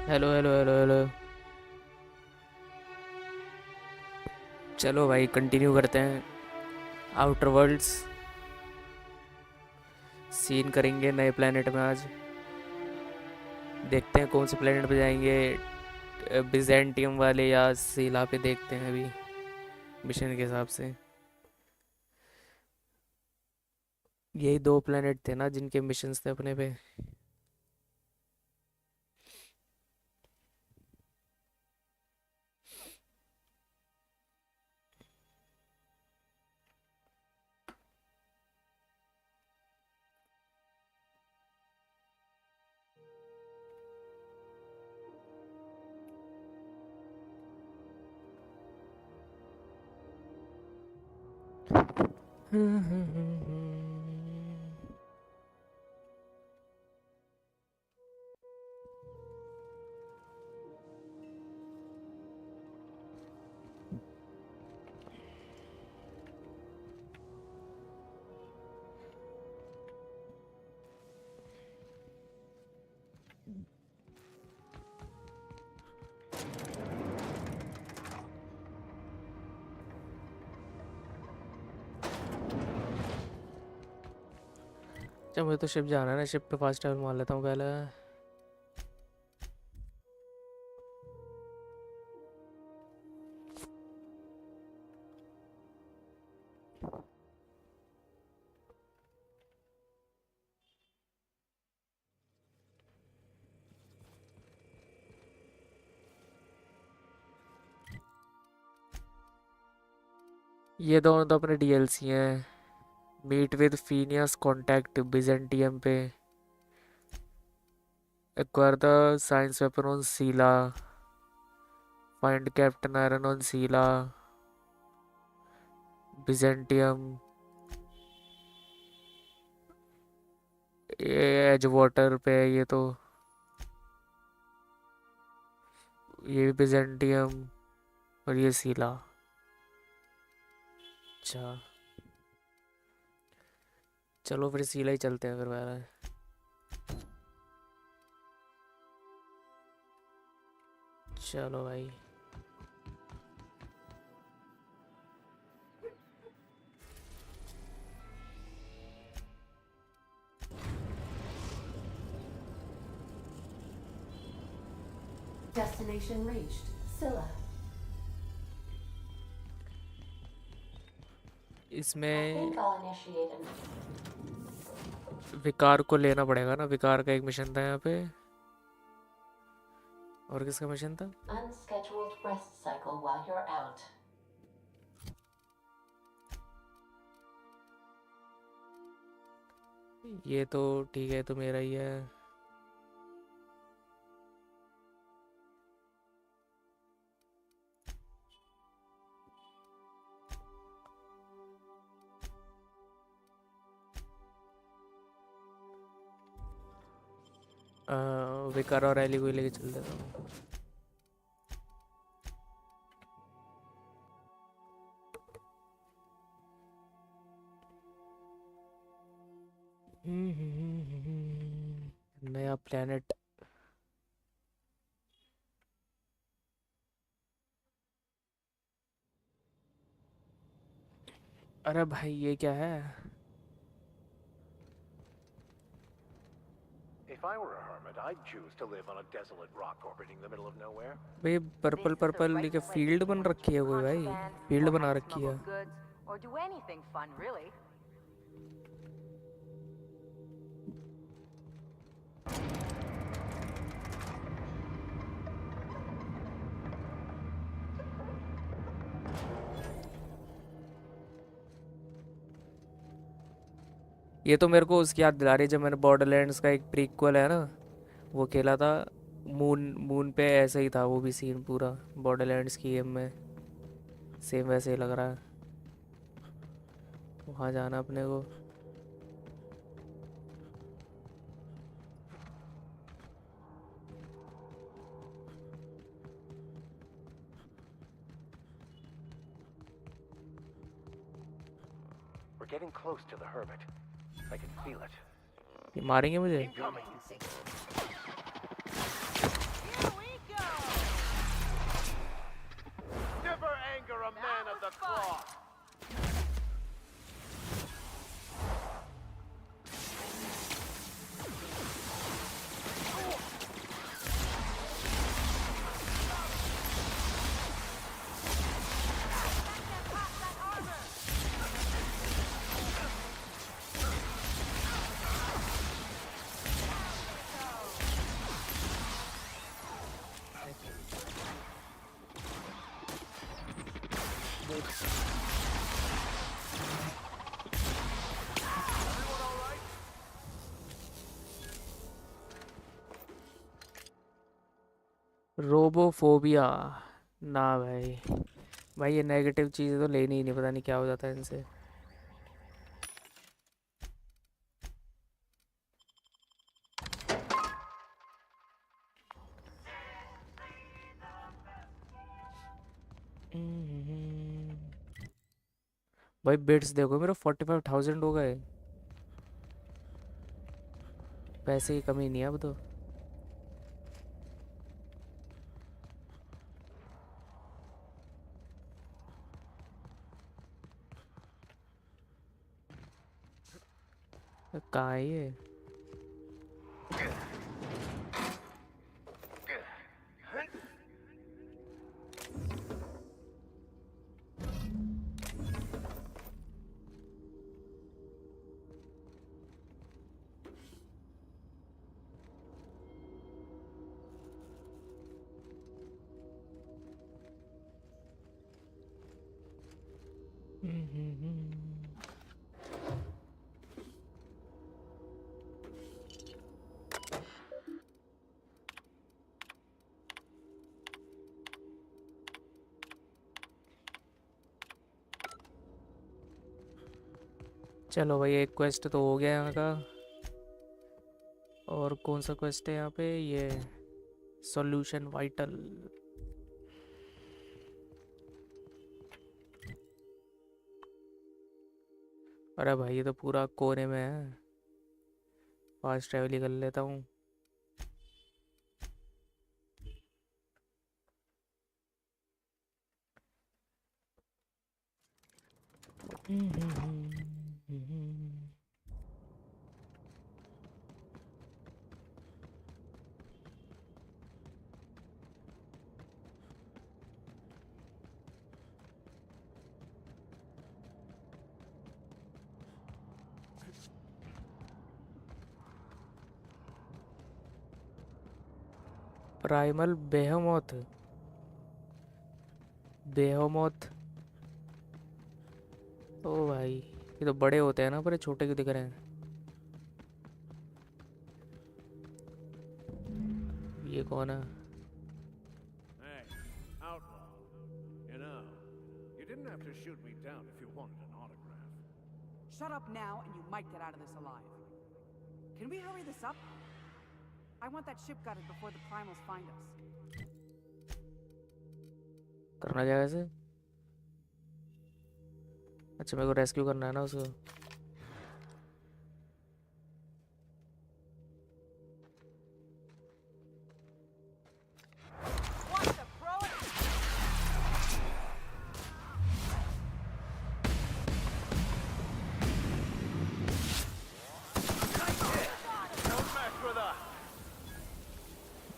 Hello hello hello hello. चलो भाई continue करते हैं। आउटर वर्ल्ड्स सीन करेंगे नए प्लेनेट में आज। देखते हैं कौन से प्लेनेट पे जाएंगे। बिजेंटियम वाले या सीला पे देखते हैं अभी मिशन के हिसाब से। यही दो प्लेनेट थे ना जिनके मिशंस थे अपने पे। अच्छा मुझे तो शिप जाना है ना, शिप पे फास्ट ट्रैवल मार लेता हूँ पहले। ये दोनों तो अपने डीएलसी हैं। Meet with Phineas contact Byzantium पे। Acquire the science weapon on सीला। फाइंड कैप्टन आयरन ऑन सीला बिजेंटियम। ये एज वाटर पे है ये तो। ये भी बिजेंटियम और ये सीला। अच्छा चलो फिर सीला ही चलते हैं फिर पहले। चलो भाई। Destination reached. Scylla. I इसमें think I'll initiate an विकार को लेना पड़ेगा ना। विकार का एक मिशन था यहाँ पे। और किसका मिशन था? unscheduled rest cycle while you're out. ये तो ठीक है, तो मेरा ही है। विकार और एली को ही लेके चल देता हूँ। नया प्लेनेट। अरे भाई ये क्या है? If I were a hermit, I'd choose to live on a desolate rock orbiting the middle of nowhere. भाई purple This is the purple right लेके place फील्ड if you बन want to रखी है keep कोई भाई। contraband field or बना have रखी है। smuggled goods or do anything fun, really. ये तो मेरे को उसकी याद दिला रही है जब मैंने बॉर्डरलैंड्स का एक प्रीक्वल है ना वो खेला था। मून मून पे ऐसा ही था वो भी सीन पूरा। बॉर्डरलैंड्स की गेम में सेम वैसे ही लग रहा है। वहाँ जाना अपने को। We're getting close to the hermit. I can feel it. ये मारेंगे मुझे? Incoming. Here रोबोफोबिया। ना भाई, भाई ये नेगेटिव चीज़ें तो लेनी ही नहीं, पता नहीं क्या हो जाता है इनसे। भाई बिट्स देखो मेरा 45,000 हो गए। पैसे की कमी नहीं है अब तो। कहाँ है ये? चलो भाई एक क्वेस्ट तो हो गया यहाँ का। और कौन सा क्वेस्ट है यहाँ पे? ये सॉल्यूशन वाइटल। अरे भाई ये तो पूरा कोने में है। फास्ट ट्रैवल ही कर लेता हूँ। प्राइमल बेहेमोथ। बेहेमोथ। ओ भाई ये तो बड़े होते हैं ना, पर ये छोटे क्यों दिख रहे हैं? ये कौन है? Hey, outlaw. You know, you didn't have to shoot me down if you wanted an autograph. Shut up now, and you might get out of this alive. Can we hurry this up? I want that ship gutted before the primals find us. करना क्या है वैसे? अच्छा मेरे को rescue करना है ना उसको। Want to throw it? Don't mess with us.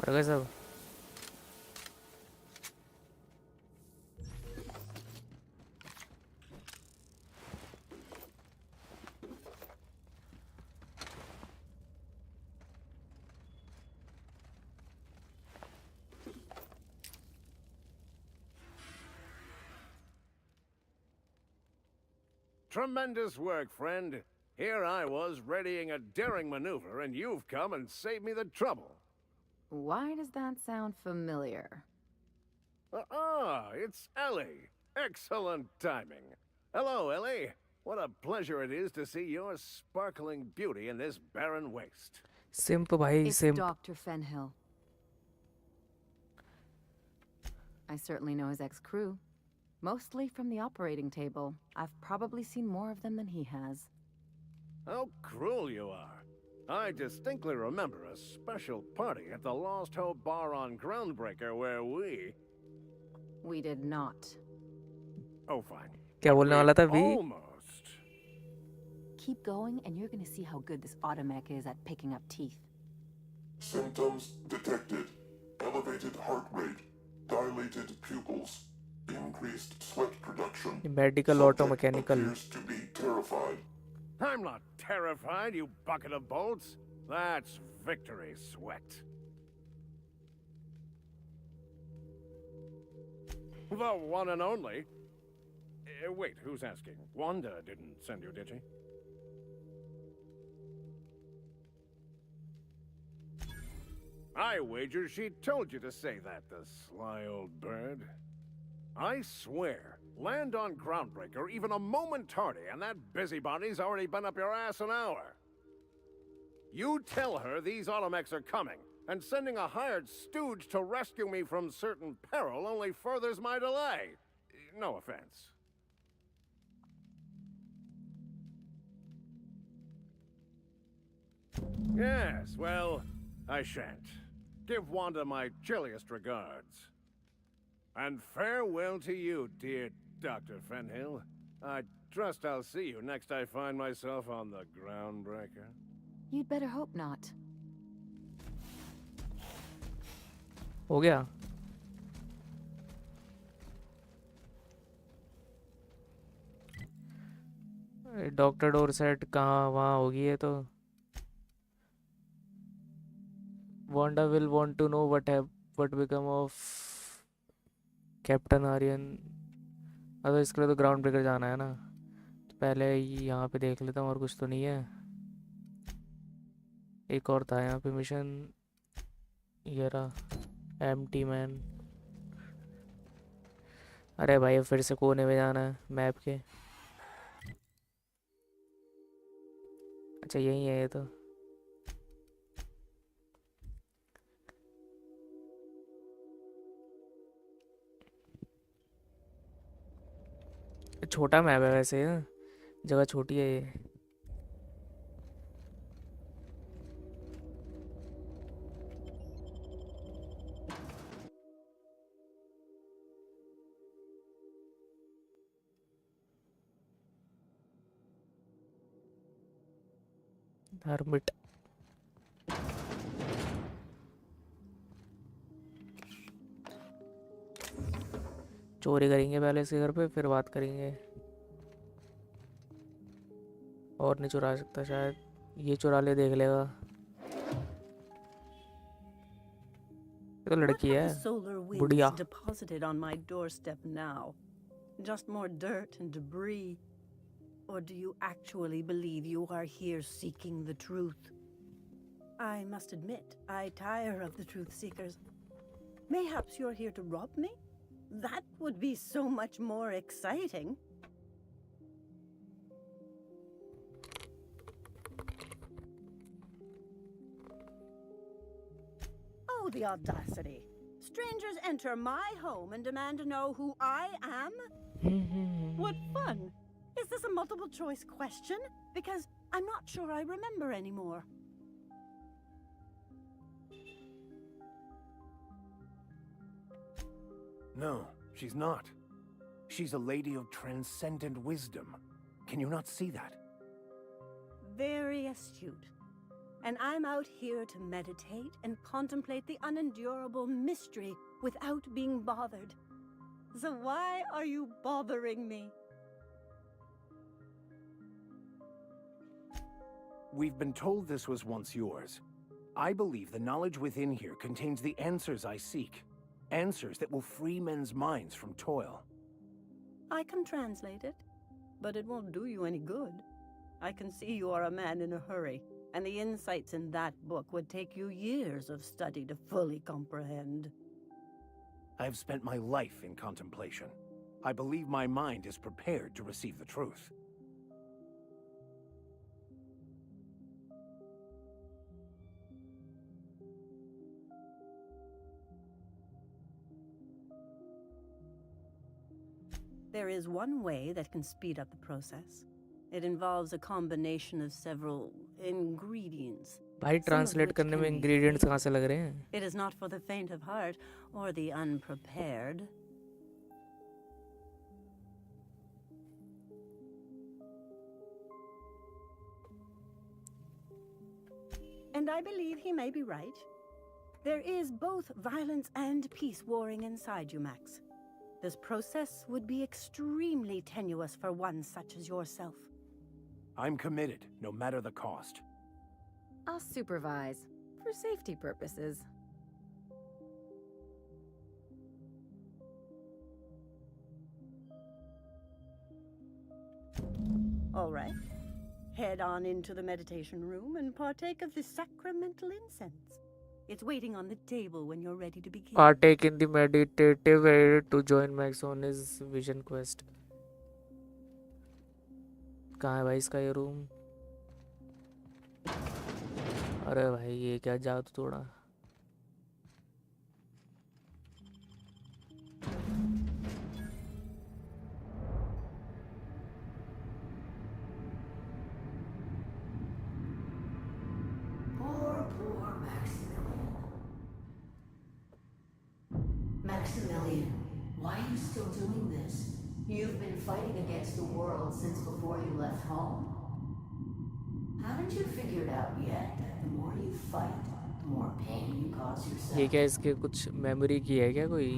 मर गए सब। Tremendous work, friend. Here I was readying a daring maneuver, and you've come and saved me the trouble. Why does that sound familiar? It's Ellie. Excellent timing. Hello, Ellie. What a pleasure it is to see your sparkling beauty in this barren waste. सिंप भाई It's सिंप। Dr. Fenhill. I certainly know his ex-crew. Mostly from the operating table. I've probably seen more of them than he has. How cruel you are. I distinctly remember a special party at the Lost Hope Bar on Groundbreaker where we... We did not. Oh, fine. क्या But बोलने वाला था we've भी? almost. Keep going, and you're gonna see how good this automech is at picking up teeth. Symptoms detected. Elevated heart rate, dilated pupils, increased sweat production. Medical auto Subject mechanical. appears to be terrified. I'm not terrified, you bucket of bolts. That's victory sweat. The one and only. Wait, who's asking? Wanda didn't send you, did she? I wager she told you to say that, the sly old bird. I swear, land on Groundbreaker even a moment tardy, and that busybody's already been up your ass an hour. You tell her these automechs are coming, and sending a hired stooge to rescue me from certain peril only furthers my delay. No offense. Yes, well, I shan't. Give Wanda my chilliest regards. And farewell to you, dear Dr. Fenhill. I trust I'll see you next I find myself on the Groundbreaker. You'd better hope not. हो गया. Doctor Dorset कहाँ वहाँ होगी ये तो. Wanda will want to know what become of captain Aryan. अगर इसके लिए तो ग्राउंड ब्रेकर जाना है ना, तो पहले यहाँ पे देख लेता हूँ और कुछ तो नहीं है. एक और था यहाँ पे मिशन, ये रहा एम्प्टी मैन. अरे भाई फिर से कोने में जाना है मैप के. अच्छा यही है ये तो. छोटा मैप है वैसे ना, जगह छोटी है ये. हर्मिट. चोरी करेंगे पहले इसके घर पे, फिर बात करेंगे. और नहीं चुरा सकता शायद, ये चुरा ले देख लेगा. ये तो लड़की What है, have the solar winds बुढ़िया. deposited on my doorstep now? Just more dirt and debris? Or do you actually believe you are here seeking the truth? I must admit, I tire of the truth seekers. Mayhaps you're here to rob me? That would be so much more exciting. Oh, the audacity. Strangers enter my home and demand to know who I am? What fun! Is this a multiple choice question? Because I'm not sure I remember anymore. No, she's not. She's a lady of transcendent wisdom. Can you not see that? Very astute. And I'm out here to meditate and contemplate the unendurable mystery without being bothered. So why are you bothering me? We've been told this was once yours. I believe the knowledge within here contains the answers I seek. Answers that will free men's minds from toil. I can translate it, but it won't do you any good. I can see you are a man in a hurry, and the insights in that book would take you years of study to fully comprehend. I've spent my life in contemplation. I believe my mind is prepared to receive the truth. There is one way that can speed up the process. It involves a combination of several ingredients. भाई Some of translate which करने में can be ingredients कहाँ से लग रहे हैं? It is not for the faint of heart or the unprepared. And I believe he may be right. There is both violence and peace warring inside you, Max. This process would be extremely tenuous for one such as yourself. I'm committed, no matter the cost. I'll supervise, for safety purposes. All right. Head on into the meditation room and partake of the sacramental incense. It's waiting on the table when you're ready to begin. Partake in the meditative aid to join Max on his vision quest. कहाँ है भाई इसका ये room? अरे भाई ये क्या जादू तोड़ा? Poor Maximilian. Maximilian, why are you still doing this? You've been fighting against the world since before you left home. Haven't you figured out yet that the more you fight, the more pain you cause yourself? ये क्या इसके कुछ memory की है क्या कोई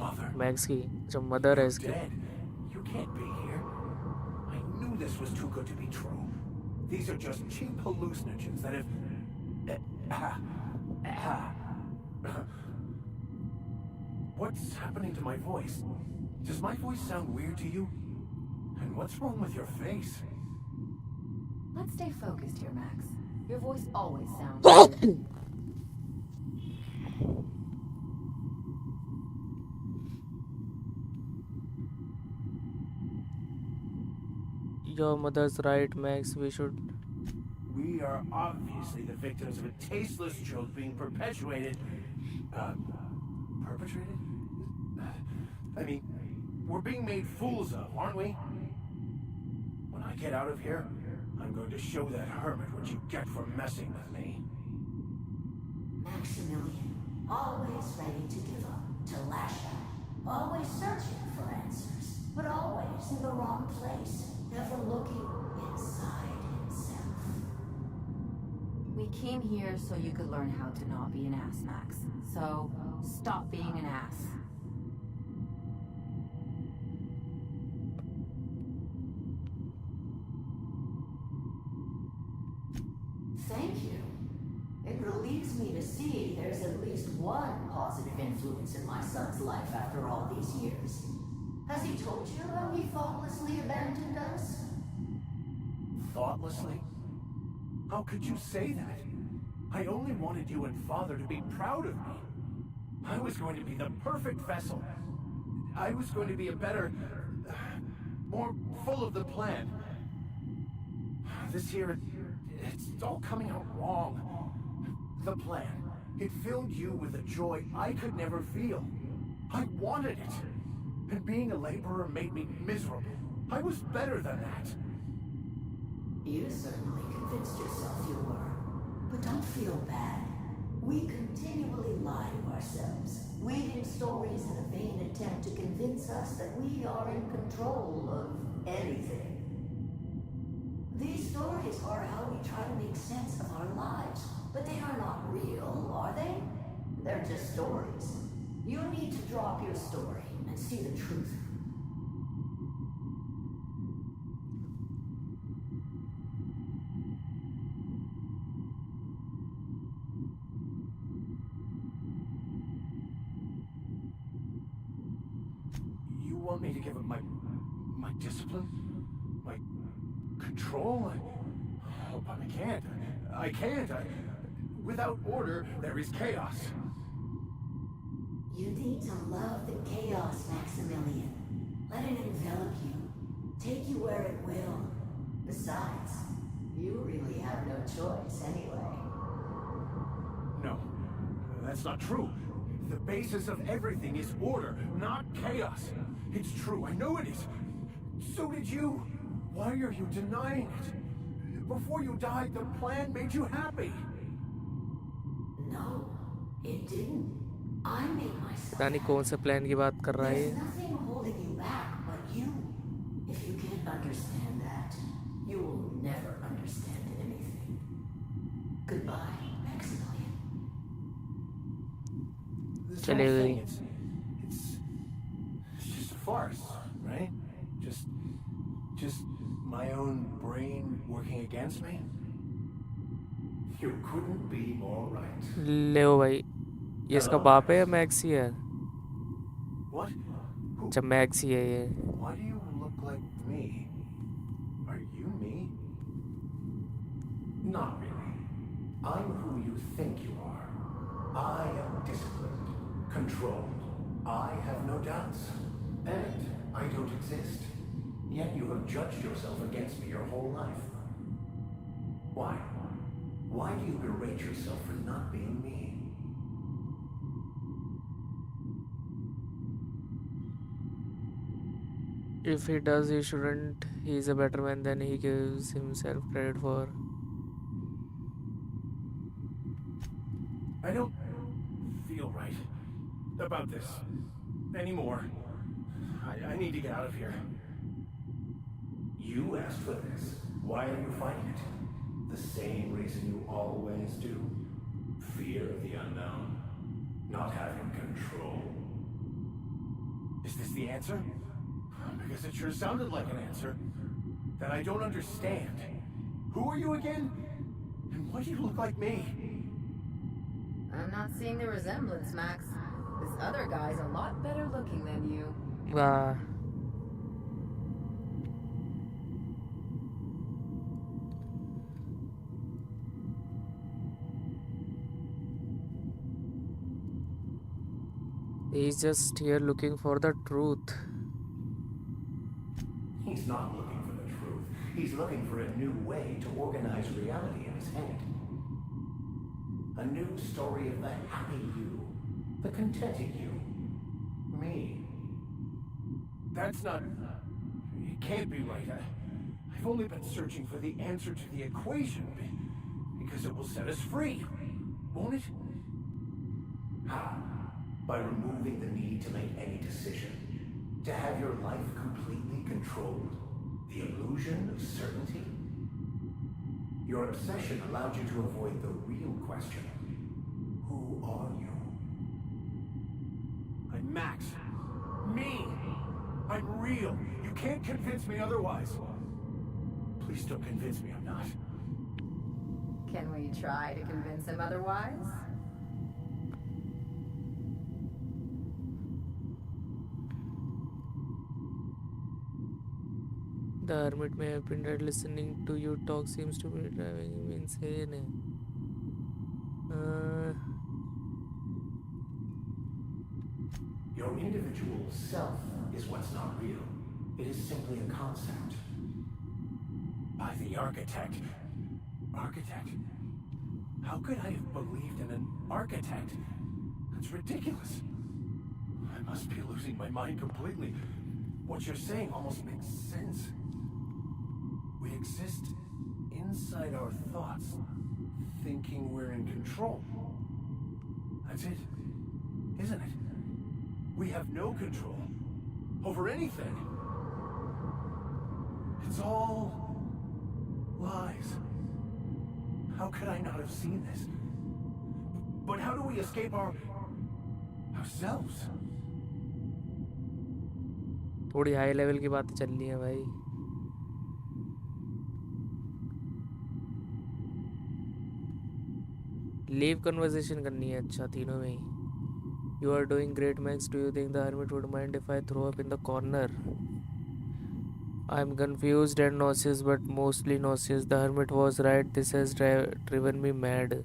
max की? जो मदर है इसकी. Dead. You can't be here. I knew this was too good to be true. These are just cheap hallucinogens that have... What's happening to my voice? Does my voice sound weird to you? And what's wrong with your face? Let's stay focused here, Max. Your voice always sounds weird. Your mother's right, Max. We should. We are obviously the victims of a tasteless joke being perpetuated. Perpetrated? I mean, we're being made fools of, aren't we? When I get out of here, I'm going to show that hermit what you get for messing with me. Maximilian, always ready to give up, to lash out, always searching for answers, but always in the wrong place, never looking inside himself. We came here so you could learn how to not be an ass, Max. So, stop being an ass. Thank you. It relieves me to see there's at least one positive influence in my son's life after all these years. Has he told you how he thoughtlessly abandoned us? Thoughtlessly? How could you say that? I only wanted you and Father to be proud of me. I was going to be the perfect vessel. I was going to be a better... more full of the plan. This here, it's all coming out wrong. The plan, it filled you with a joy I could never feel. I wanted it. And being a laborer made me miserable. I was better than that. You certainly convinced yourself you were. But don't feel bad. We continually lie to ourselves, weaving stories in a vain attempt to convince us that we are in control of anything. These stories are how we try to make sense of our lives, but they are not real, are they? They're just stories. You need to drop your story and see the truth. You want me to give up my discipline? My control? Oh, but I can't. I can't. Without order, there is chaos. You need to love the chaos, Maximilian. Let it envelop you. Take you where it will. Besides, you really have no choice anyway. No, that's not true. The basis of everything is order, not chaos. It's true, I know it is. So did you. Why are you denying it? Before you died, the plan made you happy. No, it didn't. I made myself पता नहीं कौन से plan की बात कर रहा है ये. There's nothing holding you back but you. If you can't understand that, you will never understand anything. Goodbye, Maximilian. this चली whole गई। thing, it's just a farce, right? Just my own brain working against me? You couldn't be more right. ले ओ भाई, ये इसका Hello, बाप है या Max. Maxi है? What? Who? अच्छा मैक्सी है ये। Why do you look like me? Are you me? Not really. I'm who you think you are. I am disciplined, controlled. I have no doubts. And I don't exist. Yet you have judged yourself against me your whole life. Why? Why do you berate yourself for not being me? If he does, he shouldn't. He's a better man than he gives himself credit for. I don't feel right about this anymore. I need to get out of here. You asked for this. Why are you fighting it? The same reason you always do. Fear of the unknown. Not having control. Is this the answer? Because it sure sounded like an answer that I don't understand. Who are you again? And why do you look like me? I'm not seeing the resemblance, Max. This other guy's a lot better looking than you. वाह, he's just here looking for the truth. He's not looking for the truth. He's looking for a new way to organize reality in his head. A new story of the happy you, the contented you, me. That's not... It can't be right. I've only been searching for the answer to the equation because it will set us free, won't it? How? By removing the need to make any decision. To have your life completely controlled. The illusion of certainty. Your obsession allowed you to avoid the real question. Who are you? I'm Max. Me! I'm real. You can't convince me otherwise. Please don't convince me I'm not. Can we try to convince him otherwise? The hermit may have been dead. Listening to you talk seems to be driving him insane. Your individual self is what's not real. It is simply a concept. By the architect. Architect? How could I have believed in an architect? That's ridiculous. I must be losing my mind completely. What you're saying almost makes sense. We exist inside our thoughts, thinking we're in control. That's it, isn't it? We have no control over anything. It's all lies. How could I not have seen this? But how do we escape ourselves? थोड़ी high level की बातें चल रही हैं भाई। Leave conversation करनी है, अच्छा तीनों में ही। You are doing great, Max. Do you think the hermit would mind if I throw up in the corner? I'm confused and nauseous, but mostly nauseous. The hermit was right. This has driven me mad.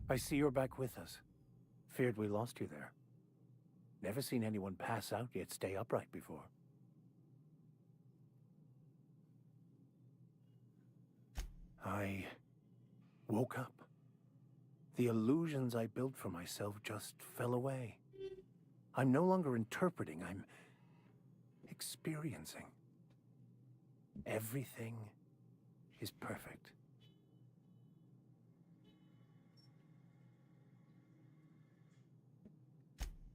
I see you're back with us. Feared we lost you there. Never seen anyone pass out yet stay upright before. I woke up. The illusions I built for myself just fell away. I'm no longer interpreting, I'm experiencing. Everything is perfect.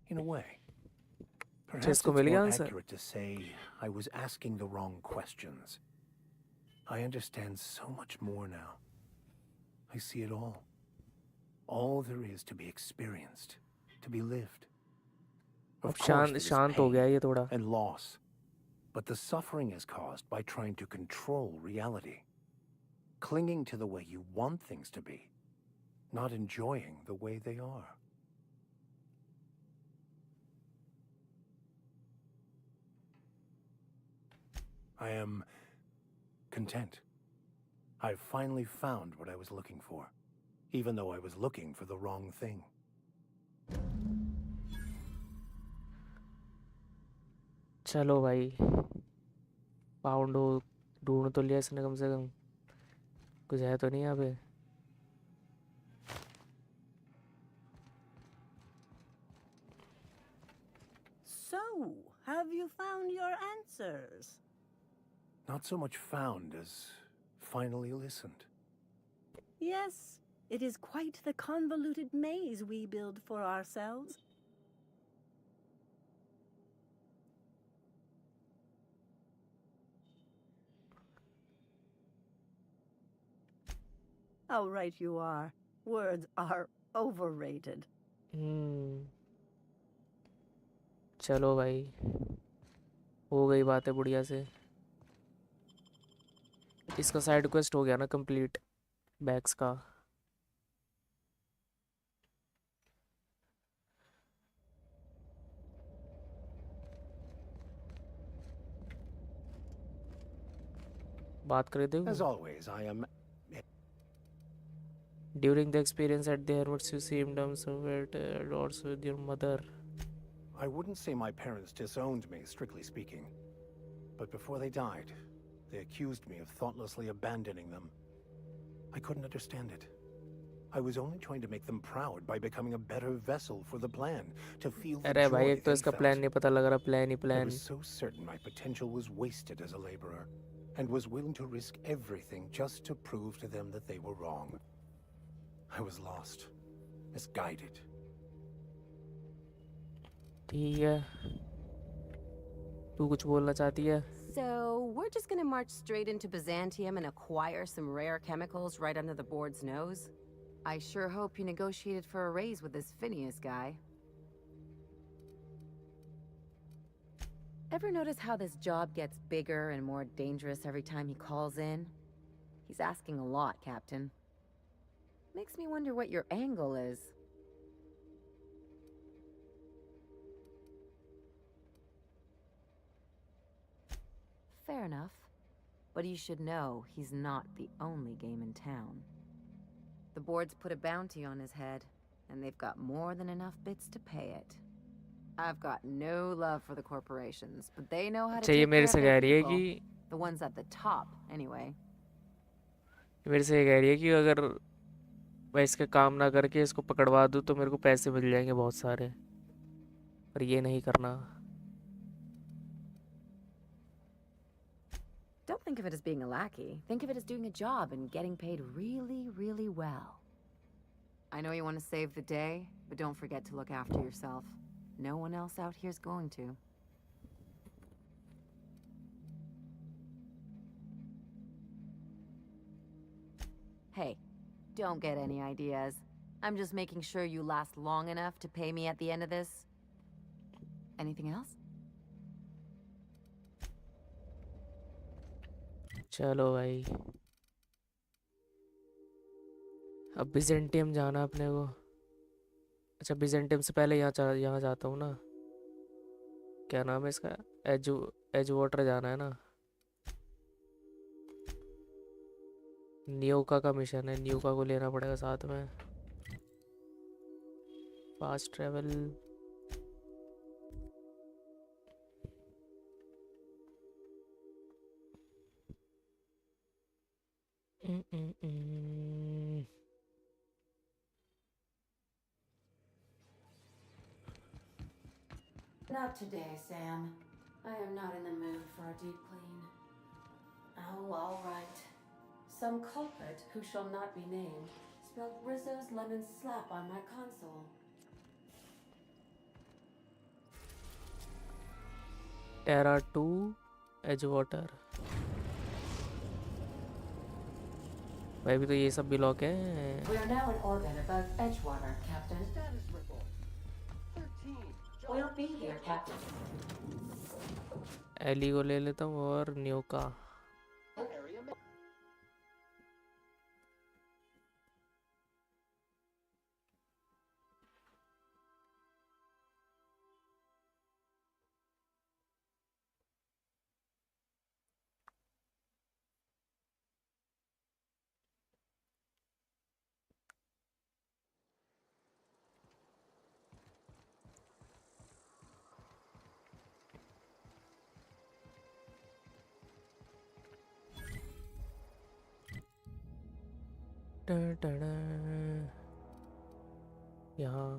In a way. Perhaps it's मिल गया more answer? accurate to say I was asking the wrong questions. I understand so much more now. I see it all. All there is to be experienced, to be lived. अब Of course, there is शांत हो गया pain ये थोड़ा. and loss, but the suffering is caused by trying to control reality, clinging to the way you want things to be, not enjoying the way they are. I am content. I've finally found what I was looking for, even though I was looking for the wrong thing. चलो भाई, pound हो ढूंढ तो लिया इसने कम से कम. कुछ है तो नहीं यहाँ पे. So, have you found your answers? Not so much found as finally listened. Yes, it is quite the convoluted maze we build for ourselves. How right you are. Words are overrated. चलो भाई, हो गई बातें बढ़िया से. इसका side quest हो गया ना कंप्लीट, बैग्स का. बात कर दे. As always, I am. During the experience at the hermits, you seemed unsurveyed also with your mother. I wouldn't say my parents disowned me, strictly speaking. But before they died, they accused me of thoughtlessly abandoning them. I couldn't understand it. I was only trying to make them proud by becoming a better vessel for the plan, to feel the अरे joy भाई, एक तो they इसका felt. Plan नहीं पता लग रहा. Plan he I plan. was so certain my potential was wasted as a laborer, and was willing to risk everything just to prove to them that they were wrong. I was lost, misguided. ठीक है, तू कुछ बोलना चाहती है? So, we're just gonna march straight into Byzantium and acquire some rare chemicals right under the board's nose? I sure hope you negotiated for a raise with this Phineas guy. Ever notice how this job gets bigger and more dangerous every time he calls in? He's asking a lot, Captain. Makes me wonder what your angle is. Fair enough. But you should know he's not the only game in town. The board's put a bounty on his head, and they've got more than enough bits to pay it. I've got no love for the corporations, but they know how to अच्छा, ये take मेरे care से of कह their रही है people. कि The ones at the top, anyway. मेरे से ये कह रही है कि अगर मैं इसके काम ना करके इसको पकड़वा दूँ तो मेरे को पैसे मिल जाएंगे बहुत सारे, पर ये नहीं करना. Don't think of it as being a lackey. Think of it as doing a job and getting paid really, really well. I know you want to save the day, but don't forget to look after yourself. No one else out here's going to. Hey, don't get any ideas. I'm just making sure you last long enough to pay me at the end of this. Anything else? चलो भाई, अब Byzantium जाना अपने को. अच्छा, Byzantium से पहले यहाँ जाता हूँ ना. क्या नाम है इसका? एज वाटर जाना है ना. न्यूका का मिशन है, न्यूका को लेना पड़ेगा साथ में. Fast travel. Not today, Sam. I am not in the mood for a deep clean. Oh, all right. Some culprit who shall not be named spilled Rizzo's lemon slap on my console. Terra 2 Edgewater. भाई भी तो ये सब भी lock है। We are now in orbit above Edgewater, Captain. Status report. 13. We'll be here, Captain. Ellie को ले लेता हूँ और न्यू का। Area ma- यहाँ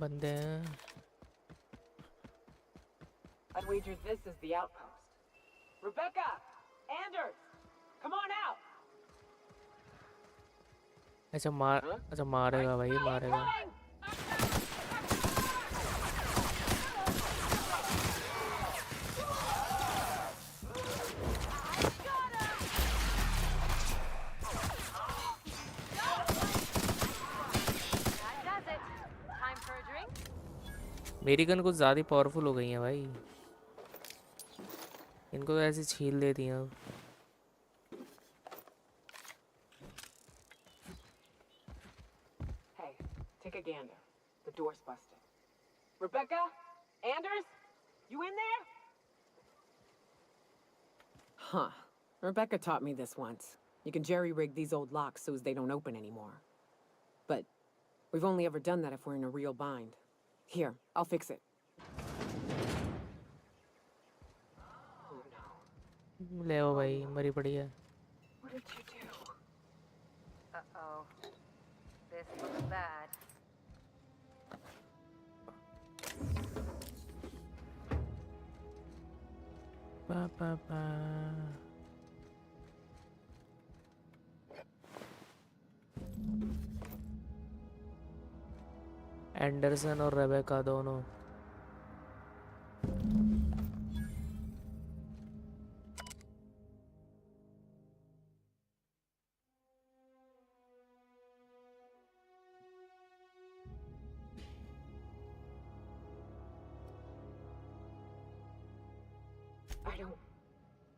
बंदे हैं। I'd wager this is the outpost. Rebecca! Anders! Come on out! अच्छा मारेगा भाई, मारेगा। That does it. Time for a drink? मेरी गन कुछ ज़्यादा पावरफुल हो गई है भाई, इनको तो ऐसे छील देती हैं अब। Hey, take a gander. The door's busted. Rebecca? Anders? You in there? Huh. Rebecca taught me this once. You can jerry-rig these old locks so as they don't open anymore. But we've only ever done that if we're in a real bind. Here, I'll fix it. Oh no. ले आओ भाई, मरी पड़ी है। What did you do? Uh-oh. This looks bad. पा Anderson और Rebecca दोनों।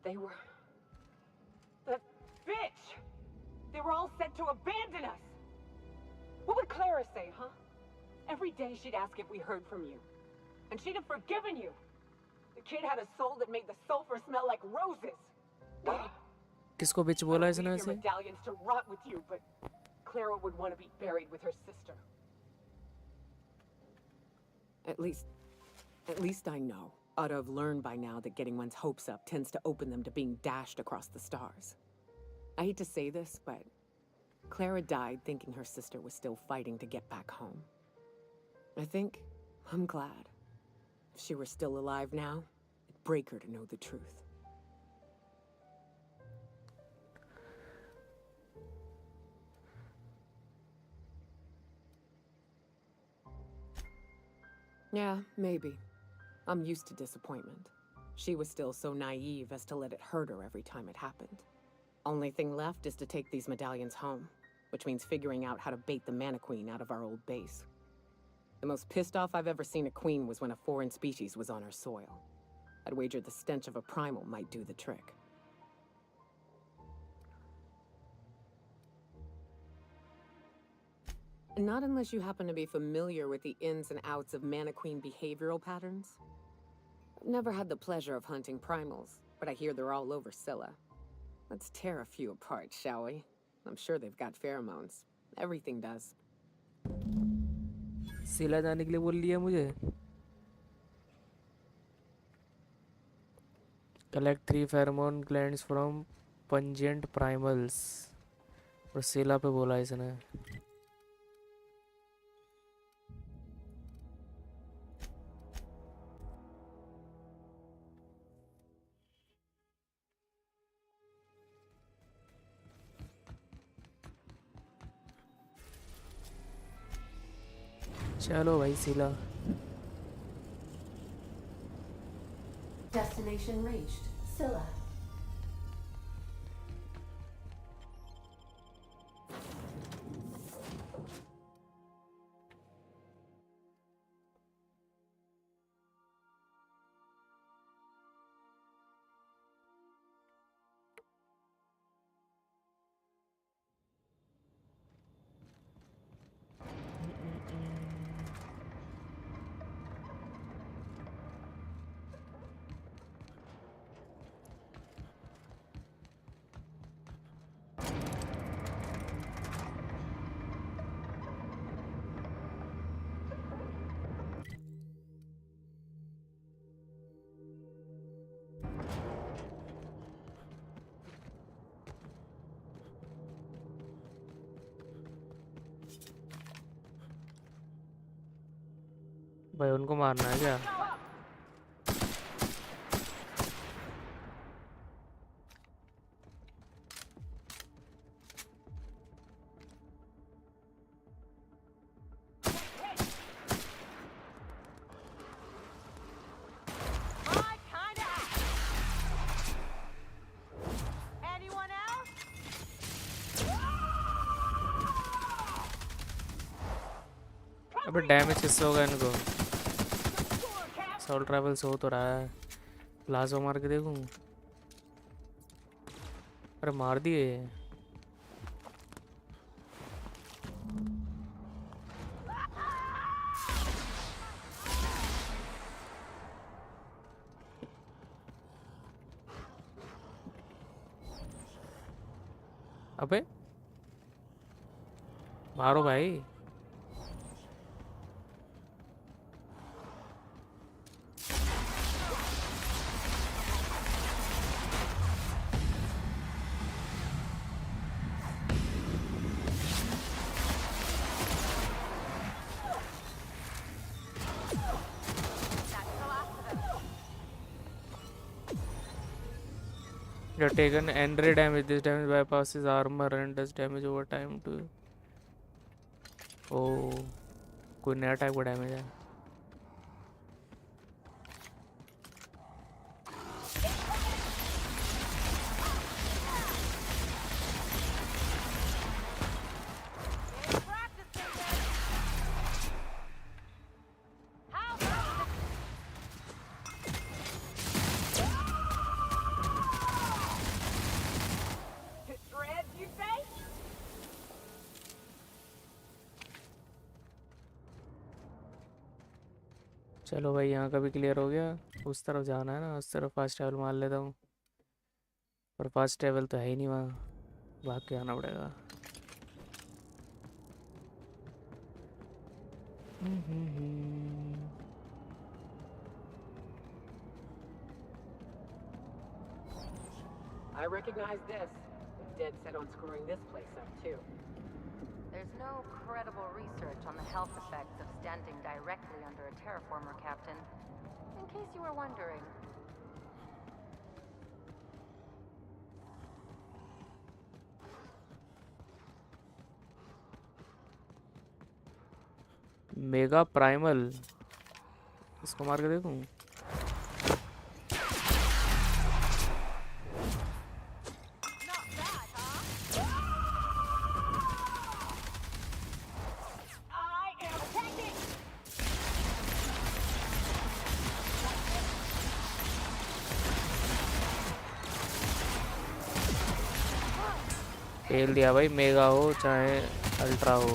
They were... That bitch! They were all set to abandon us! What would Clara say, huh? Every day she'd ask if we heard from you. And she'd have forgiven you. The kid had a soul that made the sulfur smell like roses. किसको बिच बोला I इसने don't leave your ऐसे? medallions to rot with you, but Clara would want to be buried with her sister. At least I know. Ought to have learned by now that getting one's hopes up tends to open them to being dashed across the stars. I hate to say this, but Clara died thinking her sister was still fighting to get back home. I think I'm glad. If she were still alive now, it'd break her to know the truth. Yeah, maybe. I'm used to disappointment. She was still so naive as to let it hurt her every time it happened. Only thing left is to take these medallions home, which means figuring out how to bait the Mana Queen out of our old base. The most pissed off I've ever seen a queen was when a foreign species was on her soil. I'd wager the stench of a primal might do the trick. Not unless you happen to be familiar with the ins and outs of Mana Queen behavioral patterns. I've never had the pleasure of hunting primals, but I hear they're all over Scylla. Let's tear a few apart, shall we? I'm sure they've got pheromones. Everything does. सिला जाने के लिए बोल लिया मुझे। Collect 3 pheromone glands from pungent primals. और सिला पे बोला इसने। चलो भाई सिला। Destination reached. Scylla. भाई उनको मारना है क्या? My kind of. Anyone else? अबे डैमेज किससे होगा इनको? सोल ट्रैवल्स हो तो रहा है। प्लाज्मा मार के देखूं? अरे मार दिए। अबे मारो भाई। You have taken N-ray damage. This damage bypasses armor and does damage over time to. Oh, कोई नया टाइप का डैमेज है। चलो भाई यहाँ का भी क्लियर हो गया। उस तरफ जाना है ना, उस तरफ फास्ट ट्रैवल मार लेता हूँ। पर फास्ट ट्रैवल तो है ही नहीं वहाँ, भाग के आना पड़ेगा। I recognize this. Dead set on screwing this place up, too. There's no credible research on the health effects of standing directly under a terraformer, Captain. In case you were wondering. Mega primal, इसको मार के देखूं? Fail दिया भाई, mega हो चाहे ultra हो।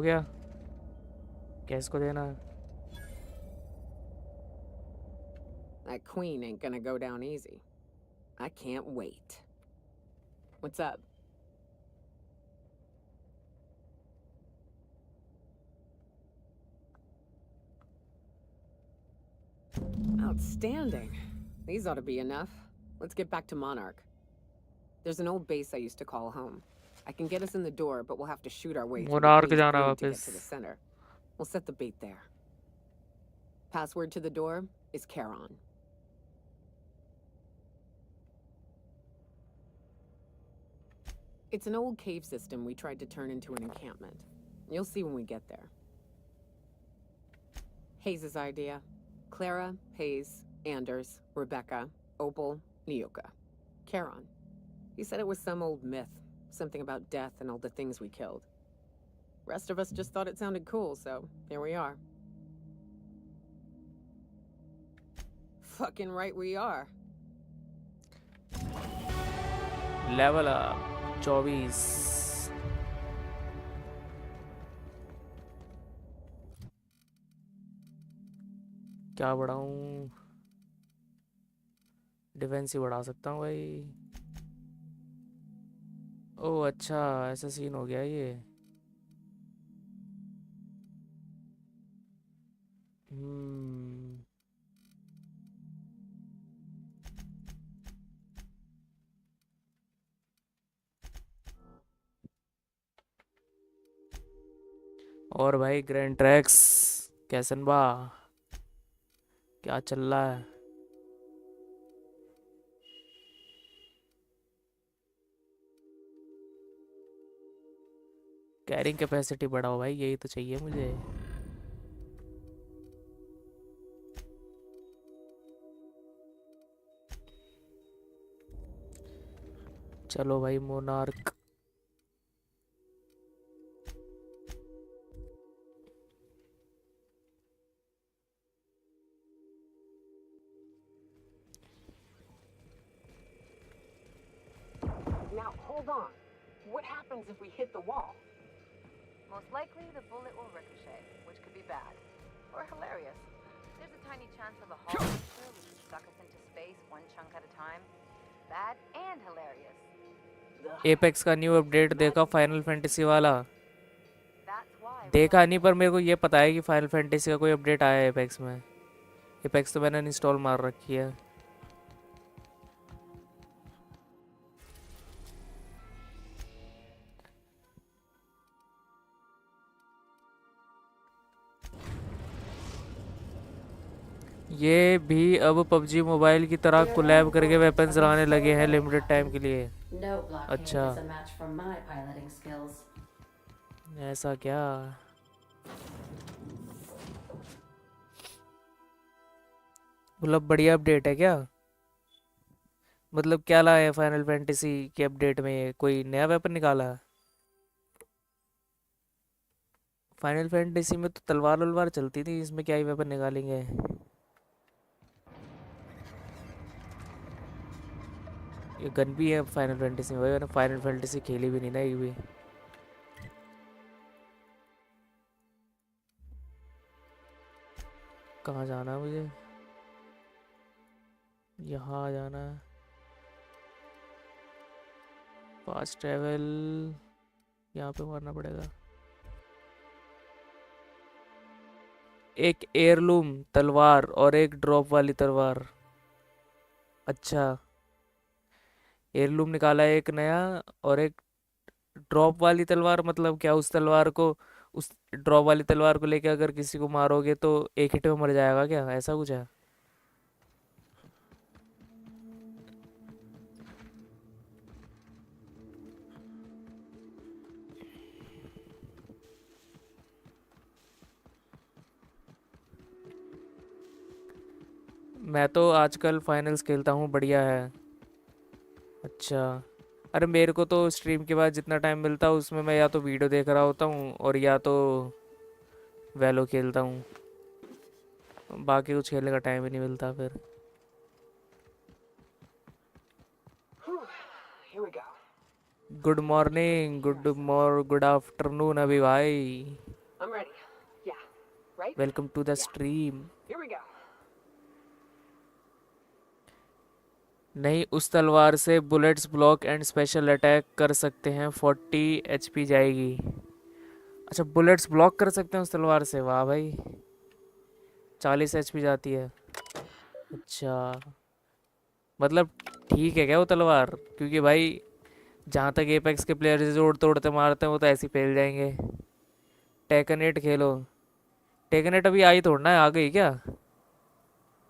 गया, कैस को देना है? That queen ain't gonna go down easy. I can't wait. What's up? Outstanding. These ought to be enough. Let's get back to Monarch. There's an old base I used to call home. I can get us in the door, but we'll have to shoot our way through the Monarch Queen's जाना brood to get वापस. to the center. We'll set the bait there. Password to the door is Charon. It's an old cave system we tried to turn into an encampment. You'll see when we get there. Hayes' idea. Clara, Hayes, Anders, Rebecca, Opal, Nyoka. Charon. He said it was some old myth. Something about death and all the things we killed. Rest of us just thought it sounded cool, so here we are. Fucking right we are. Level up 24. क्या बढ़ाऊं? Defence ही बढ़ा सकता हूँ भाई। ओह अच्छा, ऐसा scene हो गया ये। हम्म, और भाई ग्रैंड ट्रैक्स कैसन बा, क्या चल रहा है? कैरिंग कैपेसिटी बढ़ाओ भाई, यही तो चाहिए मुझे। चलो भाई monarch. Now, hold on. What happens if we hit the wall? Most likely, the bullet will ricochet, which could be bad. Or hilarious. There's a tiny chance of a Hall monster which will suck us into space one chunk at a time. Bad and hilarious. Apex का new update देखा final fantasy वाला? That's why देखा नहीं, पर मेरे को ये पता है कि फाइनल फैंटेसी का कोई अपडेट आया है एपेक्स में। एपेक्स तो मैंने इंस्टॉल मार रखी है। ये भी अब पबजी मोबाइल की तरह कोलैब करके वेपन्स लाने लगे हैं लिमिटेड टाइम के लिए। No blockade अच्छा, is a match for my piloting skills. ऐसा क्या? मतलब बढ़िया अपडेट है क्या? मतलब क्या लाया है फाइनल फैंटेसी के अपडेट में? ये कोई नया वेपन निकाला है? फाइनल फैंटेसी में तो तलवार वलवार चलती थी, इसमें क्या ही वेपन निकालेंगे? ये गन भी है फाइनल फैंटेसी में भाई, मैंने फाइनल फैंटेसी खेली भी नहीं ना ये भी। कहाँ जाना है मुझे? यहाँ जाना है। फास्ट ट्रेवल यहाँ पे मारना पड़ेगा। एक एयरलूम तलवार और एक ड्रॉप वाली तलवार। अच्छा, एयरलूम निकाला है एक नया, और एक ड्रॉप वाली तलवार। मतलब क्या उस तलवार को, उस ड्रॉप वाली तलवार को लेके अगर किसी को मारोगे तो एक हिट में मर जाएगा क्या? ऐसा कुछ है? मैं तो आजकल फाइनल्स खेलता हूँ, बढ़िया है। अच्छा, अरे मेरे को तो स्ट्रीम के बाद जितना टाइम मिलता है उसमें मैं या तो वीडियो देख रहा होता हूँ और या तो वैलो खेलता हूँ। बाकी कुछ खेलने का टाइम ही नहीं मिलता फिर। Here we go. Good morning, good afternoon अभी भाई। I'm ready. Yeah. Right? Welcome to the stream. Here we go. नहीं, उस तलवार से bullets block and special attack कर सकते हैं, 40 एचपी जाएगी। अच्छा, बुलेट्स ब्लॉक कर सकते हैं उस तलवार से, वाह भाई। 40 एचपी जाती है। अच्छा, मतलब ठीक है क्या वो तलवार? क्योंकि भाई जहाँ तक एपेक्स के प्लेयर जो उड़ते उड़ते मारते हैं वो तो ऐसे ही फैल जाएंगे। टेकन 8 खेलो। टेकन 8 अभी आई थोड़ना है, आ गई क्या?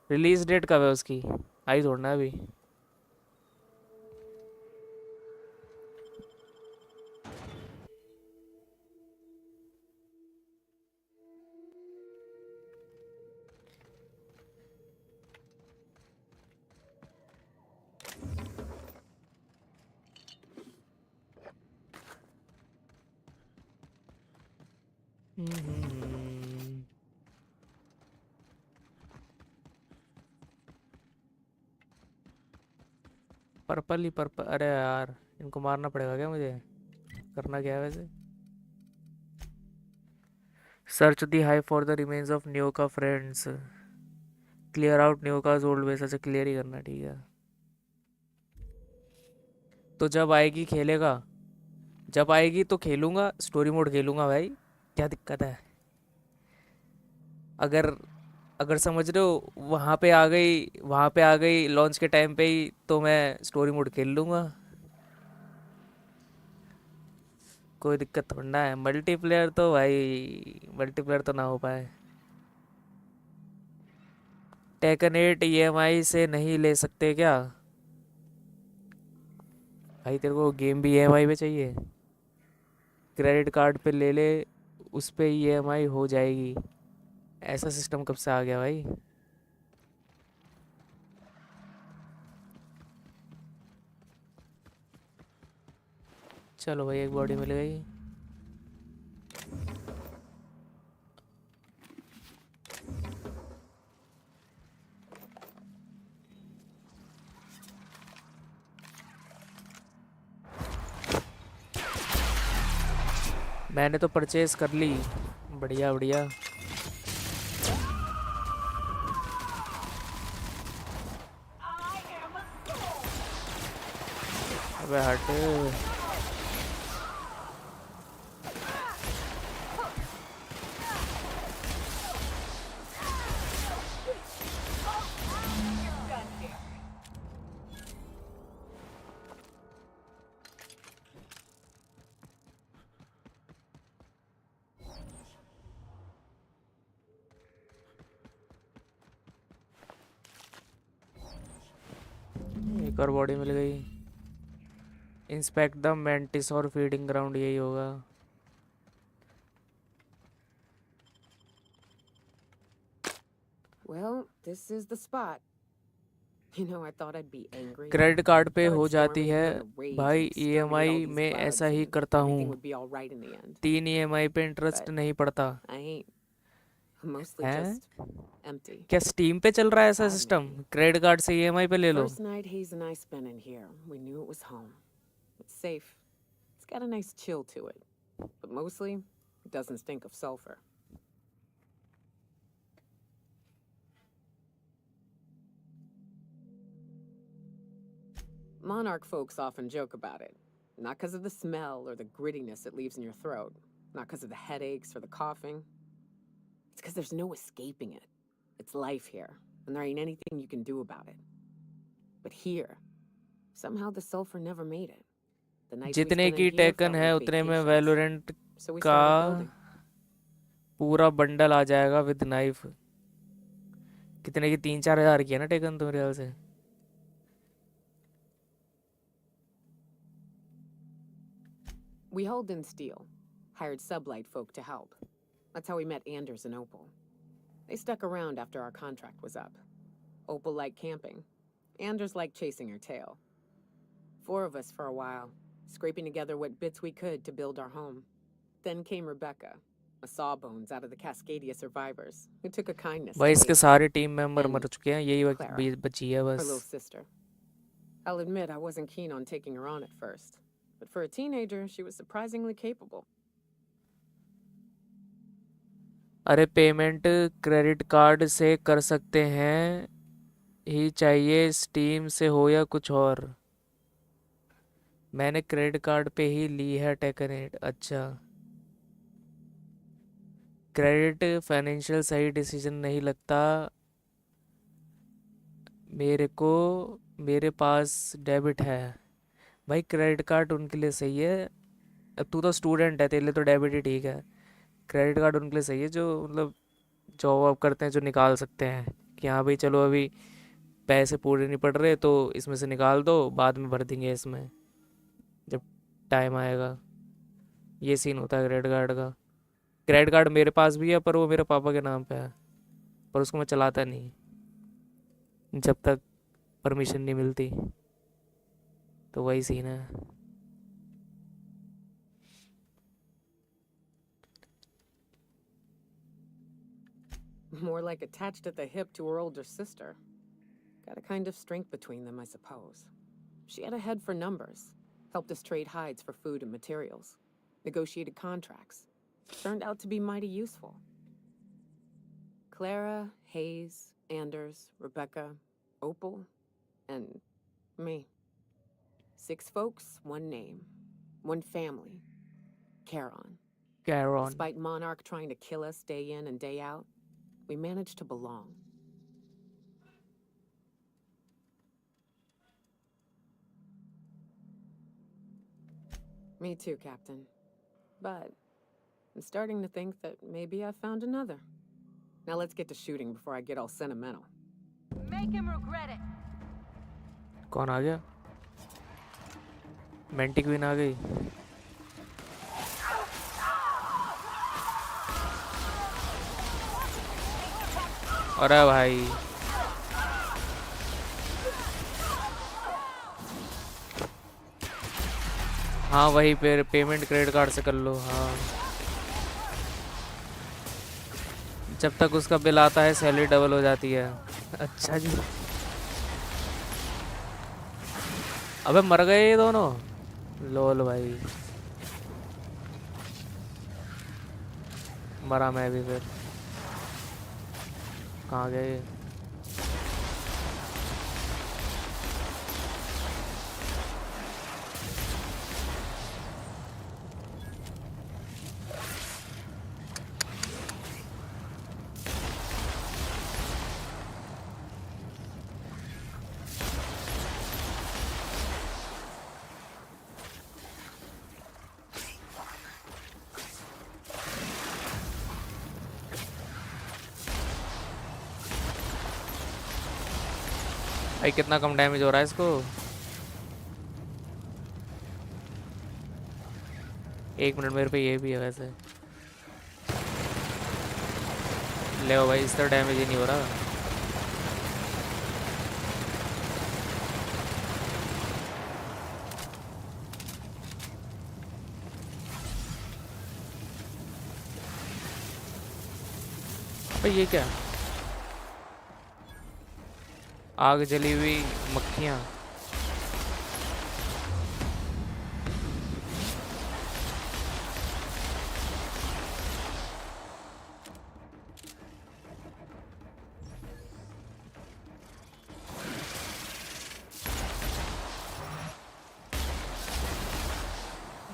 रिलीज डेट कब है उसकी? आई थोड़ना है अभी। पर्पल ही पर्पल। अरे यार, इनको मारना पड़ेगा क्या मुझे? करना क्या है वैसे? Search the high for the remains of Nyoka friends. Clear out Nyoka's old base. अच्छा, क्लियर ही करना, ठीक है। तो जब आएगी खेलेगा? जब आएगी तो खेलूंगा, स्टोरी मोड खेलूंगा भाई, क्या दिक्कत है? अगर अगर समझ रहे हो, वहाँ पे आ गई लॉन्च के टाइम पे ही, तो मैं स्टोरी मोड खेल लूँगा। कोई दिक्कत थोड़ा है। मल्टीप्लेयर तो भाई, मल्टीप्लेयर तो ना हो पाए। टेकन 8 ईएमआई से नहीं ले सकते क्या? भाई तेरे को गेम भी ईएमआई पे चाहिए? क्रेडिट कार्ड पे ले ले, उस पे ईएमआई हो जाएगी। ऐसा सिस्टम कब से आ गया भाई? चलो भाई, एक बॉडी मिल गई। मैंने तो परचेज कर ली। बढ़िया बढ़िया। अबे हट। एक और बॉडी मिल गई। इंस्पेक्ट द मेंटिस और फीडिंग ग्राउंड, यही होगा। Well, this is the spot. You know, I thought I'd be angry. Credit card पे Thought हो I'd जाती storm in है here in a rage भाई। and exterminate all EMI these में bugs ऐसा ही and करता everything हूँ। would be all right in the end. 3 EMI पे इंटरेस्ट But नहीं पड़ता I ain't. Mostly है। just empty. क्या स्टीम पे चल रहा है ऐसा Sad system? maybe. Credit card से ईएमआई पे ले लो। First night Hayes and I spent in here, we knew it was home. It's safe. It's got a nice chill to it. But mostly, it doesn't stink of sulfur. Monarch folks often joke about it. Not because of the smell or the grittiness it leaves in your throat. Not because of the headaches or the coughing. It's because there's no escaping it. It's life here, and there ain't anything you can do about it. But here, somehow the sulfur never made it. The nights we जितने spent की in here taken felt है like उतने में vacations. Valorant So we का started building. पूरा bundle आ जाएगा with knife. कितने की? 3-4 हज़ार की है ना टेकन तो मेरे ख्याल से। We hauled in steel, hired sublight folk to help. That's how we met Anders and Opal. They stuck around after our contract was up. Opal liked camping. Anders liked chasing her tail. 4 of us for a while, scraping together what bits we could to build our home. Then came Rebecca, a sawbones out of the Cascadia survivors, who took a kindness to भाई इसके Hayes, सारे team member and मर चुके हैं, यही Clara, बची है her little बस। sister. I'll admit I wasn't keen on taking her on at first. but for a teenager, she was surprisingly capable. अरे पेमेंट क्रेडिट कार्ड से कर सकते हैं ही चाहिए, स्टीम से हो या कुछ और। मैंने क्रेडिट कार्ड पे ही ली है टेकनेट। अच्छा, क्रेडिट फाइनेंशियल सही डिसीजन नहीं लगता मेरे को। मेरे पास डेबिट है। भाई क्रेडिट कार्ड उनके लिए सही है। अब तू तो स्टूडेंट है, तेरे लिए तो डेबिट ही ठीक है। क्रेडिट कार्ड उनके लिए सही है जो मतलब जॉब वॉब करते हैं, जो निकाल सकते हैं कि हाँ भाई चलो अभी पैसे पूरे नहीं पड़ रहे तो इसमें से निकाल दो, बाद में भर देंगे इसमें जब टाइम आएगा। ये सीन होता है क्रेडिट कार्ड का। क्रेडिट कार्ड मेरे पास भी है पर वो मेरे पापा के नाम पे है, पर उसको मैं चलाता नहीं जब तक परमिशन नहीं मिलती। तो वही सीन है। More like attached at the hip to her older sister. Got a kind of strength between them, I suppose. She had a head for numbers, helped us trade hides for food and materials, negotiated contracts. Turned out to be mighty useful. Clara, Hayes, Anders, Rebecca, Opal, and me. 6 folks, one name, one family. Charon. Caron. Despite Monarch trying to kill us day in and day out, we managed to belong. Me too, Captain. But I'm starting to think that maybe I found another. Now let's get to shooting before I get all sentimental. Make him regret it. कौन आ गया? Mentee queen आ गई। अरे भाई हाँ वही payment credit card से कर लो। हाँ जब तक उसका बिल आता है सैलरी डबल हो जाती है। अच्छा जी। अबे मर गए ये दोनों। लोल भाई मरा मैं भी। फिर कहाँ गए? भाई कितना कम डैमेज हो रहा है इसको। 1 मिनट मेरे पे ये भी है वैसे। ले भाई इस तरह डैमेज ही नहीं हो रहा। भाई ये क्या? आग जली हुई मक्खियाँ।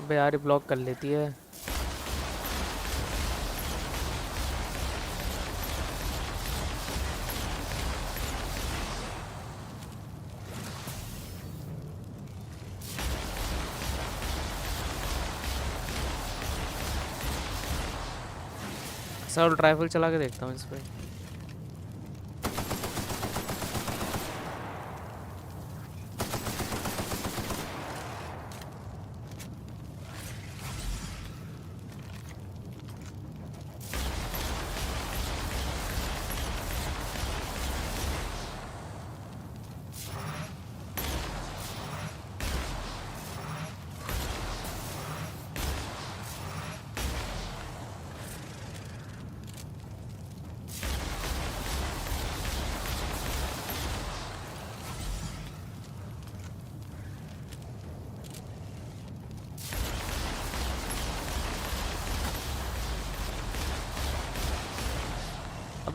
बे यार ब्लॉक कर लेती है। सर ट्राइफल चला के देखता हूँ इस पे।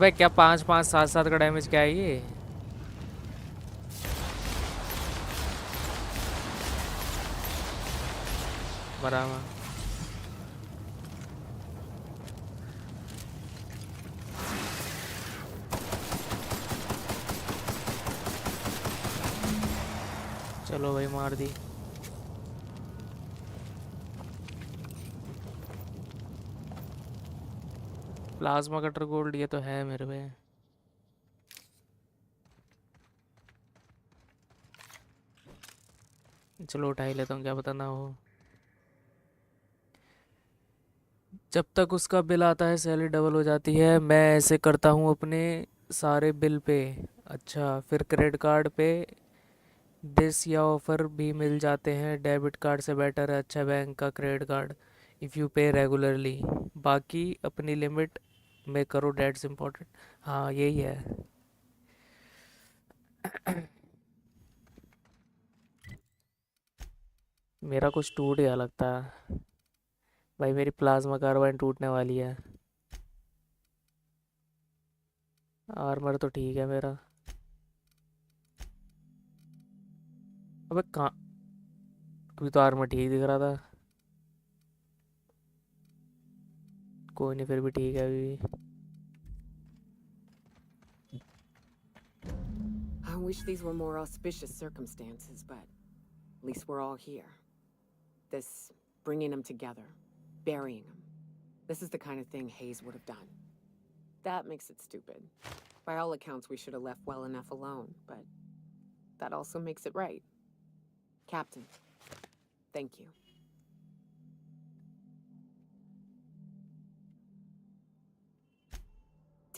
अबे क्या 5 5 7 7 का डैमेज क्या है ये? बराबर। चलो भाई मार दी। प्लाज्मा कटर गोल्ड ये तो है मेरे पे। चलो उठा ही लेता हूँ, क्या पता ना हो। जब तक उसका बिल आता है सैलरी डबल हो जाती है। मैं ऐसे करता हूँ अपने सारे बिल पे। अच्छा फिर क्रेडिट कार्ड पे डिस या ऑफर भी मिल जाते हैं। डेबिट कार्ड से बेटर है अच्छा बैंक का क्रेडिट कार्ड इफ़ यू पे रेगुलरली। बाकी अपनी लिमिट में करो, डेट्स इम्पोर्टेंट। हाँ यही है। मेरा कुछ टूट गया लगता है भाई, मेरी प्लाज्मा कार्बाइन टूटने वाली है। आर्मर तो ठीक है मेरा। अबे कहाँ, अभी तो आर्मर ठीक दिख रहा था। कोई नहीं, फिर भी ठीक है अभी भी। I wish these were more auspicious circumstances, but at least we're all here. This bringing them together, burying them. This is the kind of thing Hayes would have done. That makes it stupid. By all accounts, we should have left well enough alone, but that also makes it right. Captain, thank you.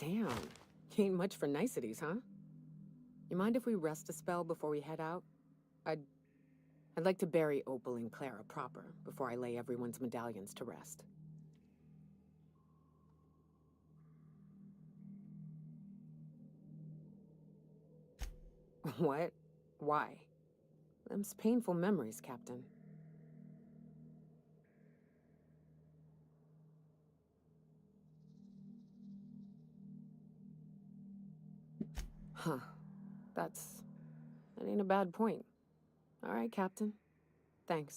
Damn, you ain't much for niceties, huh? You mind if we rest a spell before we head out? I'd like to bury Opal and Clara proper before I lay everyone's medallions to rest. What? Why? Them's painful memories, Captain. Huh. That ain't a bad point. All right, Captain. Thanks.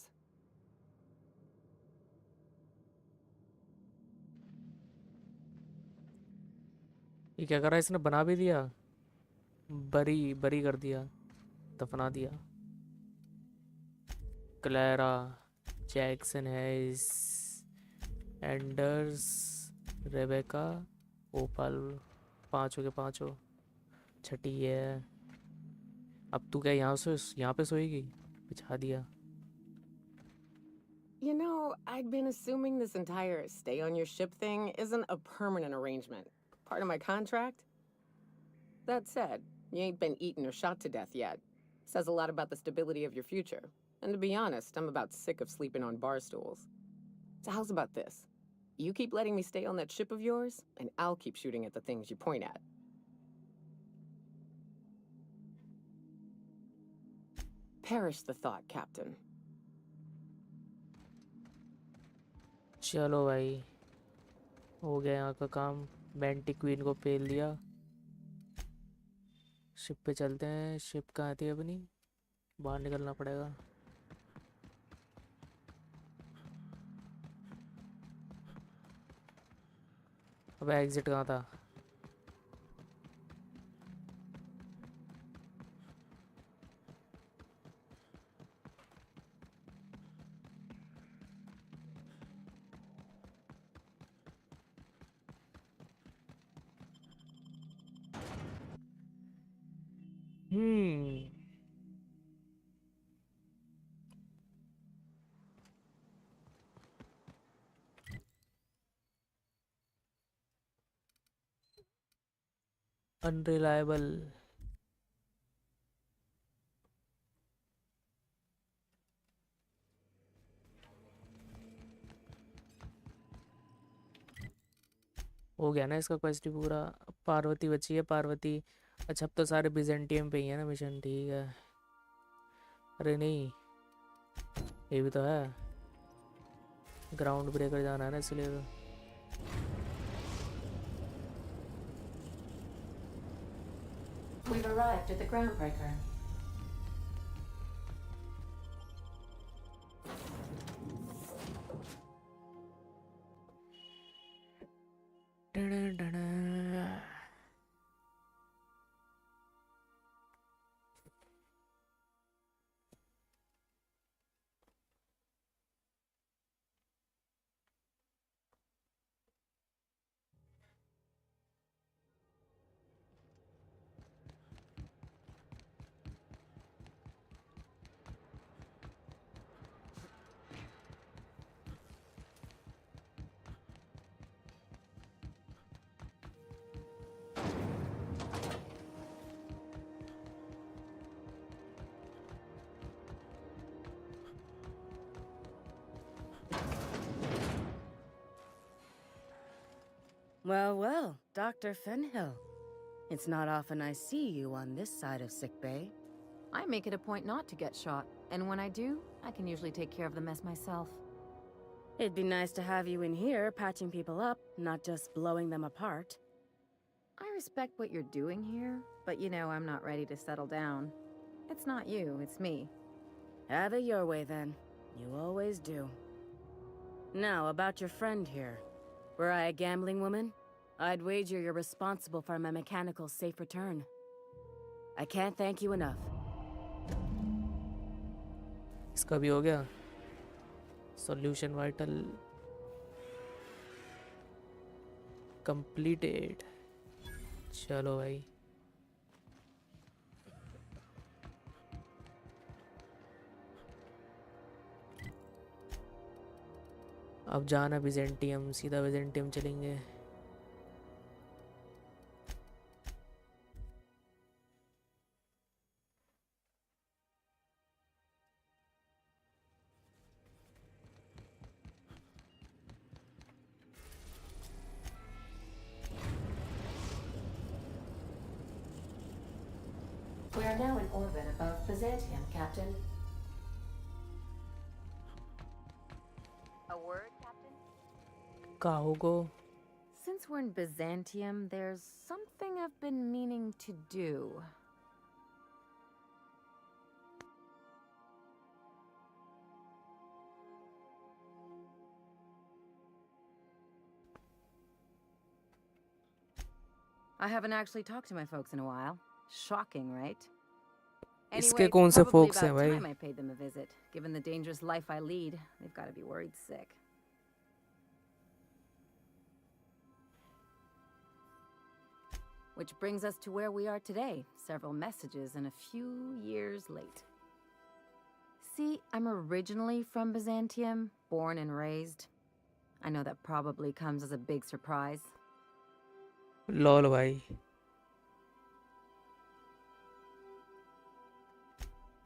ये क्या करा इसने, बना भी दिया, बरी बरी कर दिया, दफना दिया। क्लैरा, जैक्सन हैस, एंडर्स, रेबेका, ओपल, पांचों के पांचों। छठी है। अब तू क्या यहाँ पे सोएगी? बिछा दिया। You know, I'd been assuming this entire stay on your ship thing isn't a permanent arrangement. Part of my contract? That said, you ain't been eaten or shot to death yet. Says a lot about the stability of your future. And to be honest, I'm about sick of sleeping on bar stools. So how's about this? You keep letting me stay on that ship of yours, and I'll keep shooting at the things you point at. Perish the thought, Captain. चलो भाई, हो गया यहाँ का काम। बेंटी queen को पेल दिया। Ship पे चलते हैं। शिप कहाँ थी अपनी? बाहर निकलना पड़ेगा। अब एग्जिट कहाँ था? अनरिलायबल। हो गया ना इसका क्वेस्ट ही पूरा। पार्वती बची है, पार्वती। अच्छा अब तो सारे बिजेंटियम पे ही है ना मिशन, ठीक है। अरे नहीं, ये भी तो है। ग्राउंड ब्रेकर जाना है ना, इसलिए तो। We've arrived at the groundbreaker. Da-da-da-da. Well, well, Dr. Fenhill. It's not often I see you on this side of sickbay. I make it a point not to get shot, and when I do, I can usually take care of the mess myself. It'd be nice to have you in here patching people up, not just blowing them apart. I respect what you're doing here, but you know I'm not ready to settle down. It's not you, it's me. Have it your way then. You always do. Now, about your friend here. Were I a gambling woman, I'd wager you're responsible for my mechanical safe return. I can't thank you enough. इसका भी हो गया solution vital completed चलो भाई अब जाना Byzantium सीधा Byzantium चलेंगे We are now in orbit above Byzantium, Captain. A word, Captain? कहाँ को Since we're in Byzantium, there's something I've been meaning to do. I haven't actually talked to my folks in a while. Shocking, right? इसके Anyway, कौन it's से probably folks हैं about भाई time I paid them a visit. Given the dangerous life I lead, they've got to be worried sick. Which brings us to where we are today. Several messages and a few years late. See, I'm originally from Byzantium, born and raised. I know that probably comes as a big surprise. Lol भाई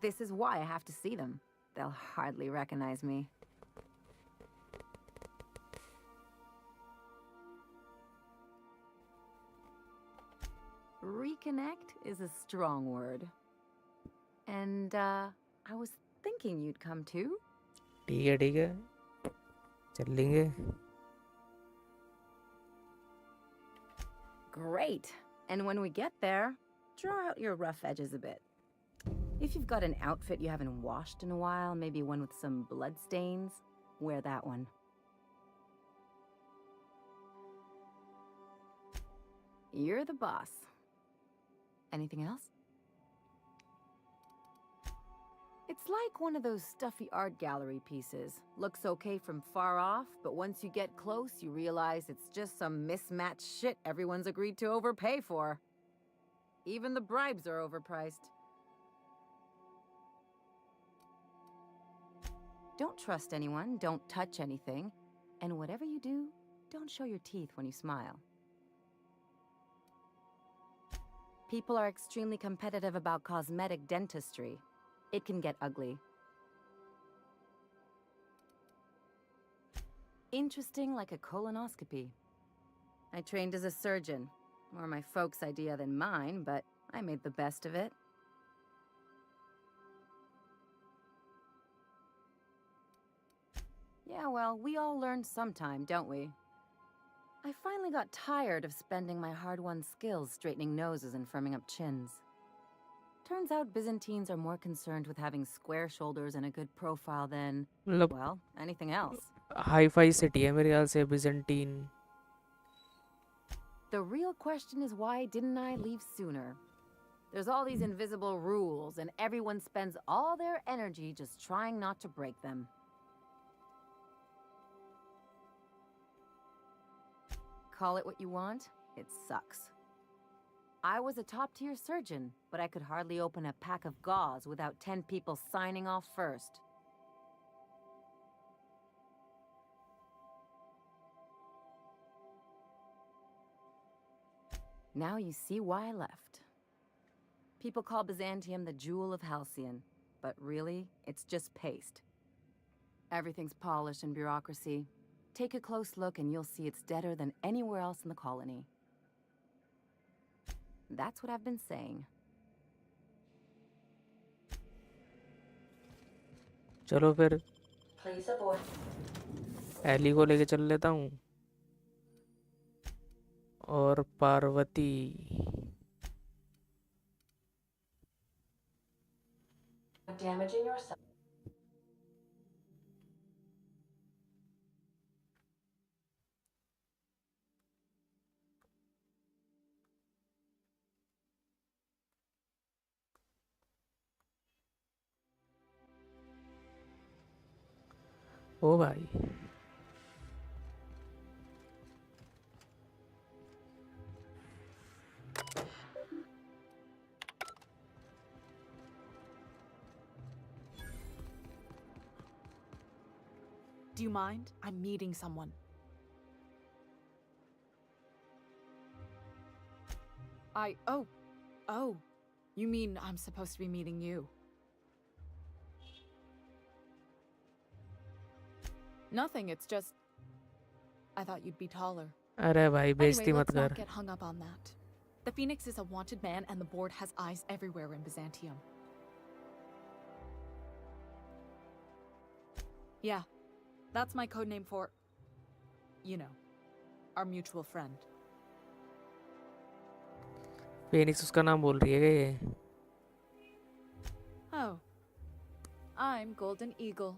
This is why I have to see them. They'll hardly recognize me. Reconnect is a strong word. And, I was thinking you'd come too. ठीक है चल लेंगे Great. And when we get there, draw out your rough edges a bit. If you've got an outfit you haven't washed in a while, maybe one with some blood stains, wear that one. You're the boss. Anything else? It's like one of those stuffy art gallery pieces. Looks okay from far off, but once you get close, you realize it's just some mismatched shit everyone's agreed to overpay for. Even the bribes are overpriced. Don't trust anyone, don't touch anything, and whatever you do, don't show your teeth when you smile. People are extremely competitive about cosmetic dentistry. It can get ugly. Interesting like a colonoscopy. I trained as a surgeon. More my folks' idea than mine, but I made the best of it. Yeah, well, we all learn sometime, don't we? I finally got tired of spending my hard-won skills straightening noses and firming up chins. Turns out Byzantines are more concerned with having square shoulders and a good profile than, मतलब well, anything else. Hi fi city है मेरे ख्याल से Byzantine. The real question is, why didn't I leave sooner? There's all these invisible rules, and everyone spends all their energy just trying not to break them. Call it what you want, it sucks. I was a top-tier surgeon, but I could hardly open a pack of gauze without 10 people signing off first. Now you see why I left. People call Byzantium the jewel of Halcyon, but really, it's just paste. Everything's polished and bureaucracy. Take a close look and you'll see it's deader than anywhere else in the colony. That's what I've been saying. चलो फिर Please abort. Eli को लेके चल लेता हूँ. और Parvati. Damaging yourself. ओ भाई. Do you mind? I'm meeting someone. Oh. You mean I'm supposed to be meeting you? Nothing, it's just... I thought you'd be taller. अरे भाई बेइज्जती Anyway, मत let's not कर. get hung up on that. The Phoenix is a wanted man and the board has eyes everywhere in Byzantium. Yeah, that's my codename for... you know, our mutual friend. Phoenix उसका नाम बोल रही है क्या ये? Oh. I'm Golden Eagle.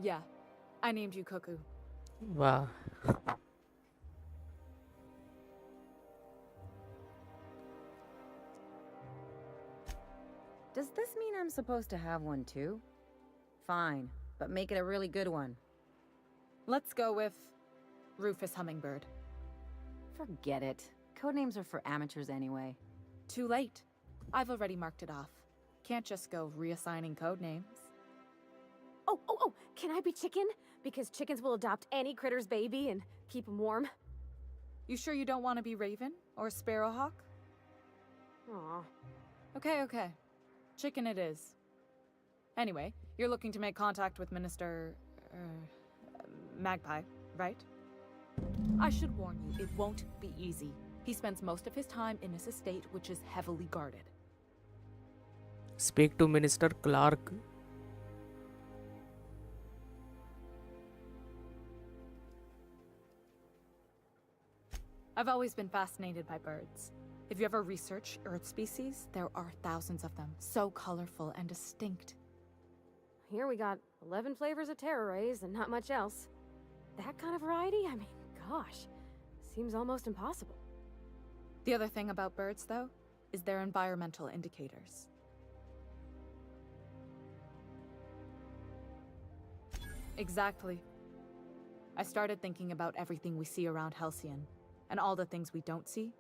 Yeah. I named you Cuckoo. वाह. Does this mean I'm supposed to have one too? Fine, but make it a really good one. Let's go with Rufus Hummingbird. Forget it. Codenames are for amateurs anyway. Too late. I've already marked it off. Can't just go reassigning codenames. Oh, can I be Chicken? Because chickens will adopt any critter's baby and keep them warm. You sure you don't want to be Raven or Sparrowhawk? Aw. Okay. Chicken it is. Anyway, you're looking to make contact with Minister... Magpie, right? I should warn you, it won't be easy. He spends most of his time in his estate, which is heavily guarded. Speak to Minister Clark. I've always been fascinated by birds. If you ever research Earth species, there are thousands of them, so colorful and distinct. Here we got 11 flavors of terror rays and not much else. That kind of variety? I mean, gosh, seems almost impossible. The other thing about birds, though, is their environmental indicators. Exactly. I started thinking about everything we see around Halcyon, and all the things we don't see.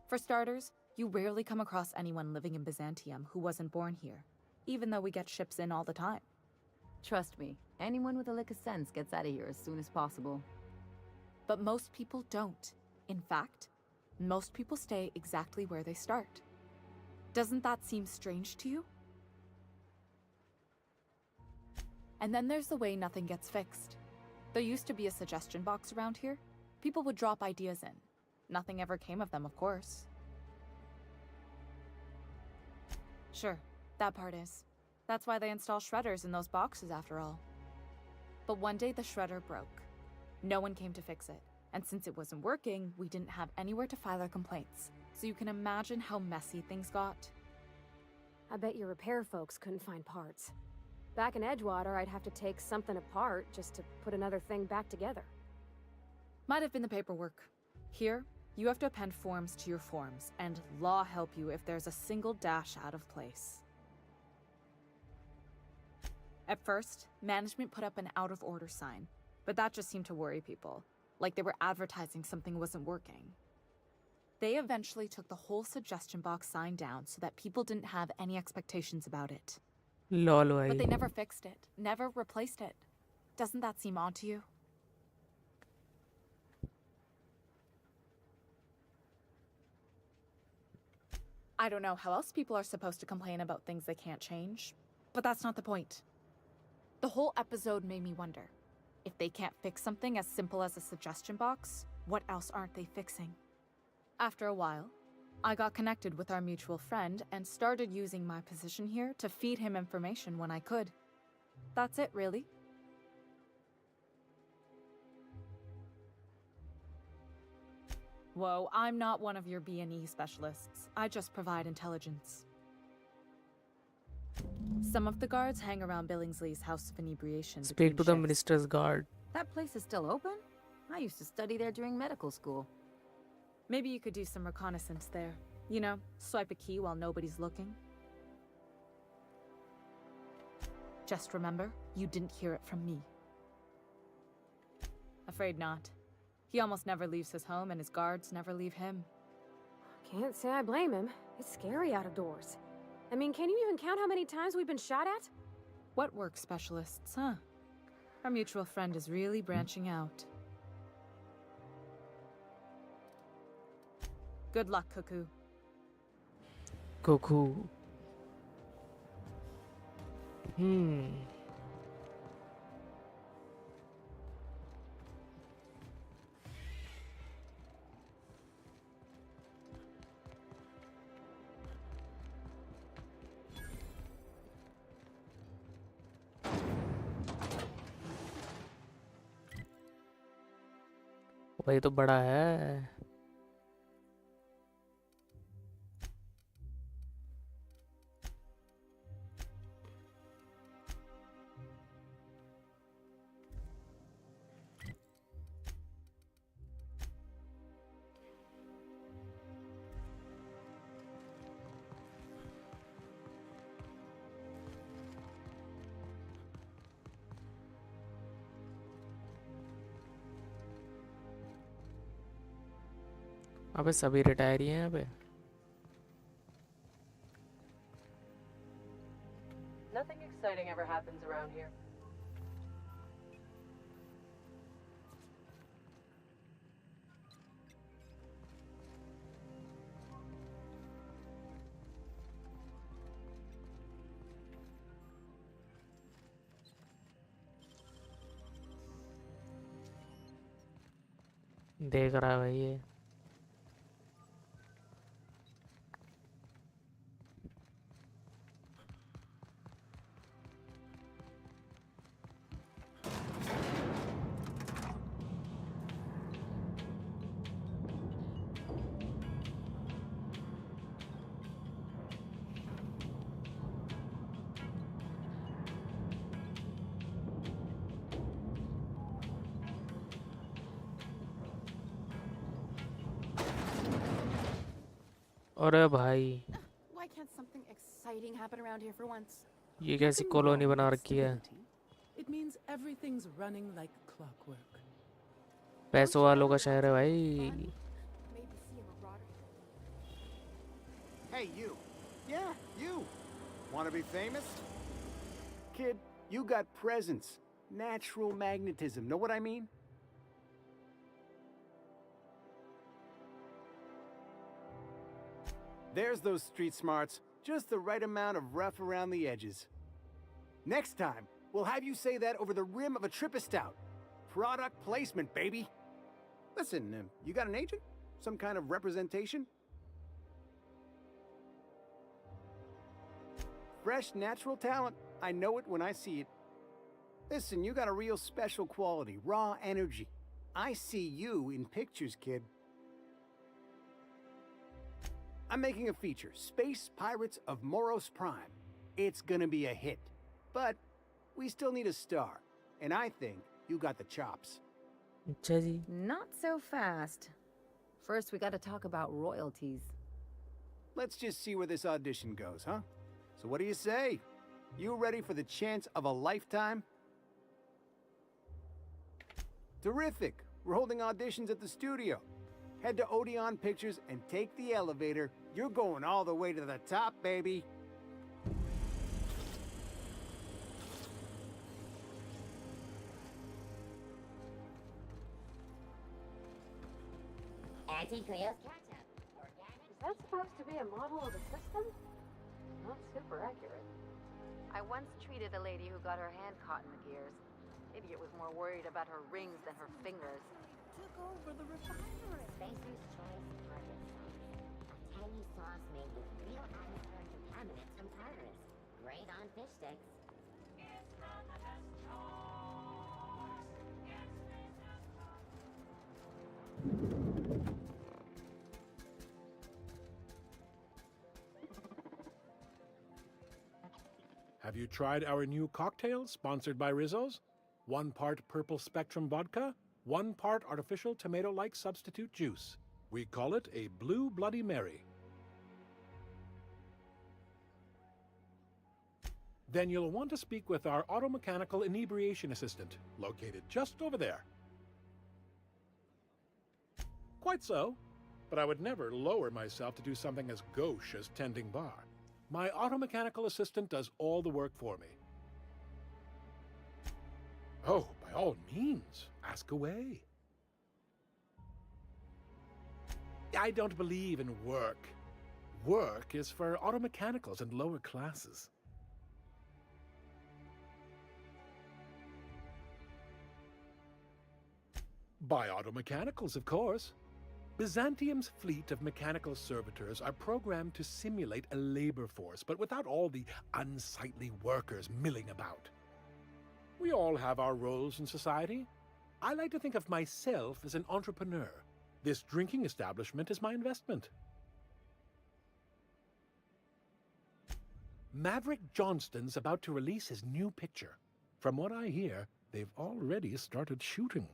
For starters, you rarely come across anyone living in Byzantium who wasn't born here, even though we get ships in all the time. Trust me, anyone with a lick of sense gets out of here as soon as possible. But most people don't. In fact, most people stay exactly where they start. Doesn't that seem strange to you? And then there's the way nothing gets fixed. There used to be a suggestion box around here. People would drop ideas in. Nothing ever came of them, of course. Sure, that part is. That's why they install shredders in those boxes, after all. But one day the shredder broke. No one came to fix it. And since it wasn't working, we didn't have anywhere to file our complaints. So you can imagine how messy things got. I bet your repair folks couldn't find parts. Back in Edgewater, I'd have to take something apart just to put another thing back together. Might have been the paperwork. Here, you have to append forms to your forms, and law help you if there's a single dash out of place. At first, management put up an out-of-order sign, but that just seemed to worry people, like they were advertising something wasn't working. They eventually took the whole suggestion box sign down so that people didn't have any expectations about it. lol But they भाई never fixed it, never replaced it. Doesn't that seem odd to you? I don't know how else people are supposed to complain about things they can't change, but that's not the point. The whole episode made me wonder, if they can't fix something as simple as a suggestion box, what else aren't they fixing? After a while, I got connected with our mutual friend and started using my position here to feed him information when I could. That's it, really. Whoa, I'm not one of your B&E specialists. I just provide intelligence. Some of the guards hang around Billingsley's House of Inebriation. speak to the between shifts. minister's guard. That place is still open? I used to study there during medical school. Maybe you could do some reconnaissance there. You know, swipe a key while nobody's looking. Just remember, you didn't hear it from me. Afraid not. He almost never leaves his home, and his guards never leave him. Can't say I blame him. It's scary out of doors. I mean, can you even count how many times we've been shot at? What work specialists, huh? Our mutual friend is really branching out. Good luck, Cuckoo. Goku. वही तो बड़ा है अबे सभी retire ही हैं यहाँ पे Nothing exciting ever happens around here. देख रहा है भाई ये अरे भाई Why can't something exciting happen around here for once? ये कैसी कॉलोनी बना रखी है It means everything's running like clockwork. पैसों वालों का शहर है भाई Maybe see a marauder. Hey, you. Yeah, you. Want to be famous? Kid, you got presence. Natural magnetism. Know what I mean? There's those street smarts. Just the right amount of rough around the edges. Next time, we'll have you say that over the rim of a Trippistout. Product placement, baby. Listen, you got an agent? Some kind of representation? Fresh, natural talent. I know it when I see it. Listen, you got a real special quality, raw energy. I see you in pictures, kid. I'm making a feature, Space Pirates of Moros Prime. It's gonna be a hit. But we still need a star. And I think you got the chops. अच्छा जी. Not so fast. First, we gotta talk about royalties. Let's just see where this audition goes, huh? So what do you say? You ready for the chance of a lifetime? Terrific! We're holding auditions at the studio. Head to Odeon Pictures and take the elevator. You're going all the way to the top, baby. Anti-Cleo's catch-up. Is that supposed to be a model of the system? Not super accurate. I once treated a lady who got her hand caught in the gears. Idiot was more worried about her rings than her fingers. Took over the refinery. Spacer's Choice Target Sauce. A tangy sauce made with real atmospheric contaminants from Tartarus. Great on fish sticks. Have you tried our new cocktail sponsored by Rizzo's? 1 part purple spectrum vodka, 1 part artificial tomato-like substitute juice. We call it a Blue Bloody Mary. Then you'll want to speak with our automechanical inebriation assistant, located just over there. Quite so, but I would never lower myself to do something as gauche as tending bar. My automechanical assistant does all the work for me. Oh, by all means, ask away. I don't believe in work. Work is for automechanicals and lower classes. By automechanicals, of course. Byzantium's fleet of mechanical servitors are programmed to simulate a labor force, but without all the unsightly workers milling about. We all have our roles in society. I like to think of myself as an entrepreneur. This drinking establishment is my investment. Maverick Johnston's about to release his new picture. From what I hear, they've already started shooting.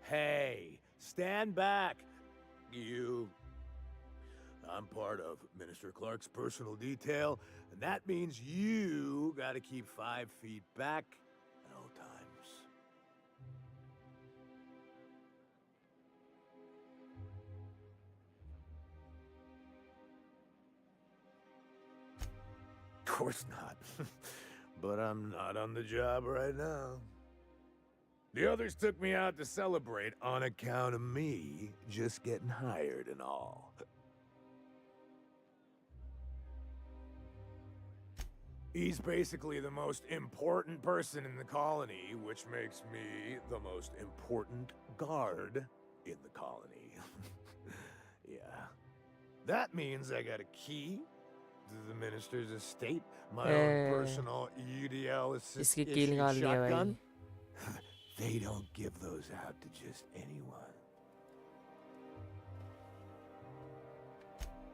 Hey, stand back, you. I'm part of Minister Clark's personal detail, and that means you gotta keep 5 feet back at all times. Of course not. But I'm not on the job right now. The others took me out to celebrate on account of me just getting hired and all. He's basically the most important person in the colony, which makes me the most important guard in the colony. Yeah. That means I got a key to the minister's estate, my own personal UDL issued shotgun. They don't give those out to just anyone.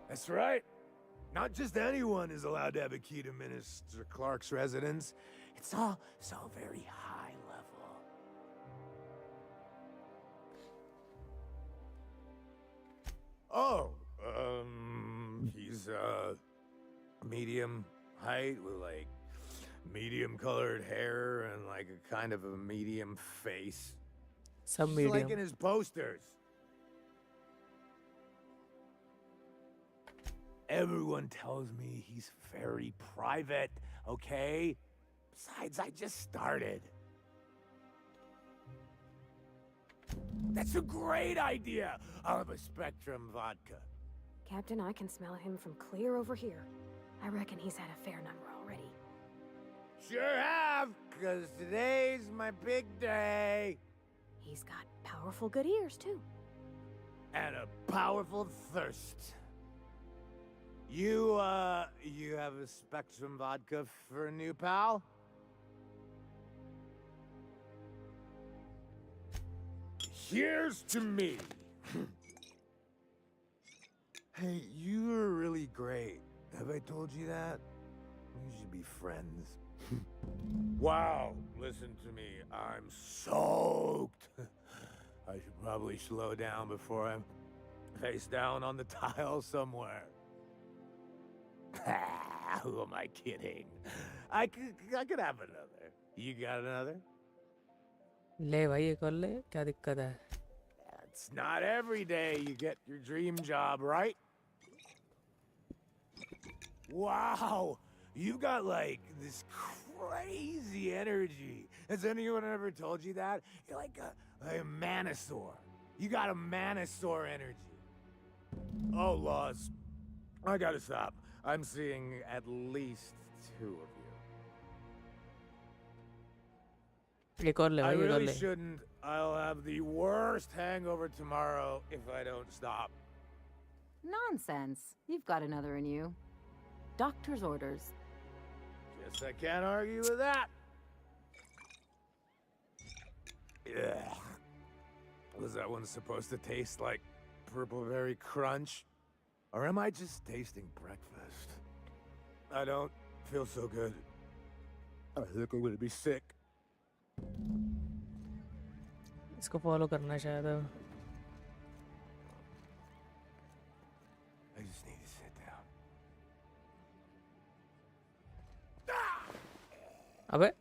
That's right. Not just anyone is allowed to have a key to Minister Clark's residence. It's all so very high level. Oh, he's, medium height with, like, medium colored hair and like a kind of a medium face. Some Just medium. like in his posters. Everyone tells me he's very private, okay? Besides, I just started. That's a great idea! I'll have a Spectrum vodka. Captain, I can smell him from clear over here. I reckon he's had a fair number already. Sure have, because today's my big day. He's got powerful good ears, too. And a powerful thirst. You have a Spectrum vodka for a new pal? Here's to me. Hey, you are really great. Have I told you that? We should be friends. Wow, listen to me. I'm soaked. I should probably slow down before I'm face down on the tile somewhere. Who am I kidding? I could have another. You got another? ले भाई एक और ले, क्या दिक्कत है? It's not every day you get your dream job, right? Wow, you got like this crazy energy. Has anyone ever told you that? You're like a manosaur. You got a manosaur energy. Oh, Laws. I gotta stop. I'm seeing at least 2 of you. एक और ले I भाई, एक और really ले. shouldn't. I'll have the worst hangover tomorrow if I don't stop. Nonsense. You've got another in you. Doctor's orders. Guess I can't argue with that. Ugh. Was that one supposed to taste like Purple Berry Crunch? Or am I just tasting breakfast? I don't feel so good. I think I'm gonna be sick. इसको follow करना शायद. I just need to sit down. अबे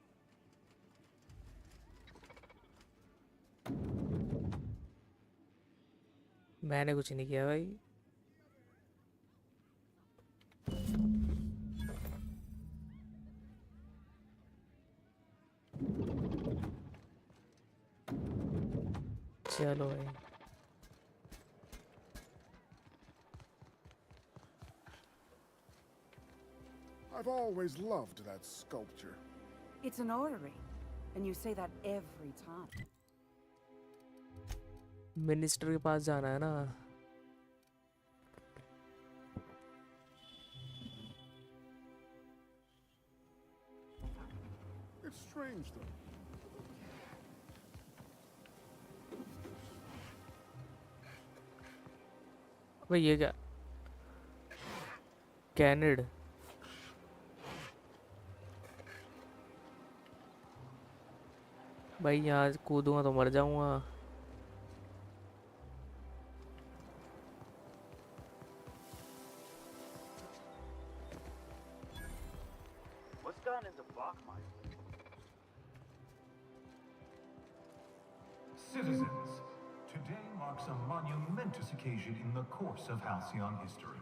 मैंने कुछ नहीं किया भाई. चलो भाई. I've always loved that sculpture. It's an orrery, and you say that every time. Minister के पास जाना है ना. It's strange, though. भाई ये क्या? कैनेड. भाई यहाँ कूदूंगा तो मर जाऊंगा. What's gone into Bachmeier? Citizens, today marks a monumentous occasion in the course of Halcyon history.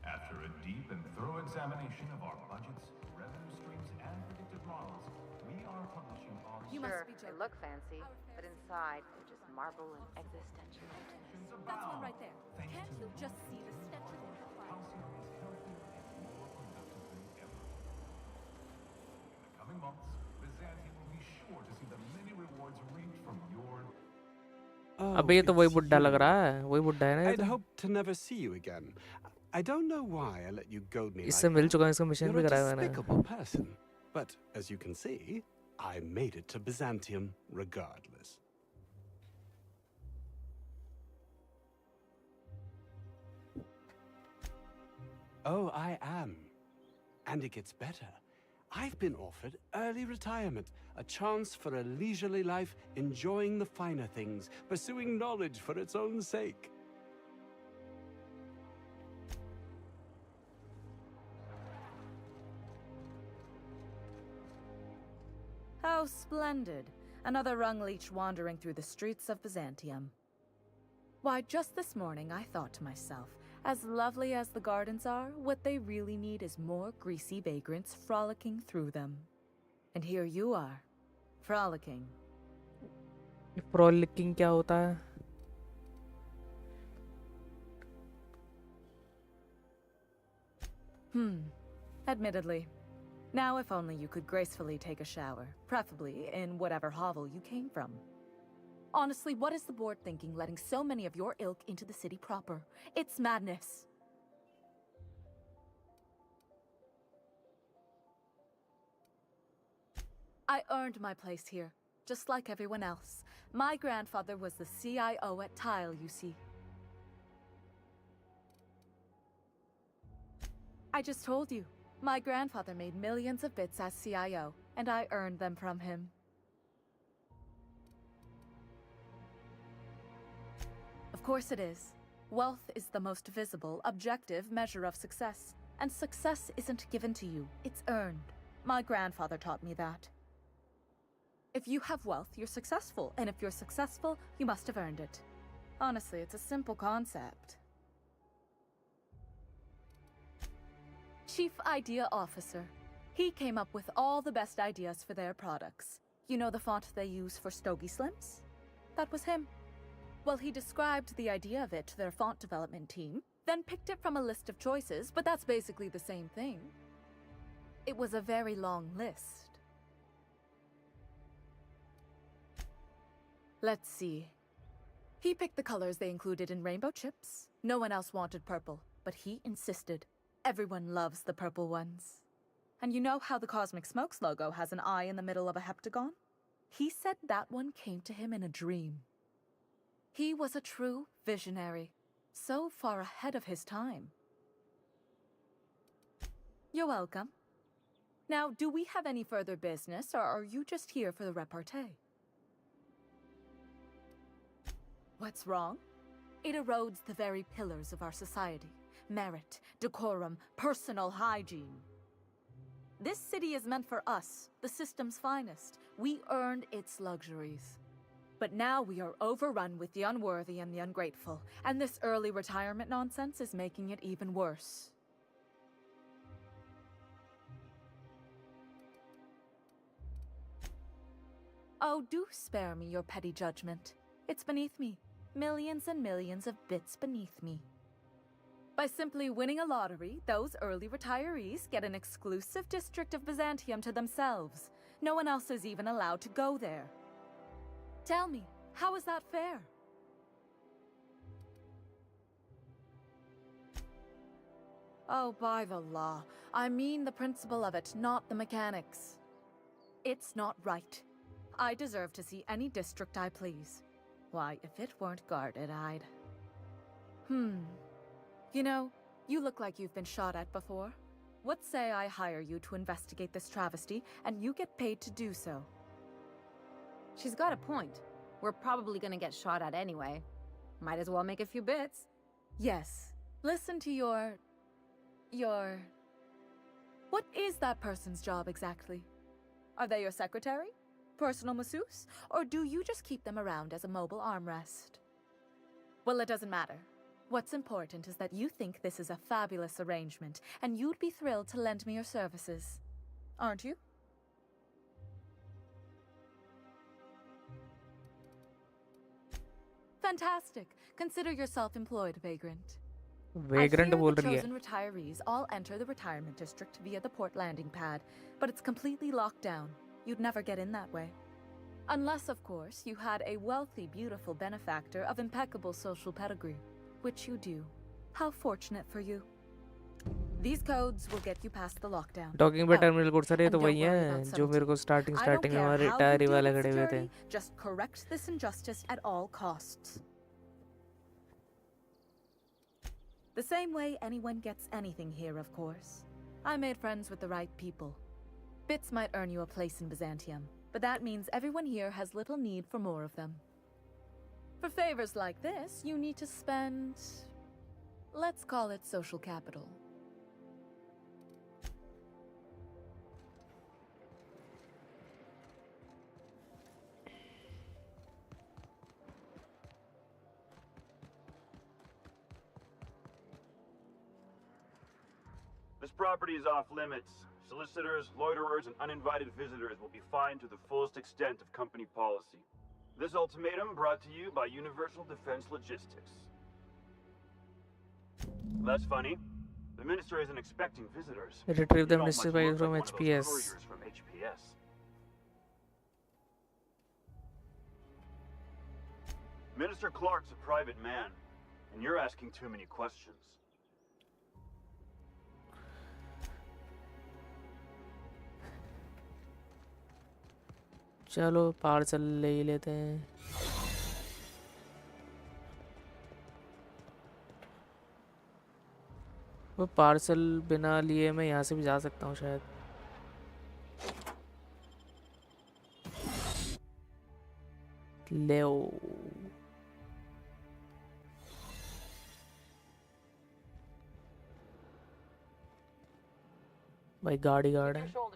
After a deep and thorough examination of our budgets, revenue streams, and predictive models, we are publishing our... Sure, they look fancy, but inside they're just marble and existential emptiness. That's one right there. Can't you just see the stench of it? Halcyon is healthier and more productive than ever. In the coming months, Byzantium will be sure to see the many rewards reaped from your... अबे ये तो वही बुड्ढा लग रहा है. वही बुड्ढा है ना ये I'd तो. hoped to never see you again. I don't know why I let you goad me like इससे मिल that. चुका है, इसका मिशन You're भी a कराया मैंने. despicable person. But as you can see, I made it to Byzantium regardless. Oh, I am. And it gets better. I've been offered early retirement, a chance for a leisurely life, enjoying the finer things, pursuing knowledge for its own sake. How splendid. Another rung leech wandering through the streets of Byzantium. Why, just this morning I thought to myself, as lovely as the gardens are, what they really need is more greasy vagrants frolicking through them. And here you are, frolicking. Frolicking क्या होता है? Admittedly. Now, if only you could gracefully take a shower, preferably in whatever hovel you came from. Honestly, what is the board thinking letting so many of your ilk into the city proper? It's madness. I earned my place here, just like everyone else. My grandfather was the CIO at Tile, you see. I just told you. My grandfather made millions of bits as CIO, and I earned them from him. Of course it is. Wealth is the most visible, objective measure of success. And success isn't given to you, it's earned. My grandfather taught me that. If you have wealth, you're successful, and if you're successful, you must have earned it. Honestly, it's a simple concept. Chief Idea Officer. He came up with all the best ideas for their products. You know the font they use for Stogie Slims? That was him. Well, he described the idea of it to their font development team, then picked it from a list of choices, but that's basically the same thing. It was a very long list. Let's see. He picked the colors they included in rainbow chips. No one else wanted purple, but he insisted. Everyone loves the purple ones. And you know how the Cosmic Smokes logo has an eye in the middle of a heptagon? He said that one came to him in a dream. He was a true visionary, so far ahead of his time. You're welcome. Now, do we have any further business, or are you just here for the repartee? What's wrong? It erodes the very pillars of our society. Merit, decorum, personal hygiene. This city is meant for us, the system's finest. We earned its luxuries. But now we are overrun with the unworthy and the ungrateful, and this early retirement nonsense is making it even worse. Oh, do spare me your petty judgment. It's beneath me. Millions and millions of bits beneath me. By simply winning a lottery, those early retirees get an exclusive district of Byzantium to themselves. No one else is even allowed to go there. Tell me, how is that fair? Oh, by the law. I mean the principle of it, not the mechanics. It's not right. I deserve to see any district I please. Why, if it weren't guarded, I'd... You know, you look like you've been shot at before. What say I hire you to investigate this travesty, and you get paid to do so? She's got a point. We're probably gonna get shot at anyway. Might as well make a few bits. Yes. Listen to your... What is that person's job exactly? Are they your secretary? Personal masseuse? Or do you just keep them around as a mobile armrest? Well, it doesn't matter. What's important is that you think this is a fabulous arrangement, and you'd be thrilled to lend me your services. Aren't you? Fantastic. Consider yourself employed, vagrant. Vagrant बोल The रही है. chosen retirees all enter the retirement district via the port landing pad, but it's completely locked down. You'd never get in that way. Unless, of course, you had a wealthy, beautiful benefactor of impeccable social pedigree. Which you do. How fortunate for you. These codes will get you past the lockdown. Docking पे terminal code सारे and तो don't वही worry हैं about जो मेरे को subtlety. I don't starting में care हमारे how you टायरी deal वाले with खड़े हुए थे. security, just correct this injustice at all costs. The same way anyone gets anything here, of course. I made friends with the right people. Bits might earn you a place in Byzantium, but that means everyone here has little need for more of them. For favors like this, you need to spend... let's call it social capital. This property is off limits. Solicitors, loiterers, and uninvited visitors will be fined to the fullest extent of company policy. This ultimatum brought to you by Universal Defense Logistics. That's funny. The minister isn't expecting visitors. Retrieve the You don't minister much by look from like one of those HPS. couriers from HPS. Minister Clark's a private man, and you're asking too many questions. चलो parcel ले ही लेते हैं. वो parcel बिना लिए मैं यहाँ से भी जा सकता हूँ शायद. ले भाई गाड़ी गार्ड है.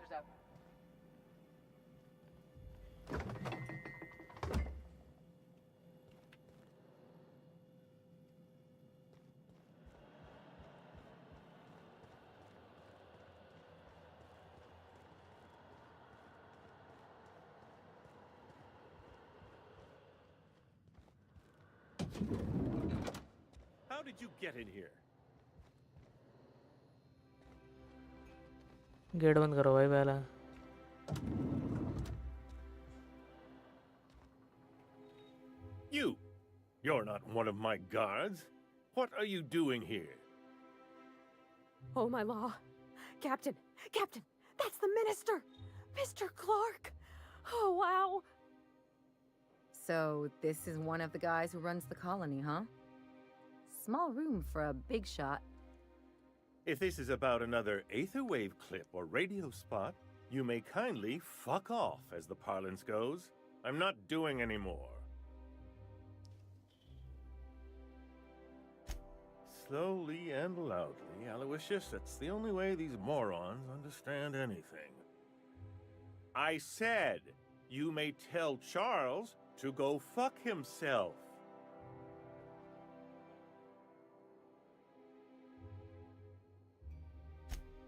How did you get in here? Gate बंद करो भाई पहला. You're not one of my guards. What are you doing here? Oh, my law. Captain, that's the minister! Mr. Clark! Oh, wow. So, this is one of the guys who runs the colony, huh? Small room for a big shot. If this is about another aether wave clip or radio spot, you may kindly fuck off, as the parlance goes. I'm not doing any more. Slowly and loudly, Aloysius, that's the only way these morons understand anything. I said, you may tell Charles to go fuck himself.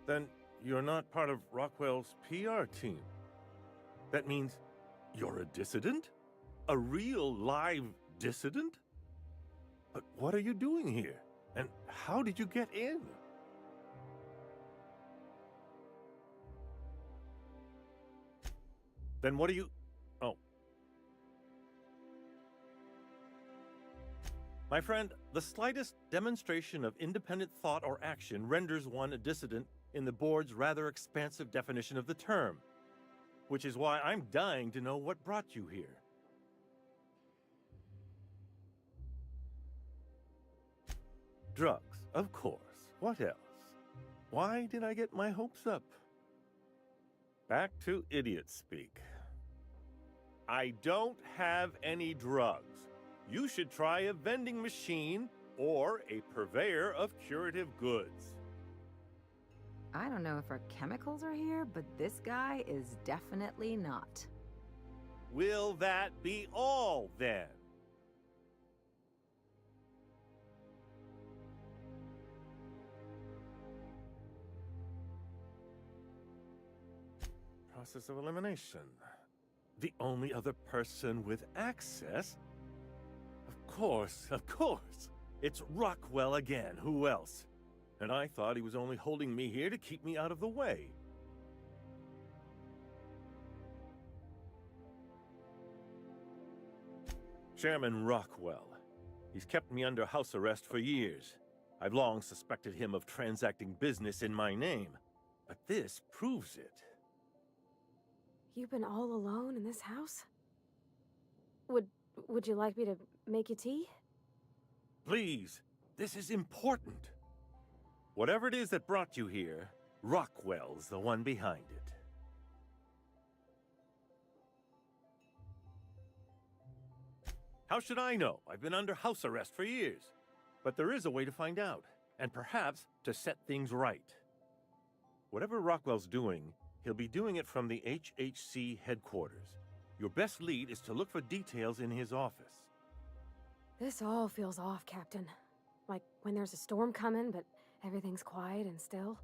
Then you're not part of Rockwell's PR team. That means you're a dissident? A real live dissident? But what are you doing here? And how did you get in? Then what are you... Oh. My friend, the slightest demonstration of independent thought or action renders one a dissident in the board's rather expansive definition of the term, which is why I'm dying to know what brought you here. Drugs, of course. What else? Why did I get my hopes up? Back to idiot speak. I don't have any drugs. You should try a vending machine or a purveyor of curative goods. I don't know if our chemicals are here, but this guy is definitely not. Will that be all, then? Process of elimination. The only other person with access? Of course. It's Rockwell again. Who else? And I thought he was only holding me here to keep me out of the way. Chairman Rockwell. He's kept me under house arrest for years. I've long suspected him of transacting business in my name, but this proves it. You've been all alone in this house? Would you like me to make you tea? Please, this is important. Whatever it is that brought you here, Rockwell's the one behind it. How should I know? I've been under house arrest for years. But there is a way to find out, and perhaps to set things right. Whatever Rockwell's doing, he'll be doing it from the HHC headquarters. Your best lead is to look for details in his office. This all feels off, Captain. Like when there's a storm coming, but everything's quiet and still.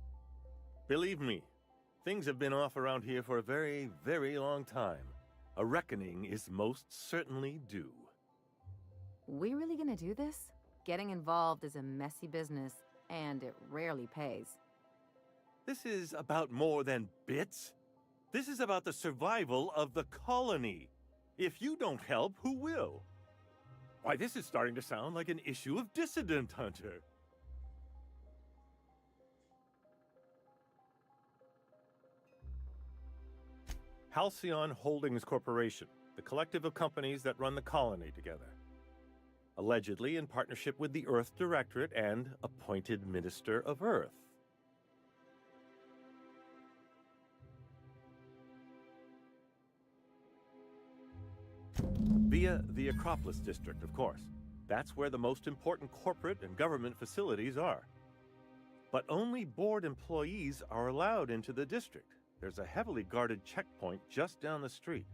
Believe me, things have been off around here for a very, very long time. A reckoning is most certainly due. We really gonna do this? Getting involved is a messy business, and it rarely pays. This is about more than bits. This is about the survival of the colony. If you don't help, who will? Why, this is starting to sound like an issue of Dissident Hunter. Halcyon Holdings Corporation, the collective of companies that run the colony together. Allegedly in partnership with the Earth Directorate and appointed Minister of Earth. Via the Acropolis District, of course. That's where the most important corporate and government facilities are. But only board employees are allowed into the district. There's a heavily guarded checkpoint just down the street.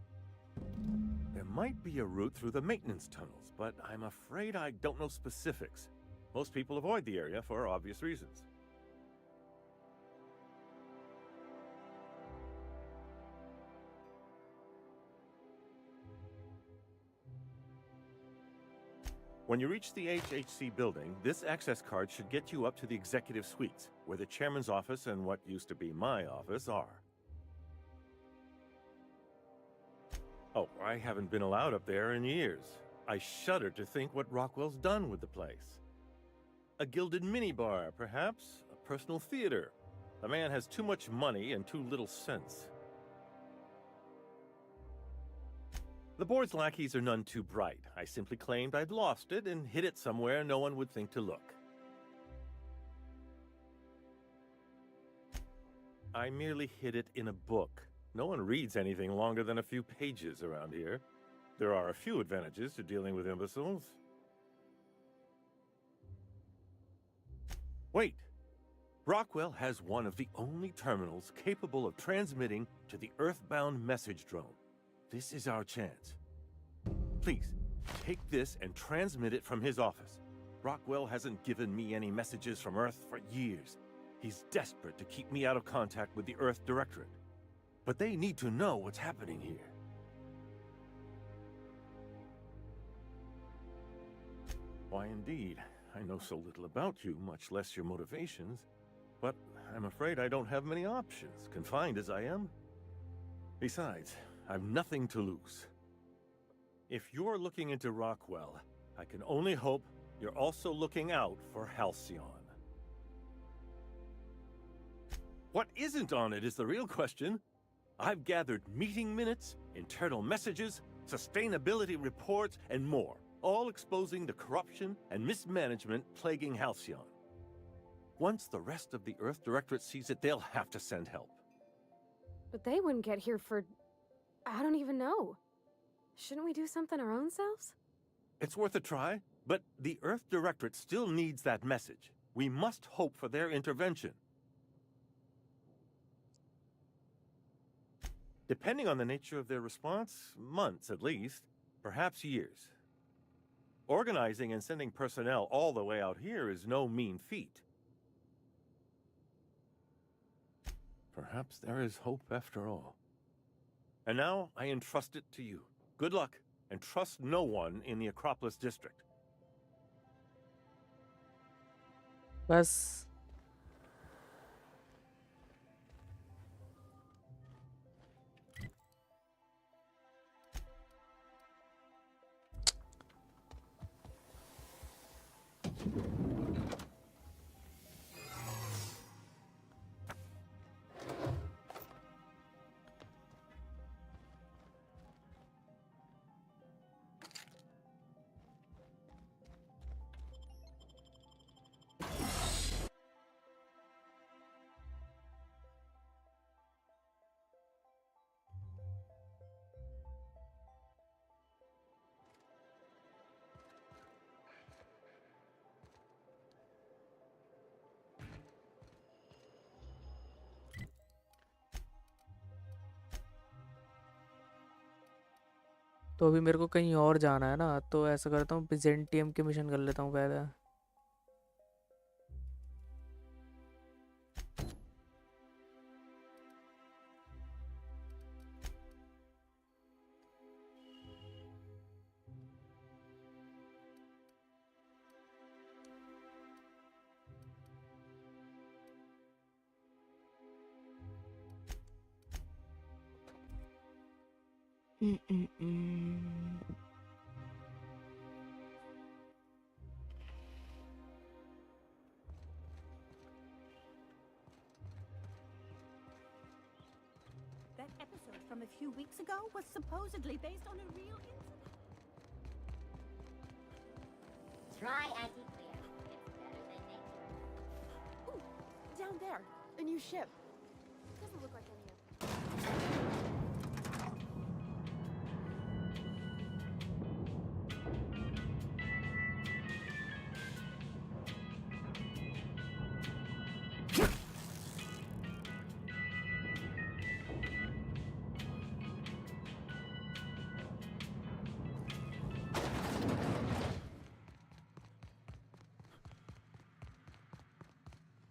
There might be a route through the maintenance tunnels, but I'm afraid I don't know specifics. Most people avoid the area for obvious reasons. When you reach the HHC building, this access card should get you up to the executive suites, where the chairman's office and what used to be my office are. Oh, I haven't been allowed up there in years. I shudder to think what Rockwell's done with the place. A gilded minibar, perhaps? A personal theater. The man has too much money and too little sense. The board's lackeys are none too bright. I simply claimed I'd lost it and hid it somewhere no one would think to look. I merely hid it in a book. No one reads anything longer than a few pages around here. There are a few advantages to dealing with imbeciles. Wait! Rockwell has one of the only terminals capable of transmitting to the Earthbound message drone. This is our chance. Please, take this and transmit it from his office. Rockwell hasn't given me any messages from Earth for years. He's desperate to keep me out of contact with the Earth Directorate. But they need to know what's happening here. Why, indeed. I know so little about you, much less your motivations. But I'm afraid I don't have many options, confined as I am. Besides, I've nothing to lose. If you're looking into Rockwell, I can only hope you're also looking out for Halcyon. What isn't on it is the real question. I've gathered meeting minutes, internal messages, sustainability reports, and more, all exposing the corruption and mismanagement plaguing Halcyon. Once the rest of the Earth Directorate sees it, they'll have to send help. But they wouldn't get here for... I don't even know. Shouldn't we do something our own selves? It's worth a try, but the Earth Directorate still needs that message. We must hope for their intervention. Depending on the nature of their response, months at least, perhaps years. Organizing and sending personnel all the way out here is no mean feat. Perhaps there is hope after all. And now I entrust it to you. Good luck, and trust no one in the Acropolis District. बस तो अभी मेरे को कहीं और जाना है ना, तो ऐसा करता हूँ बिजेंटियम की मिशन कर लेता हूँ पहले। That episode from a few weeks ago was supposedly based on a real incident. Try anti-clear. It's better than nature. Ooh, down there, a new ship. Doesn't look like any of.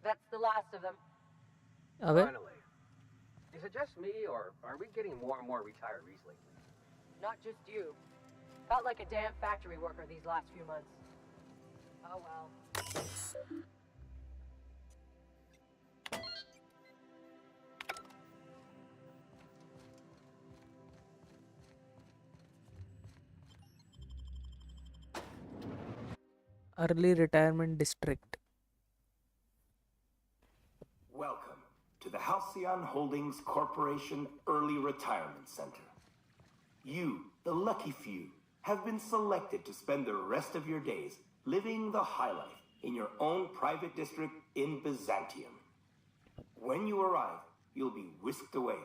That's the last of them. अबे Finally. Is it just me, or are we getting more and more retirees lately? Not just you. Felt like a damn factory worker these last few months. Oh well. early retirement district. Welcome to the Halcyon Holdings Corporation Early Retirement Center. You, the lucky few, have been selected to spend the rest of your days living the high life in your own private district in Byzantium. When you arrive, you'll be whisked away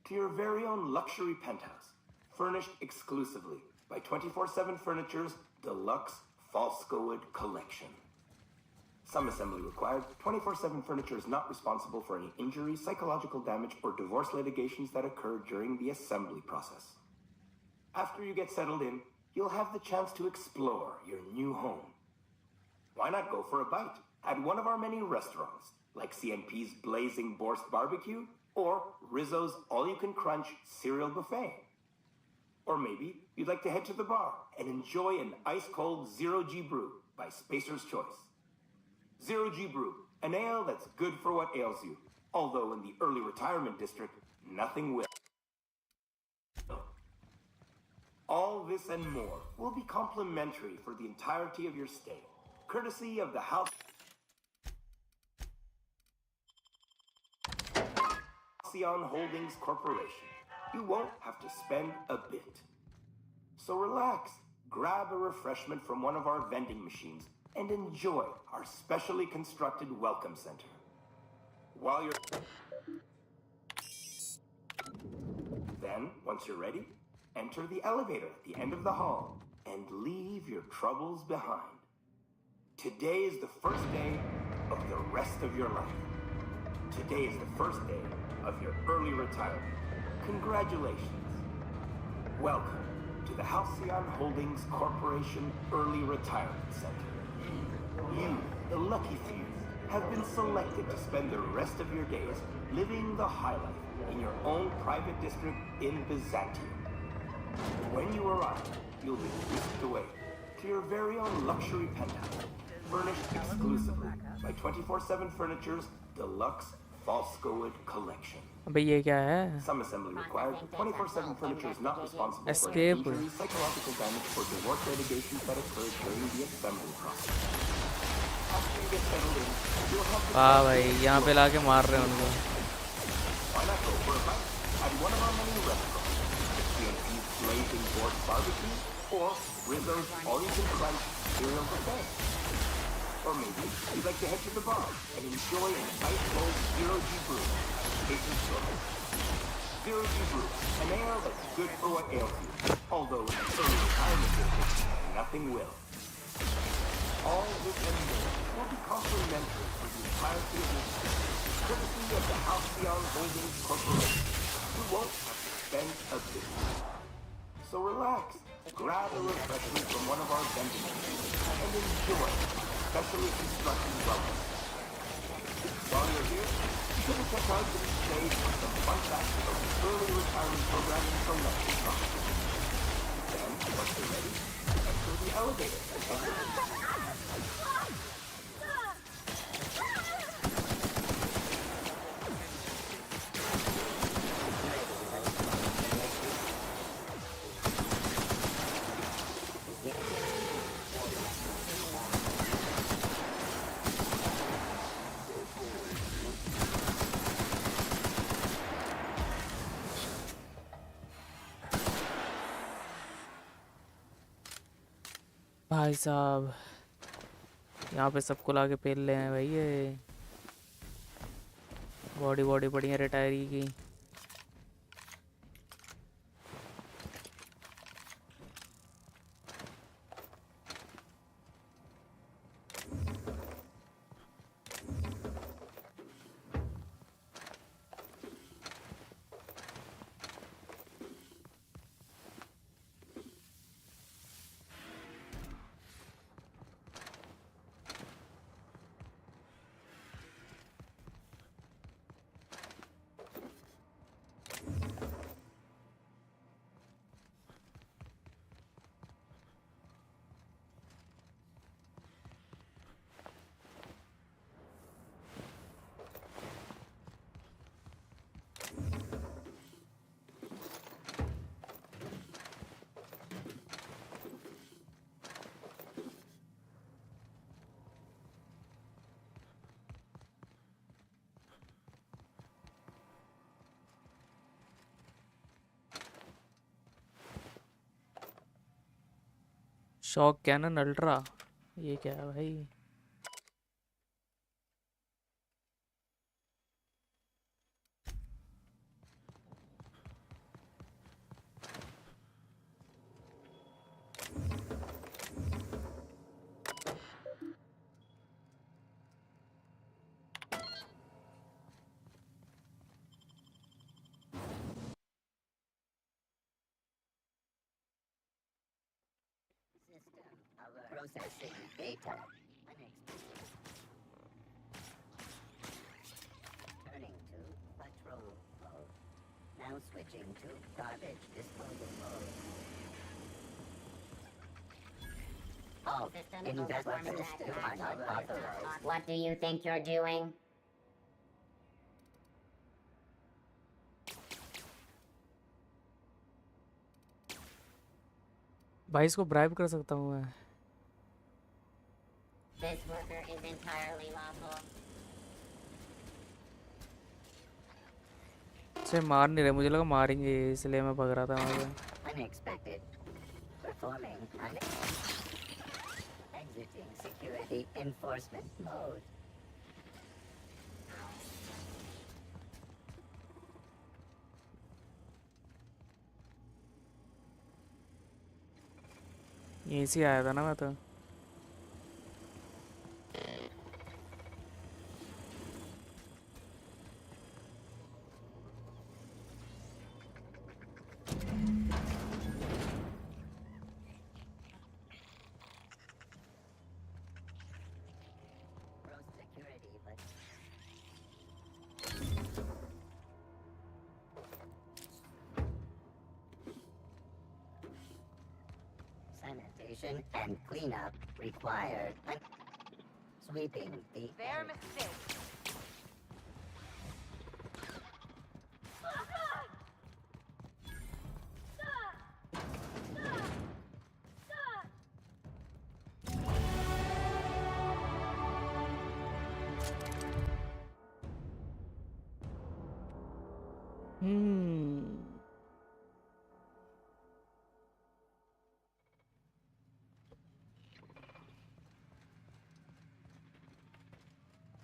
to your very own luxury penthouse, furnished exclusively by 24/7 Furniture's deluxe Falskowood collection. Some assembly required. 24/7 Furniture is not responsible for any injury, psychological damage, or divorce litigations that occur during the assembly process. After you get settled in, you'll have the chance to explore your new home. Why not go for a bite at one of our many restaurants, like CNP's Blazing Borscht Barbecue or Rizzo's All-You-Can-Crunch Cereal Buffet? Or maybe you'd like to head to the bar and enjoy an ice-cold Zero-G brew by Spacer's Choice. Zero-G brew, an ale that's good for what ails you, although in the early retirement district, nothing will. All this and more will be complimentary for the entirety of your stay, courtesy of the Halcyon Holdings Corporation. You won't have to spend a bit. So relax, grab a refreshment from one of our vending machines, and enjoy our specially constructed welcome center. While you're... Then, once you're ready, enter the elevator at the end of the hall and leave your troubles behind. Today is the first day of the rest of your life. Today is the first day of your early retirement. Congratulations. Welcome to the Halcyon Holdings Corporation Early Retirement Center. You, the lucky few, have been selected to spend the rest of your days living the high life in your own private district in Byzantium. When you arrive, you'll be whisked away to your very own luxury penthouse, furnished exclusively by 24/7 Furniture's deluxe Falskowood collection. अबे ये क्या है? Some assembly required. 24/7 Furniture is not responsible Escape. for any injury, psychological damage, or divorce litigations that occurred during the assembly process. After you get settled in, you'll have to... हाँ भाई, यहाँ पे लाके मार रहे हैं उनको. Why not go for a bite at one of our many restaurants, like CNP's Blazing Borscht Barbecue or Rizzo's All-You-Can-Crunch Cereal Buffet? Or maybe you'd like to head to the bar and enjoy an ice-cold Zero-G brew at Spacer's Choice. Zero-G brew, an ale that's good for what ails you, although in the early retirement district, nothing will. All this and more will be complimentary for the entirety of your stay, courtesy of the Halcyon Holdings Corporation. You won't have to spend a bit. So relax, grab a refreshment from one of our vending machines, and enjoy specially constructed welcome. While you're here, you can check out the stage for some fun facts of the early retirement program and selection process. Then, once you're ready, enter the elevator. भाई साहब यहाँ पे सबको लाके पेल ले हैं भाई ये बॉडी बॉडी पड़ी है रिटायरी की शॉक कैनन अल्ट्रा ये क्या है भाई Processing data. Turning to patrol mode. Now switching to garbage disposal mode. All investments are not authorized. What do you think you're doing? भाई इसको ब्राइब कर सकता हूँ मैं This worker is entirely lawful. से मार नहीं रहे मुझे लगा मारेंगे इसलिए मैं भग रहा था वहाँ पे Unexpected. Performing exiting security enforcement mode. यहीं से आया था ना मैं तो Sanitation and cleanup required. Sweeping the Their mistake.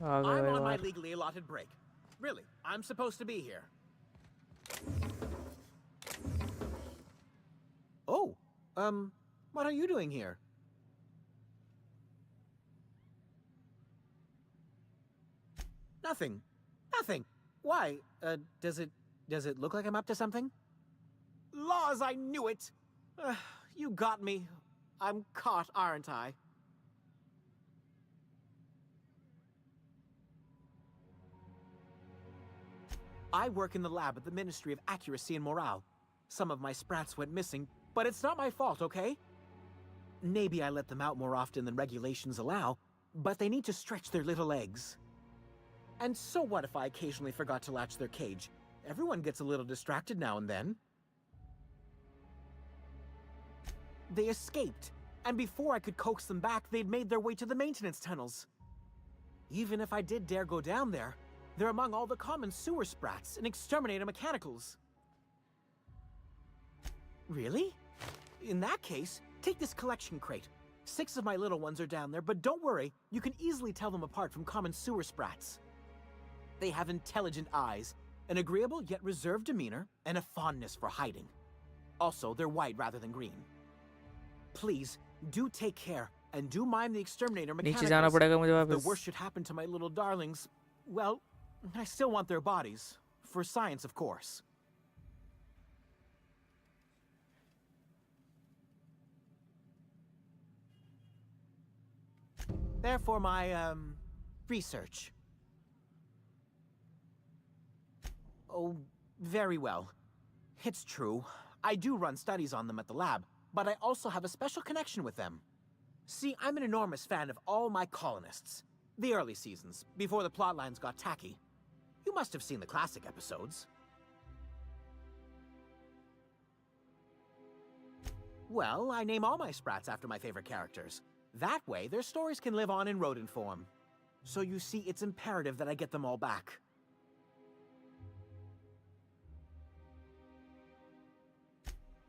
आ गए I'm भाई on my बाहर legally allotted break. Really, I'm supposed to be here. Oh, what are you doing here? Nothing. Nothing. Why? Does it look like I'm up to something? Laws, I knew it! You got me. I'm caught, aren't I? I work in the lab at the Ministry of Accuracy and Morale. Some of my sprats went missing, but it's not my fault, okay? Maybe I let them out more often than regulations allow, but they need to stretch their little legs. And so what if I occasionally forgot to latch their cage? Everyone gets a little distracted now and then. They escaped, and before I could coax them back, they'd made their way to the maintenance tunnels. Even if I did dare go down there, they're among all the common sewer sprats and exterminator mechanicals. Really? In that case, take this collection crate. 6 of my little ones are down there, but don't worry, you can easily tell them apart from common sewer sprats. They have intelligent eyes, an agreeable yet reserved demeanor, and a fondness for hiding. Also, they're white rather than green. Please, do take care, and do mime the exterminator नीचे जाना mechanicals. पड़ेगा मुझे If the वापस. worst should happen to my little darlings, well, I still want their bodies. For science, of course. Therefore, my, research. Oh, very well. It's true. I do run studies on them at the lab, but I also have a special connection with them. See, I'm an enormous fan of all my colonists. The early seasons, before the plotlines got tacky. You must have seen the classic episodes. Well, I name all my sprats after my favorite characters. That way, their stories can live on in rodent form. So you see, it's imperative that I get them all back.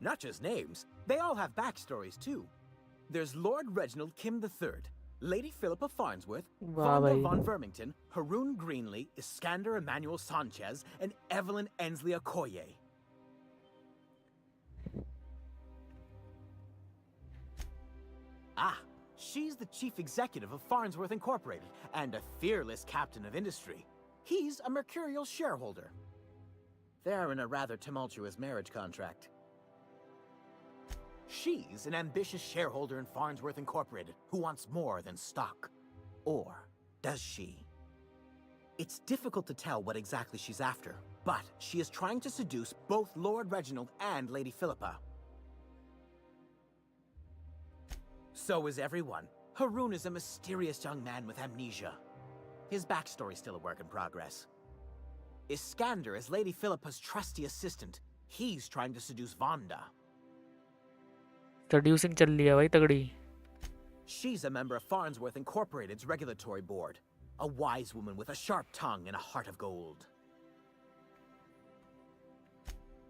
Not just names, they all have backstories too. There's Lord Reginald Kim III, Lady Philippa Farnsworth, Wow, Vonda bhai. von Vermington, Haroon Greenlee, Iskander Emmanuel Sanchez, and Evelyn Ensley Okoye. Ah, she's the chief executive of Farnsworth Incorporated and a fearless captain of industry. He's a mercurial shareholder. They're in a rather tumultuous marriage contract. She's an ambitious shareholder in Farnsworth Incorporated who wants more than stock. Or does she? It's difficult to tell what exactly she's after, but she is trying to seduce both Lord Reginald and Lady Philippa. So is everyone. Haroon is a mysterious young man with amnesia. His backstory's still a work in progress. Iskander is Lady Philippa's trusty assistant. He's trying to seduce Vonda. Seducing चल लिया भाई तगड़ी. She's a member of Farnsworth Incorporated's regulatory board. A wise woman with a sharp tongue and a heart of gold.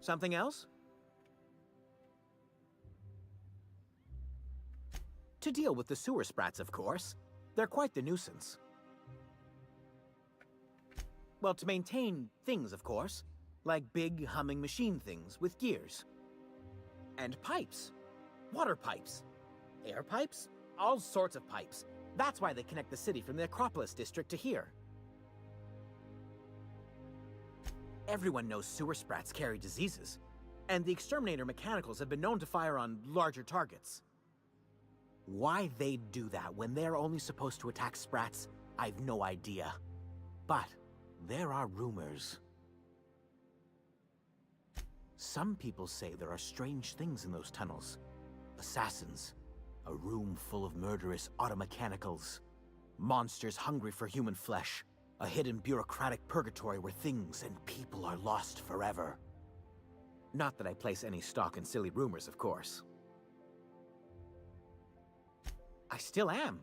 Something else? To deal with the sewer sprats, of course. They're quite the nuisance. Well, to maintain things, of course. Like big, humming machine things with gears. And pipes. Water pipes. Air pipes? All sorts of pipes. That's why they connect the city from the Acropolis district to here. Everyone knows sewer sprats carry diseases. And the exterminator mechanicals have been known to fire on larger targets. Why they'd do that when they're only supposed to attack sprats, I've no idea. But there are rumors. Some people say there are strange things in those tunnels. Assassins. A room full of murderous automechanicals. Monsters hungry for human flesh. A hidden bureaucratic purgatory where things and people are lost forever. Not that I place any stock in silly rumors, of course. I still am.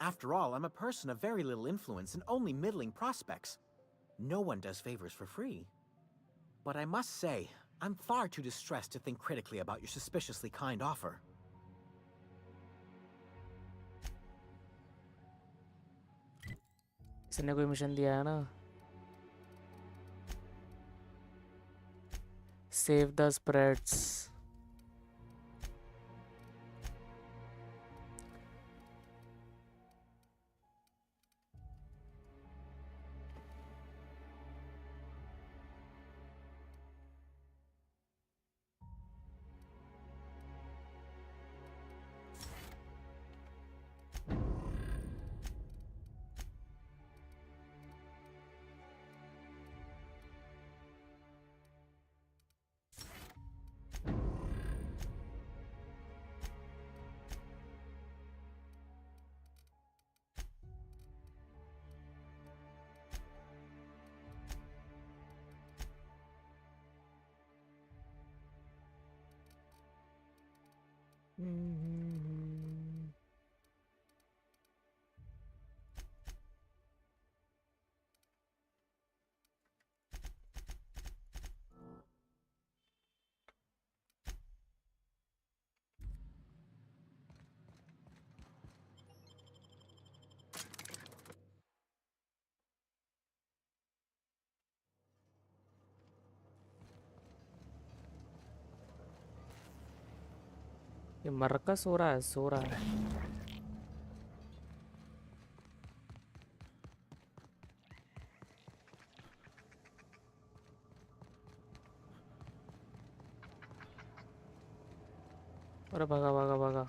After all, I'm a person of very little influence and only middling prospects. No one does favors for free. But I must say, I'm far too distressed to think critically about your suspiciously kind offer. इसने कोई mission दिया है ना. Save the spreads. ये मरका सो रहा है, सो रहा है। अरे भागा भागा भागा।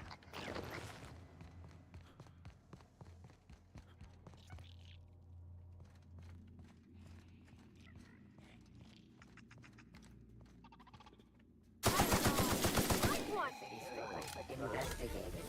Investigated.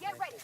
Get ready.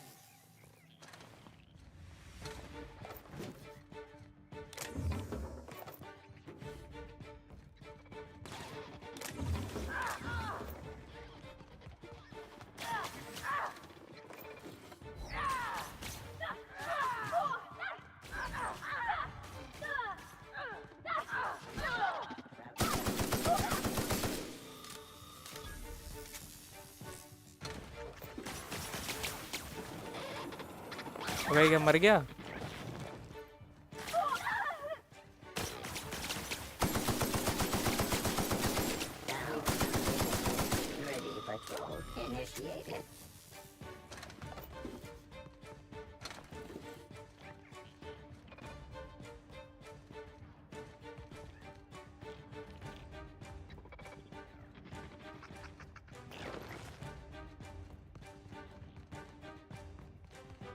भाई क्या मर गया? Ready patrol initiated.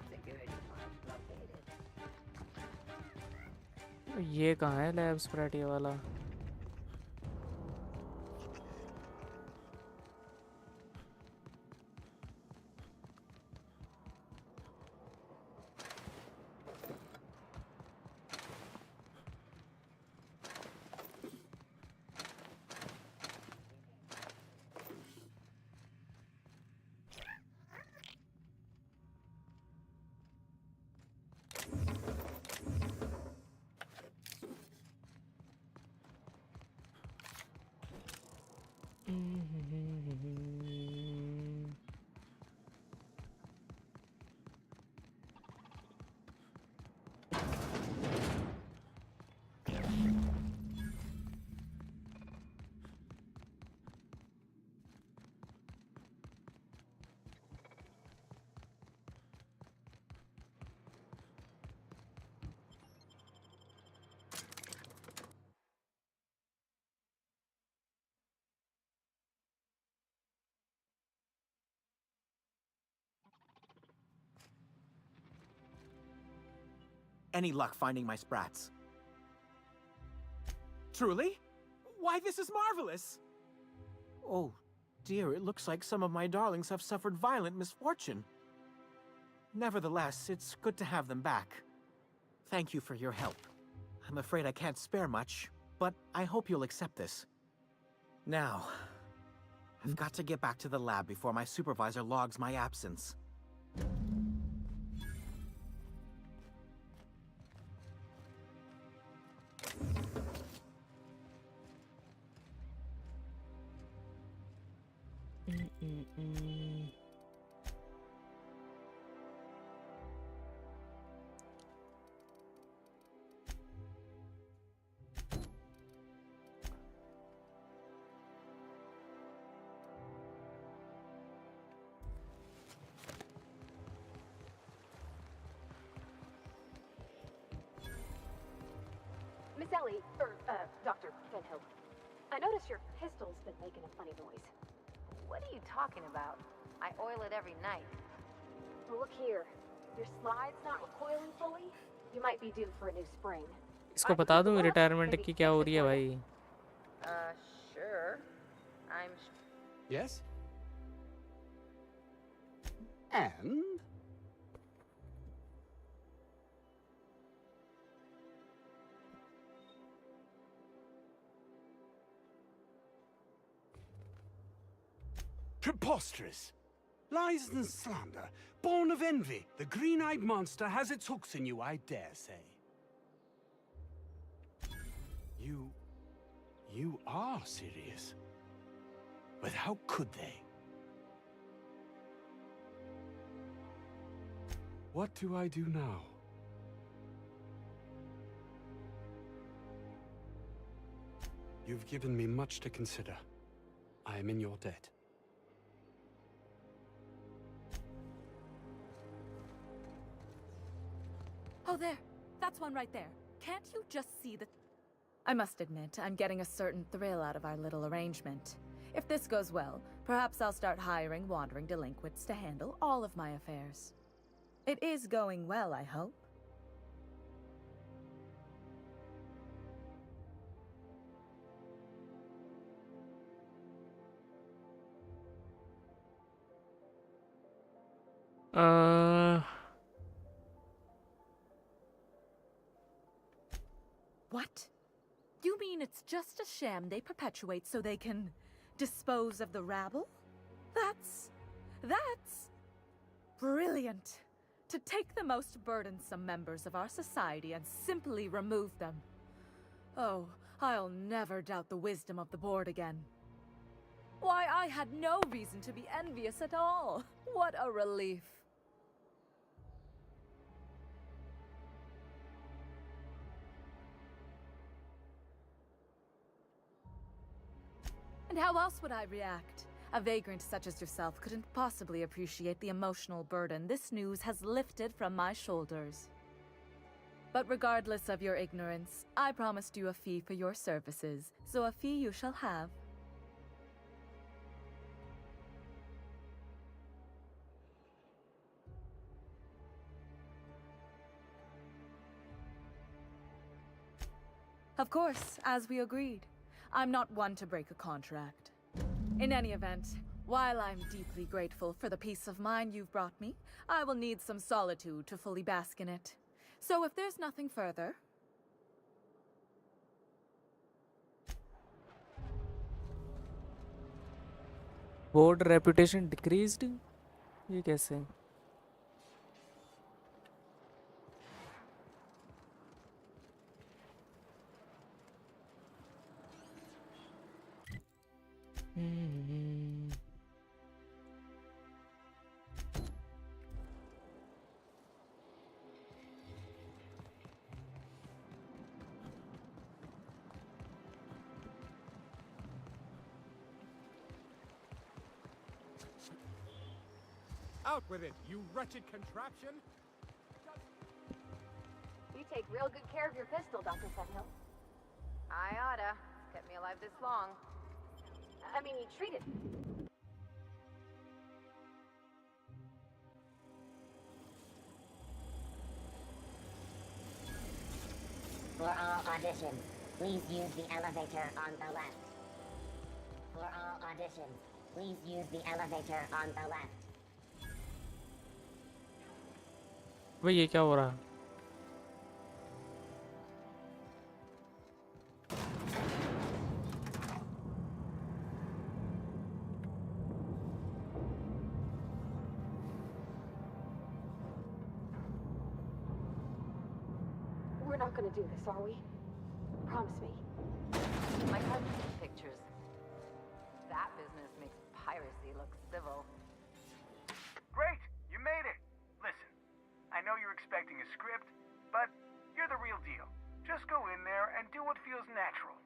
Security mark located. ये कहाँ है लैब स्प्रैट ये वाला? Any luck finding my sprats? Truly? Why, this is marvelous! Oh, dear, it looks like some of my darlings have suffered violent misfortune. Nevertheless, it's good to have them back. Thank you for your help. I'm afraid I can't spare much, but I hope you'll accept this. Now, I've got to get back to the lab before my supervisor logs my absence. Miss Ellie, Dr. Fenhill, I noticed your pistol's been making a funny noise. What are you talking about? I oil it every night. Well, look here. Your slide's not recoiling fully. You might be due for a new spring. इसको बता दूं retirement की क्या हो रही है भाई? Sure. Yes? And? Preposterous! Lies and slander, born of envy. The green-eyed monster has its hooks in you, I dare say. You are serious. But how could they? What do I do now? You've given me much to consider. I am in your debt. Oh, there. That's one right there. Can't you just see the... I must admit, I'm getting a certain thrill out of our little arrangement. If this goes well, perhaps I'll start hiring wandering delinquents to handle all of my affairs. It is going well, I hope. What? You mean it's just a sham they perpetuate so they can dispose of the rabble? That's brilliant. To take the most burdensome members of our society and simply remove them. Oh, I'll never doubt the wisdom of the board again. Why, I had no reason to be envious at all. What a relief. And how else would I react? A vagrant such as yourself couldn't possibly appreciate the emotional burden this news has lifted from my shoulders. But regardless of your ignorance, I promised you a fee for your services, so a fee you shall have. Of course, as we agreed. I'm not one to break a contract. In any event, while I'm deeply grateful for the peace of mind you've brought me, I will need some solitude to fully bask in it. So if there's nothing further... board reputation decreased, ये कैसे? Out with it, you wretched contraption! You take real good care of your pistol, Dr. Senhill. I oughta. It's kept me alive this long. I mean, you treated... For all auditions, please use the elevator on the left. For all auditions, please use the elevator on the left. भाई ये क्या हो रहा है? We're not gonna do this, are we? Promise me. My cousin took pictures. That business makes piracy look civil. Great! You made it! Listen, I know you're expecting a script, but you're the real deal. Just go in there and do what feels natural.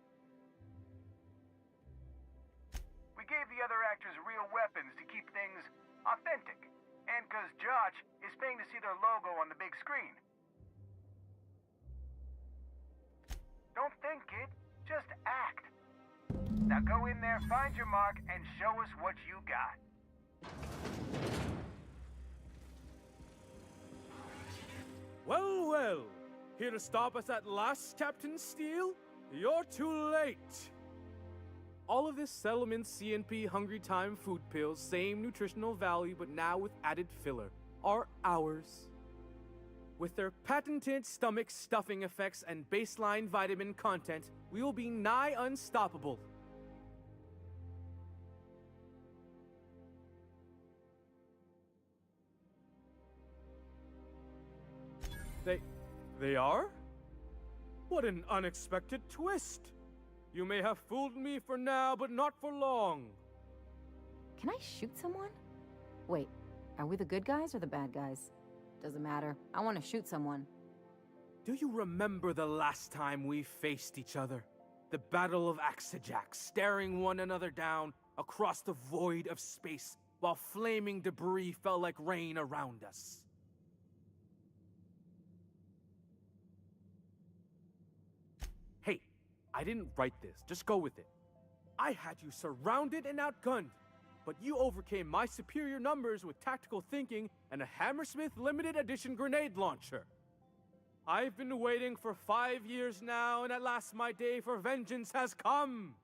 We gave the other actors real weapons to keep things authentic. And 'cause Josh is paying to see their logo on the big screen. Don't think, kid. Just act. Now go in there, find your mark, and show us what you got. Well, well. Here to stop us at last, Captain Steele? You're too late. All of this settlement CNP Hungry Time food pills, same nutritional value, but now with added filler, are ours. With their patented stomach stuffing effects and baseline vitamin content, we will be nigh unstoppable. They are? What an unexpected twist! You may have fooled me for now, but not for long. Can I shoot someone? Wait, are we the good guys or the bad guys? Doesn't matter. I want to shoot someone. Do you remember the last time we faced each other? The Battle of Axejack, staring one another down across the void of space while flaming debris fell like rain around us. Hey, I didn't write this. Just go with it. I had you surrounded and outgunned, but you overcame my superior numbers with tactical thinking and a Hammersmith limited edition grenade launcher. I've been waiting for 5 years now, and at last my day for vengeance has come.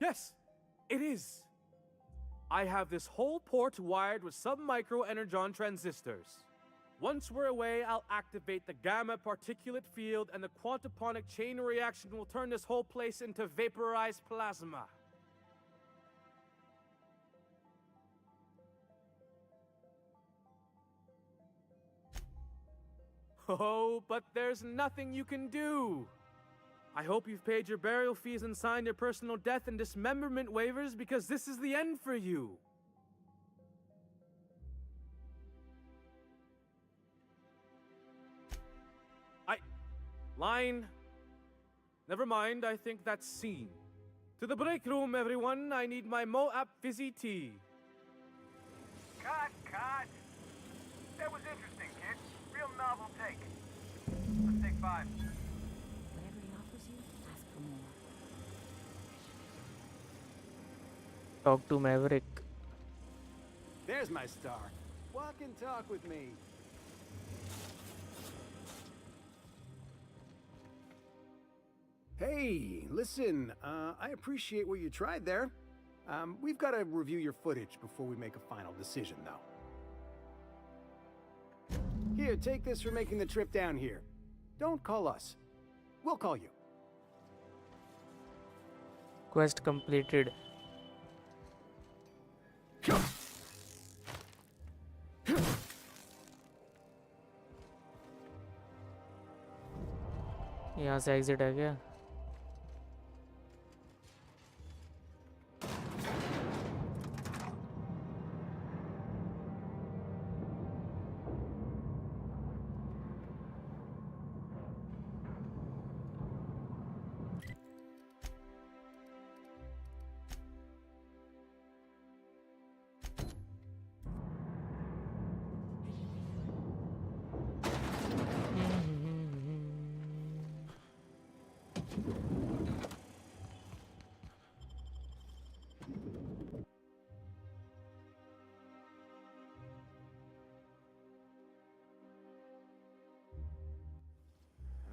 Yes, it is. I have this whole port wired with sub-micro energon transistors. Once we're away, I'll activate the gamma particulate field and the quantaponic chain reaction will turn this whole place into vaporized plasma. Oh, but there's nothing you can do. I hope you've paid your burial fees and signed your personal death and dismemberment waivers because this is the end for you. Line. Never mind, I think that's scene. To the break room, everyone. I need my Moab fizzy tea. Cut! That was interesting, kid. Real novel take. Let's take 5. Whatever he offers you, ask for more. Talk to Maverick. There's my star. Walk and talk with me. Hey, listen, I appreciate what you tried there. We've got to review your footage before we make a final decision, though. Here, take this for making the trip down here. Don't call us. We'll call you. Quest completed. यहाँ से exit है क्या?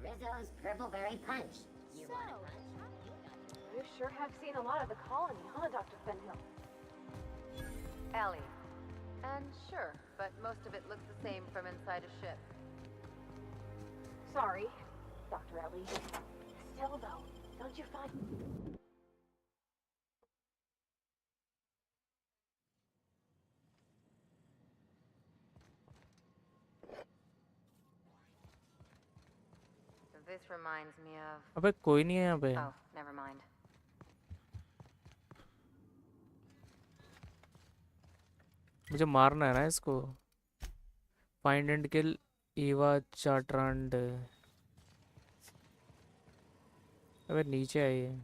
Rizzo's Purpleberry Punch. You want a punch? You sure have seen a lot of the colony, huh, Dr. Fenhill? Ellie. And sure, but most of it looks the same from inside a ship. Sorry, Dr. Ellie. Still, though, don't you find... This reminds me of... अबे कोई नहीं है यहाँ पे. Oh, never mind. मुझे मारना है ना इसको. Find and kill Eva Chartrand. अबे नीचे आई है.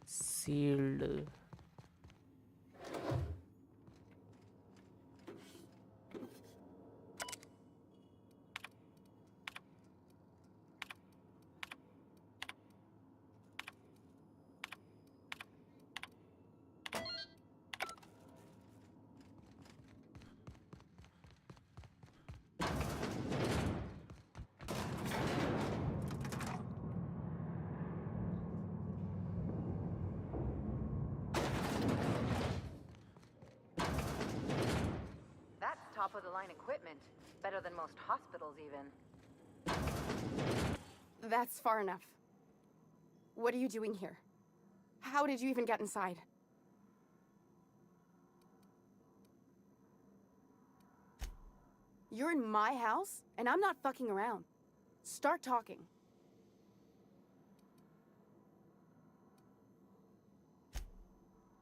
Sealed. That's top-of-the-line equipment. Better than most hospitals, even. That's far enough. What are you doing here? How did you even get inside? You're in my house, and I'm not fucking around. Start talking.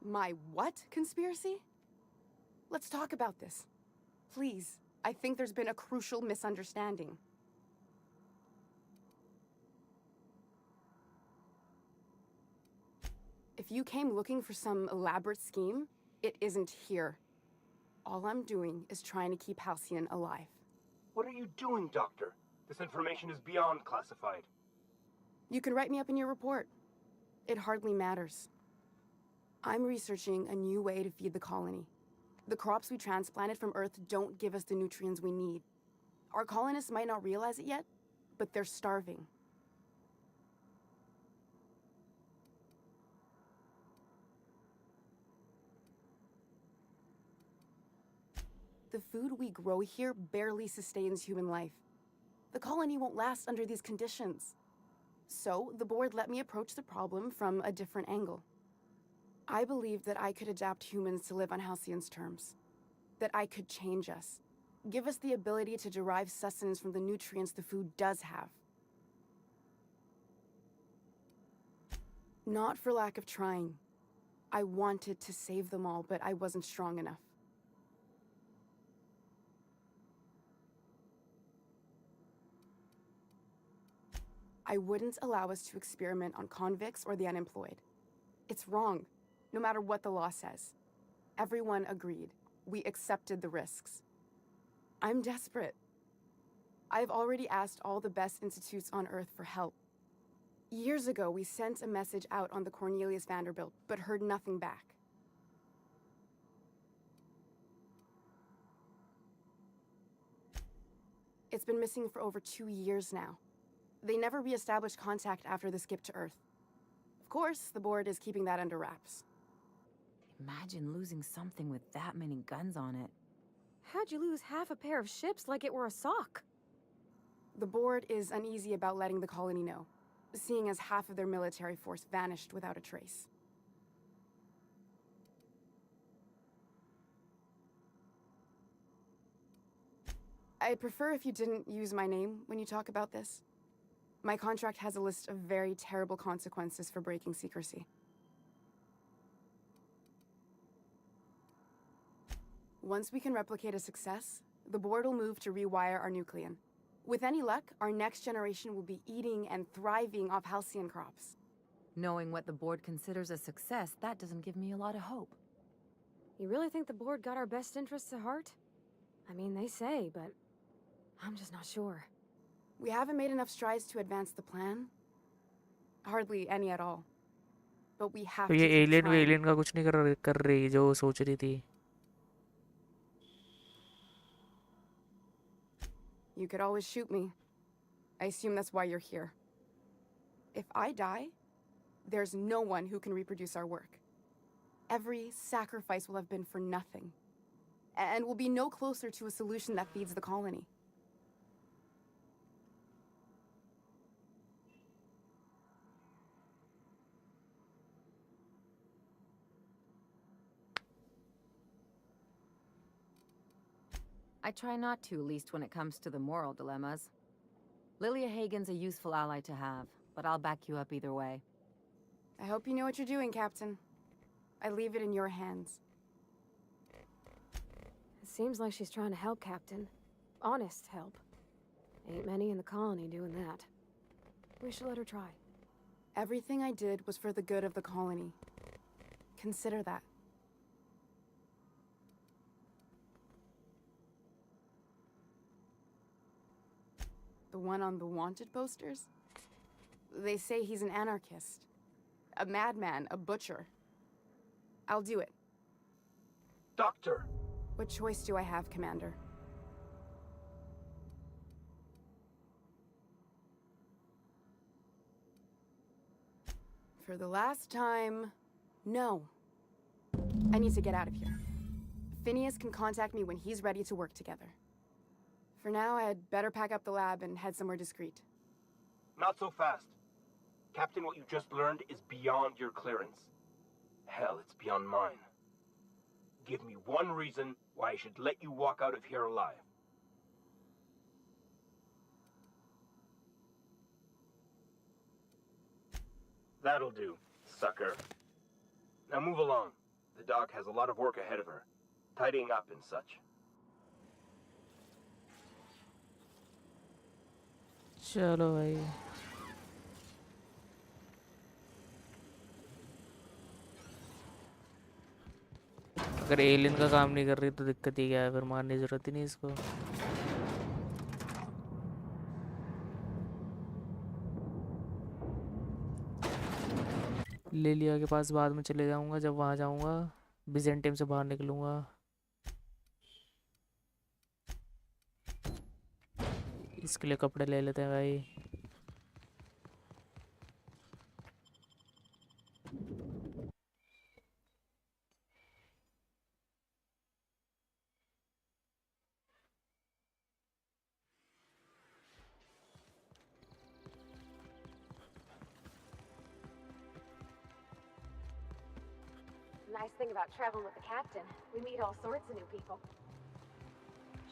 My what conspiracy? Let's talk about this. Please, I think there's been a crucial misunderstanding. If you came looking for some elaborate scheme, it isn't here. All I'm doing is trying to keep Halcyon alive. What are you doing, Doctor? This information is beyond classified. You can write me up in your report. It hardly matters. I'm researching a new way to feed the colony. The crops we transplanted from Earth don't give us the nutrients we need. Our colonists might not realize it yet, but they're starving. The food we grow here barely sustains human life. The colony won't last under these conditions. So, the board let me approach the problem from a different angle. I believed that I could adapt humans to live on Halcyon's terms. That I could change us. Give us the ability to derive sustenance from the nutrients the food does have. Not for lack of trying. I wanted to save them all, but I wasn't strong enough. I wouldn't allow us to experiment on convicts or the unemployed. It's wrong, no matter what the law says. Everyone agreed. We accepted the risks. I'm desperate. I've already asked all the best institutes on Earth for help. Years ago, we sent a message out on the Cornelius Vanderbilt, but heard nothing back. It's been missing for over 2 years now. They never re-established contact after the skip to Earth. Of course, the board is keeping that under wraps. Imagine losing something with that many guns on it. How'd you lose half a pair of ships like it were a sock? The board is uneasy about letting the colony know, seeing as half of their military force vanished without a trace. I'd prefer if you didn't use my name when you talk about this. My contract has a list of very terrible consequences for breaking secrecy. Once we can replicate a success, the board will move to rewire our nucleon. With any luck, our next generation will be eating and thriving off Halcyon crops. Knowing what the board considers a success, that doesn't give me a lot of hope. You really think the board got our best interests at heart? I mean, they say, but I'm just not sure. We haven't made enough strides to advance the plan. Hardly any at all. But we have तो to ये keep alien trying. वेलियन का कुछ नहीं कर रही जो सोच रही थी. You could always shoot me. I assume that's why you're here. If I die, there's no one who can reproduce our work. Every sacrifice will have been for nothing. And we'll be no closer to a solution that feeds the colony. I try not to, least when it comes to the moral dilemmas. Lilia Hagen's a useful ally to have, but I'll back you up either way. I hope you know what you're doing, Captain. I leave it in your hands. It seems like she's trying to help, Captain. Honest help. Ain't many in the colony doing that. We should let her try. Everything I did was for the good of the colony. Consider that. The one on the wanted posters? They say he's an anarchist. A madman, a butcher. I'll do it. Doctor! What choice do I have, Commander? For the last time, no. I need to get out of here. Phineas can contact me when he's ready to work together. For now, I'd better pack up the lab and head somewhere discreet. Not so fast. Captain, what you just learned is beyond your clearance. Hell, it's beyond mine. Give me one reason why I should let you walk out of here alive. That'll do, sucker. Now move along. The doc has a lot of work ahead of her. Tidying up and such. चलो भाई अगर alien का काम नहीं कर रही तो दिक्कत ही क्या है फिर मारने की जरूरत ही नहीं इसको ले लिया के पास बाद में चले जाऊंगा जब वहां जाऊंगा बिजेंटियम से बाहर निकलूंगा इसके लिए कपड़े ले लेते हैं भाई Nice thing about traveling with the captain, we meet all sorts of new people.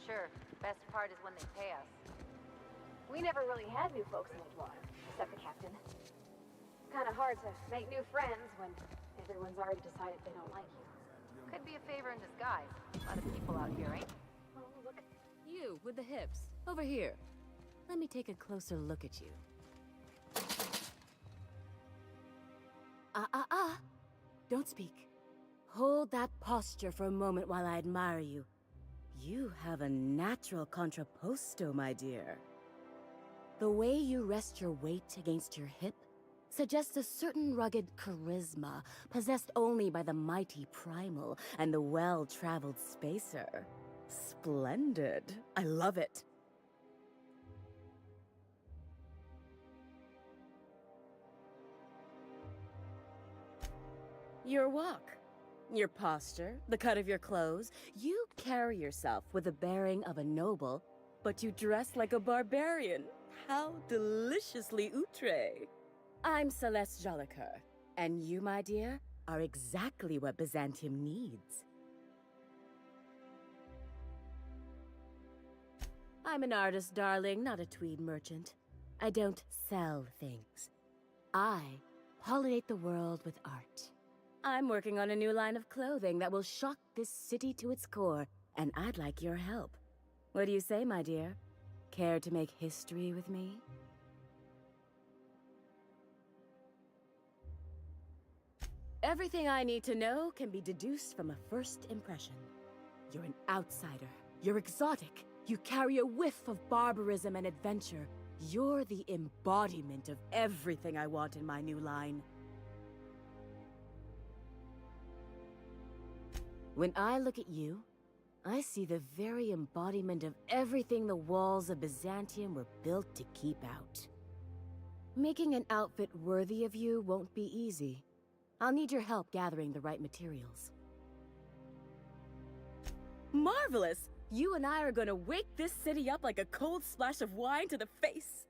Sure, best part is when they pay us. We never really had new folks in Edgewater, except the captain. Kind of hard to make new friends when everyone's already decided they don't like you. Could be a favor in disguise. A lot of people out here, ain't? Oh, look at you with the hips. Over here. Let me take a closer look at you. Don't speak. Hold that posture for a moment while I admire you. You have a natural contrapposto, my dear. The way you rest your weight against your hip suggests a certain rugged charisma possessed only by the mighty primal and the well-traveled spacer. Splendid. I love it. Your walk, your posture, the cut of your clothes, you carry yourself with the bearing of a noble, but you dress like a barbarian. How deliciously outre. I'm Celeste Jolicoeur, and you, my dear, are exactly what Byzantium needs. I'm an artist, darling, not a tweed merchant. I don't sell things. I pollinate the world with art. I'm working on a new line of clothing that will shock this city to its core, and I'd like your help. What do you say, my dear? Care to make history with me? Everything I need to know can be deduced from a first impression. You're an outsider. You're exotic. You carry a whiff of barbarism and adventure. You're the embodiment of everything I want in my new line. When I look at you, I see the very embodiment of everything the walls of Byzantium were built to keep out. Making an outfit worthy of you won't be easy. I'll need your help gathering the right materials. Marvelous! You and I are gonna wake this city up like a cold splash of wine to the face.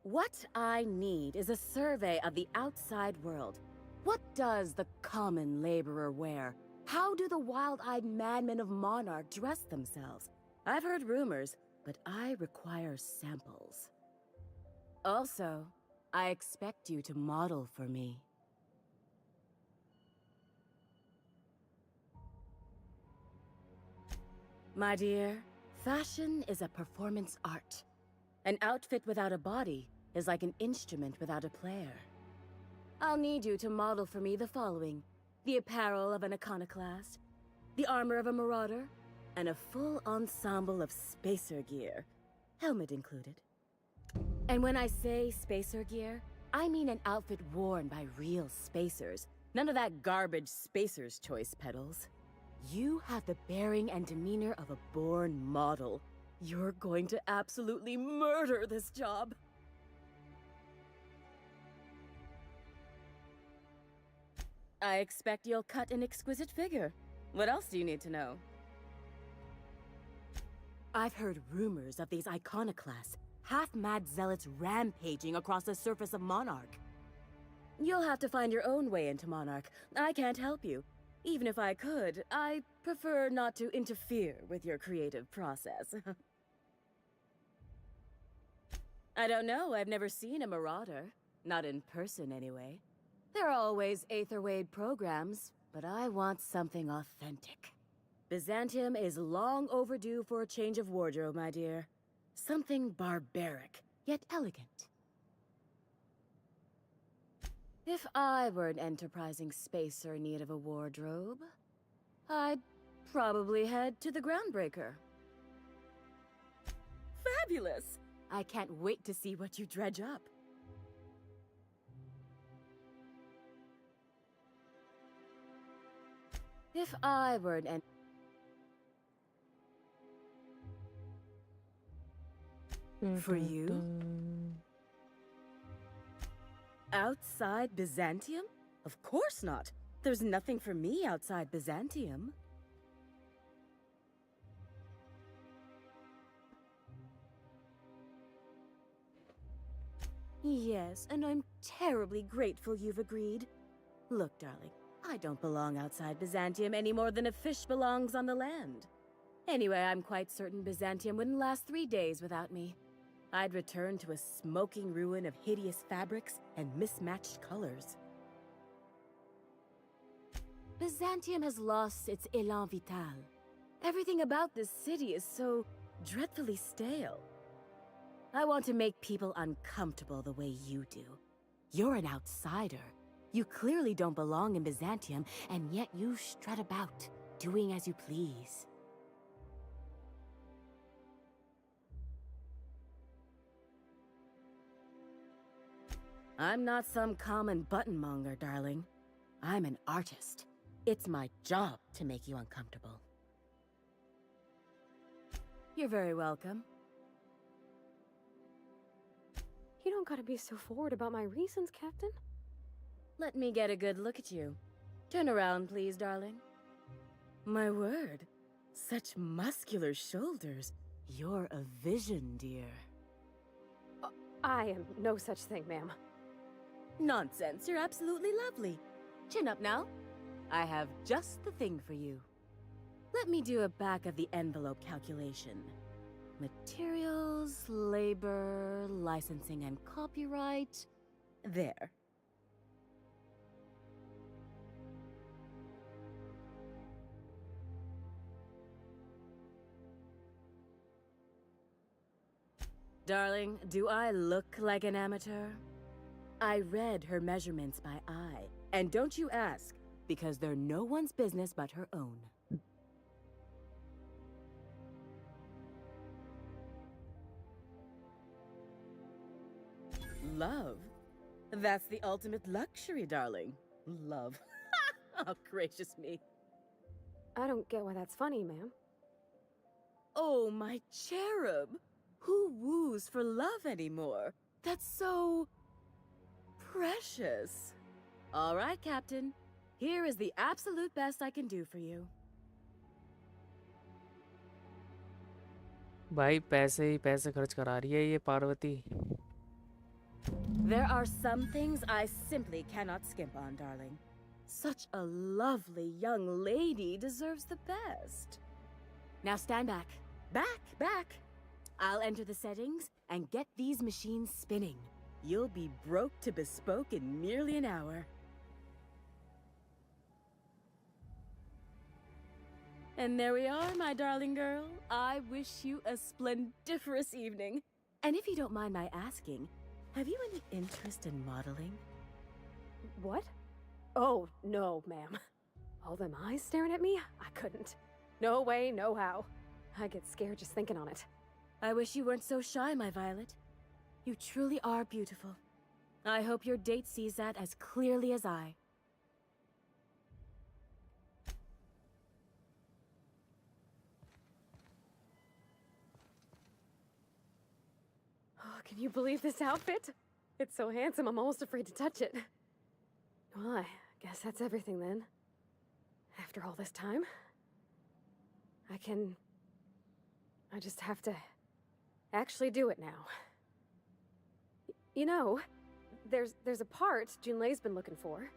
What I need is a survey of the outside world. What does the common laborer wear? How do the wild-eyed madmen of Monarch dress themselves? I've heard rumors, but I require samples. Also, I expect you to model for me. My dear, fashion is a performance art. An outfit without a body is like an instrument without a player. I'll need you to model for me the following: the apparel of an iconoclast, the armor of a marauder, and a full ensemble of spacer gear, helmet included. And when I say spacer gear, I mean an outfit worn by real spacers, none of that garbage spacer's choice pedals. You have the bearing and demeanor of a born model. You're going to absolutely murder this job. I expect you'll cut an exquisite figure. What else do you need to know? I've heard rumors of these iconoclasts, half-mad zealots rampaging across the surface of Monarch. You'll have to find your own way into Monarch. I can't help you. Even if I could, I prefer not to interfere with your creative process. I don't know, I've never seen a marauder. Not in person, anyway. There are always Aetherwade programs, but I want something authentic. Byzantium is long overdue for a change of wardrobe, my dear. Something barbaric, yet elegant. If I were an enterprising spacer in need of a wardrobe, I'd probably head to the Groundbreaker. Fabulous! I can't wait to see what you dredge up. If I were an For you? Outside Byzantium? Of course not. There's nothing for me outside Byzantium. Yes, and I'm terribly grateful you've agreed. Look, darling, I don't belong outside Byzantium any more than a fish belongs on the land. Anyway, I'm quite certain Byzantium wouldn't last 3 days without me. I'd return to a smoking ruin of hideous fabrics and mismatched colors. Byzantium has lost its élan vital. Everything about this city is so dreadfully stale. I want to make people uncomfortable the way you do. You're an outsider. You clearly don't belong in Byzantium, and yet you strut about, doing as you please. I'm not some common buttonmonger, darling. I'm an artist. It's my job to make you uncomfortable. You're very welcome. You don't gotta be so forward about my reasons, Captain. Let me get a good look at you. Turn around, please, darling. My word. Such muscular shoulders. You're a vision, dear. I am no such thing, ma'am. Nonsense, you're absolutely lovely. Chin up now. I have just the thing for you. Let me do a back-of-the-envelope calculation. Materials, labor, licensing and copyright. There. Darling, do I look like an amateur? I read her measurements by eye. And don't you ask, because they're no one's business but her own. Love? That's the ultimate luxury, darling. Love. Oh, gracious me. I don't get why that's funny, ma'am. Oh, my cherub. Who woos for love anymore? That's so... precious. All right, Captain. Here is the absolute best I can do for you. भाई पैसे ही पैसे खर्च करा रही है ये Parvati. There are some things I simply cannot skimp on, darling. Such a lovely young lady deserves the best. Now stand back. Back! I'll enter the settings and get these machines spinning. You'll be broke to bespoke in merely an hour. And there we are, my darling girl. I wish you a splendiferous evening. And if you don't mind my asking, have you any interest in modeling? What? Oh, no, ma'am. All them eyes staring at me? I couldn't. No way, no how. I get scared just thinking on it. I wish you weren't so shy, my Violet. You truly are beautiful. I hope your date sees that as clearly as I. Oh, can you believe this outfit? It's so handsome, I'm almost afraid to touch it. Well, I guess that's everything then. After all this time, I just have to actually do it now. You know, there's a part Junlei's been looking for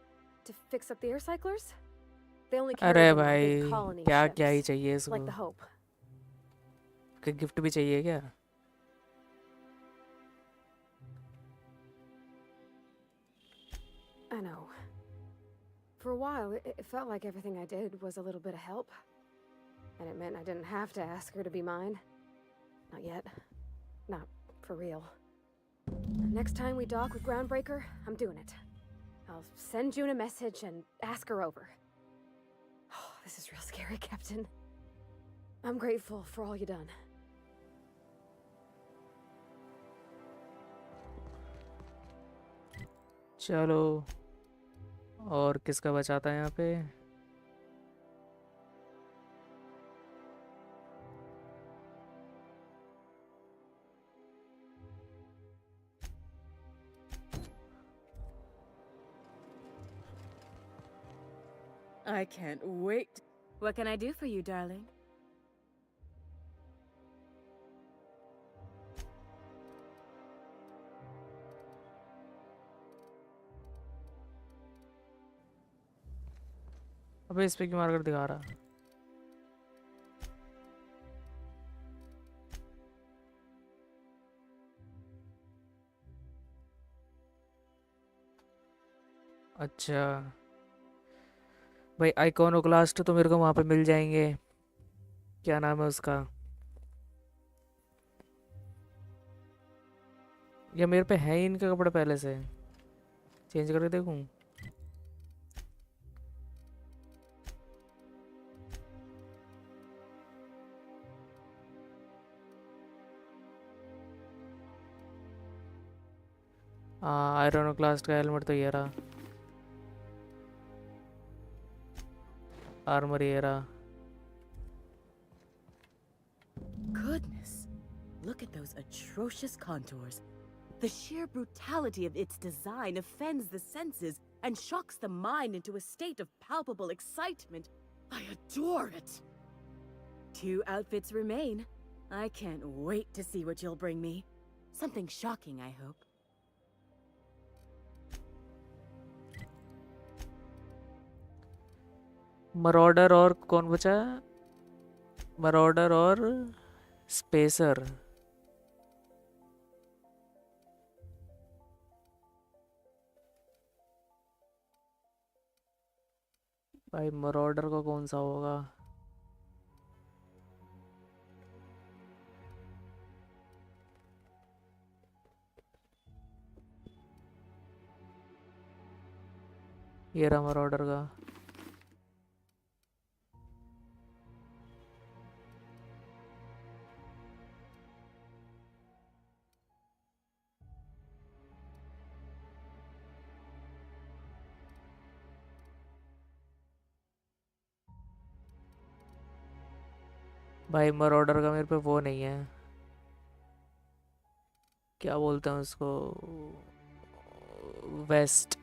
to fix up the air cyclers. They only carry अरे them on भाई big colony क्या क्या ही ships, चाहिए like इसको the Hope. कि gift भी चाहिए क्या I know. For a while, it felt like everything I did was a little bit of help. And it meant I didn't have to ask her to be mine. Not yet. Not for real. Next time we dock with Groundbreaker, I'm doing it. I'll send June a message and ask her over. Oh, this is real scary, Captain. I'm grateful for all you done. चलो और किसका बचाता है यहाँ पे I can't wait. What can I do for you, darling? अबे इस पे क्यों मारकर दिखा रहा अच्छा भाई आइकॉनोक्लास्ट तो मेरे को वहाँ पे मिल जाएंगे क्या नाम है उसका या मेरे पे है ही इनके कपड़े पहले से चेंज करके देखूं हाँ आयरनोक्लास्ट का हेलमेट तो ये रहा आर्मर ये रहा Goodness, look at those atrocious contours. The sheer brutality of its design offends the senses and shocks the mind into a state of palpable excitement. I adore it. 2 outfits remain. I can't wait to see what you'll bring me. Something shocking, I hope. मरॉडर और कौन बचा मरॉडर और spacer भाई मरॉडर का कौन सा होगा ये रहा मरॉडर का भाई मरॉडर का मेरे पे वो नहीं है क्या बोलते हैं उसको waste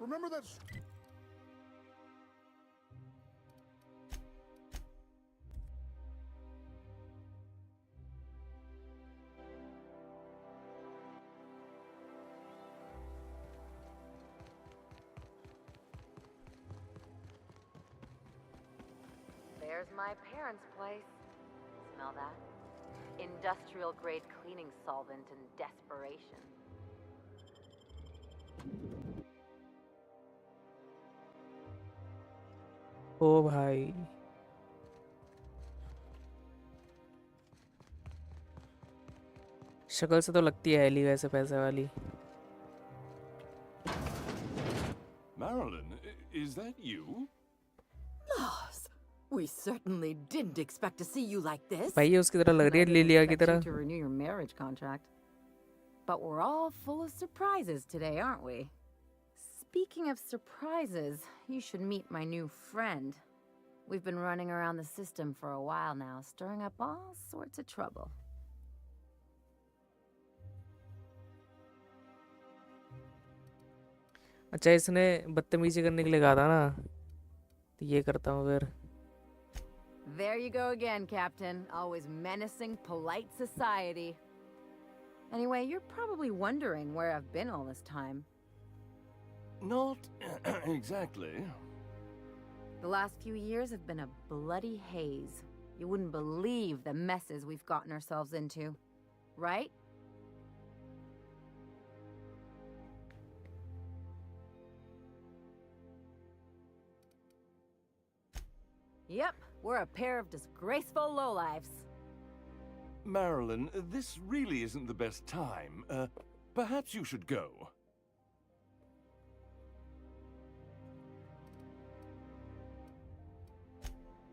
Remember that. There's my parents' place. Smell that? Industrial grade cleaning solvent in desperation. ओ भाई शक्ल से तो लगती है एली वैसे पैसे वाली. Marilyn, is that you? Loss. We certainly didn't expect to see you like this. भाई ये उसकी तरह लग रही है लिलिया की तरह. To renew your marriage contract. But we're all full of surprises today, aren't we? Speaking of surprises, you should meet my new friend. We've been running around the system for a while now, stirring up all sorts of trouble. अच्छा इसने बदतमीजी करने के लिए कहा था ना तो ये करता हूँ फिर. There you go again, Captain. Always menacing polite society. Anyway, you're probably wondering where I've been all this time. Not exactly. The last few years have been a bloody haze. You wouldn't believe the messes we've gotten ourselves into. Right? Yep, we're a pair of disgraceful lowlifes. Marilyn, this really isn't the best time. Perhaps you should go.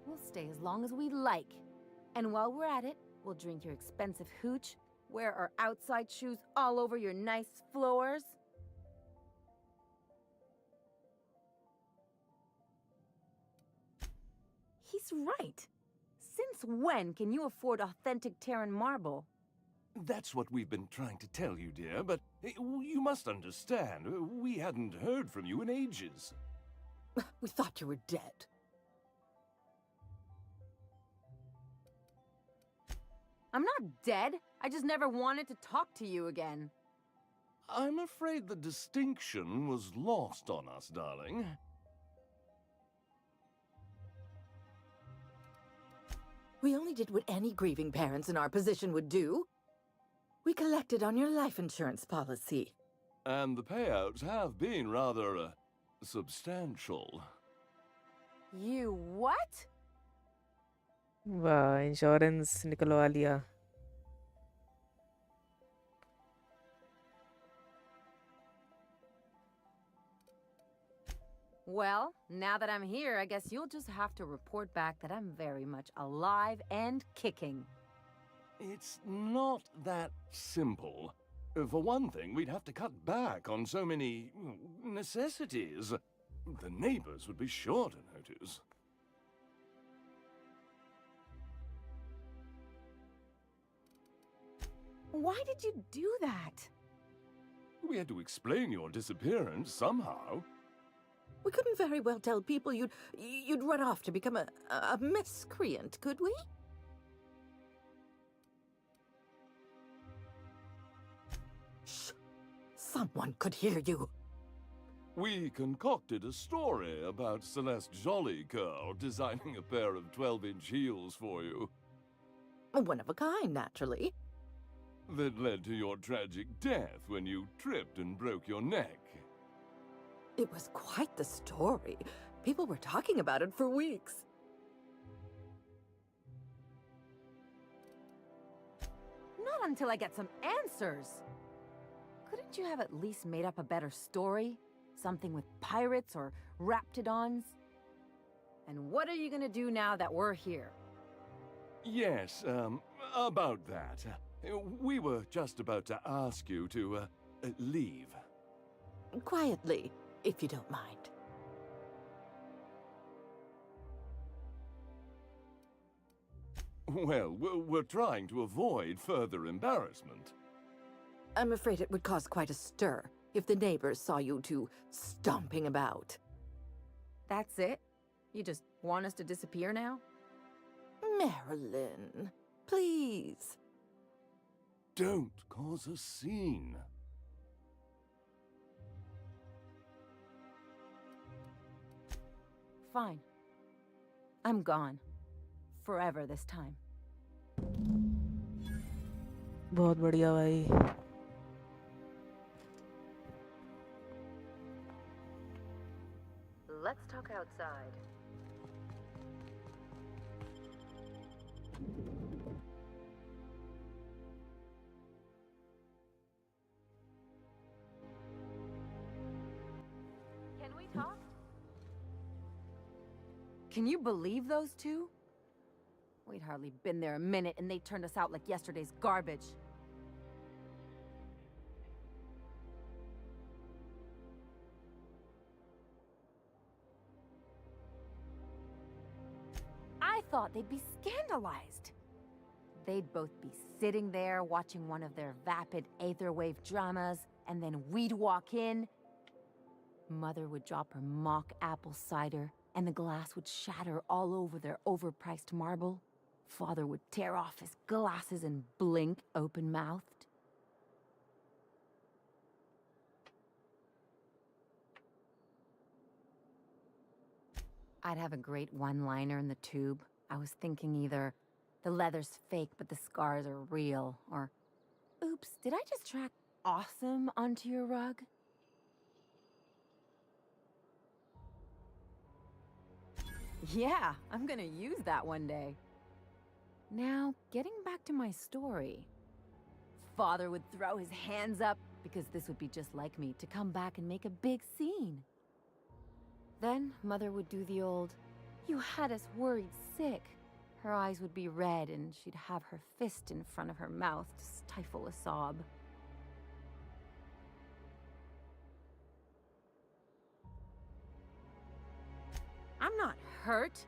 We'll stay as long as we like. And while we're at it, we'll drink your expensive hooch, wear our outside shoes all over your nice floors. He's right. Since when can you afford authentic Terran marble? That's what we've been trying to tell you, dear, but you must understand. We hadn't heard from you in ages. We thought you were dead. I'm not dead. I just never wanted to talk to you again. I'm afraid the distinction was lost on us, darling. We only did what any grieving parents in our position would do. We collected on your life insurance policy. And the payouts have been rather, substantial. You what? वाह insurance निकलवा लिया. Well, now that I'm here, I guess you'll just have to report back that I'm very much alive and kicking. It's not that simple. For one thing, we'd have to cut back on so many necessities. The neighbors would be sure to notice. Why did you do that? We had to explain your disappearance somehow. We couldn't very well tell people you'd run off to become a miscreant, could we? Shh! Someone could hear you. We concocted a story about Celeste Jollycurl designing a pair of 12-inch heels for you. One of a kind, naturally. That led to your tragic death when you tripped and broke your neck. It was quite the story. People were talking about it for weeks. Not until I get some answers. Couldn't you have at least made up a better story? Something with pirates or raptidons? And what are you gonna do now that we're here? Yes, about that. We were just about to ask you to, leave. Quietly, if you don't mind. Well, we're trying to avoid further embarrassment. I'm afraid it would cause quite a stir if the neighbors saw you two stomping about. That's it? You just want us to disappear now? Marilyn, please. Don't cause a scene. Fine. I'm gone. forever this time. बहुत बढ़िया भाई. Let's talk outside. Can we talk? Can you believe those two? We'd hardly been there a minute and they turned us out like yesterday's garbage. I thought they'd be scandalized. They'd both be sitting there watching one of their vapid aetherwave dramas, and then we'd walk in. Mother would drop her mock apple cider, and the glass would shatter all over their overpriced marble. Father would tear off his glasses and blink open-mouthed. I'd have a great one-liner in the tube. I was thinking either, the leather's fake but the scars are real, or, oops, did I just track awesome onto your rug? Yeah, I'm gonna use that one day. Now, getting back to my story. Father would throw his hands up, because this would be just like me, to come back and make a big scene. Then, Mother would do the old, "You had us worried sick." Her eyes would be red, and she'd have her fist in front of her mouth to stifle a sob. I'm not hurt.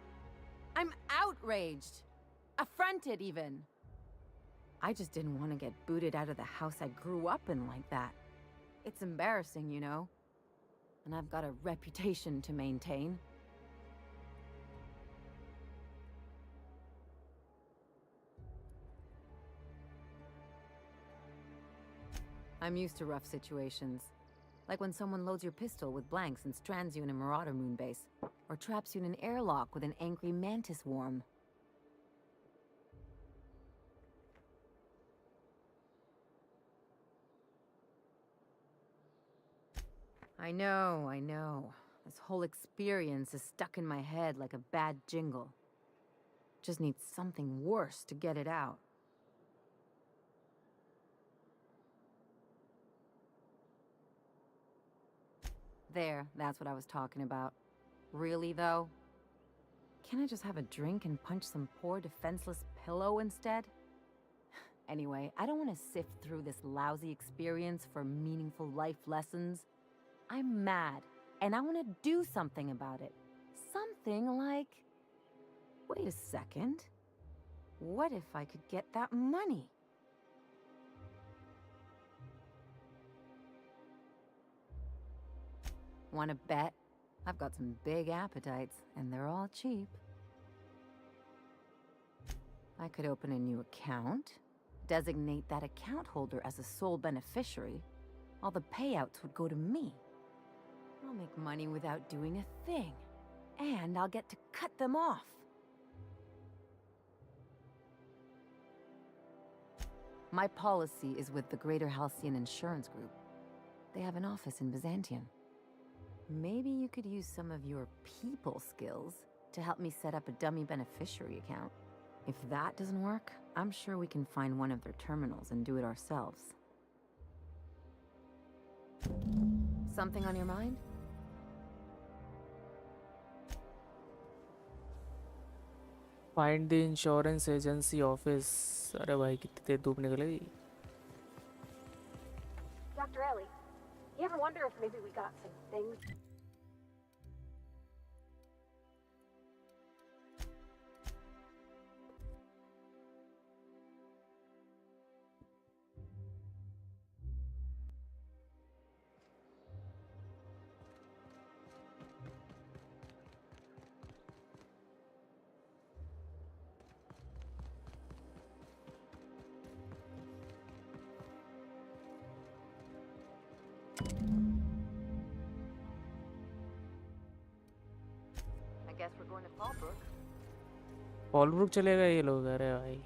I'm outraged. Affronted, even. I just didn't want to get booted out of the house I grew up in like that. It's embarrassing, you know. And I've got a reputation to maintain. I'm used to rough situations. Like when someone loads your pistol with blanks and strands you in a Marauder moon base, or traps you in an airlock with an angry mantis worm. I know. This whole experience is stuck in my head like a bad jingle. Just need something worse to get it out. There, that's what I was talking about. Really, though? Can't I just have a drink and punch some poor defenseless pillow instead? Anyway, I don't want to sift through this lousy experience for meaningful life lessons. I'm mad, and I want to do something about it. Something like... Wait a second. What if I could get that money? Want to bet? I've got some big appetites, and they're all cheap. I could open a new account, designate that account holder as a sole beneficiary. All the payouts would go to me. I'll make money without doing a thing, and I'll get to cut them off. My policy is with the Greater Halcyon Insurance Group. They have an office in Byzantium. Maybe you could use some of your people skills to help me set up a dummy beneficiary account. If that doesn't work, I'm sure we can find one of their terminals and do it ourselves. Something on your mind? Find the insurance agency office. अरे भाई कितनी तेज धूप निकलेगी. Dr. Ellie, you ever wonder if maybe we got some things? फॉलब्रुक चलेगा ये लोग, अरे भाई।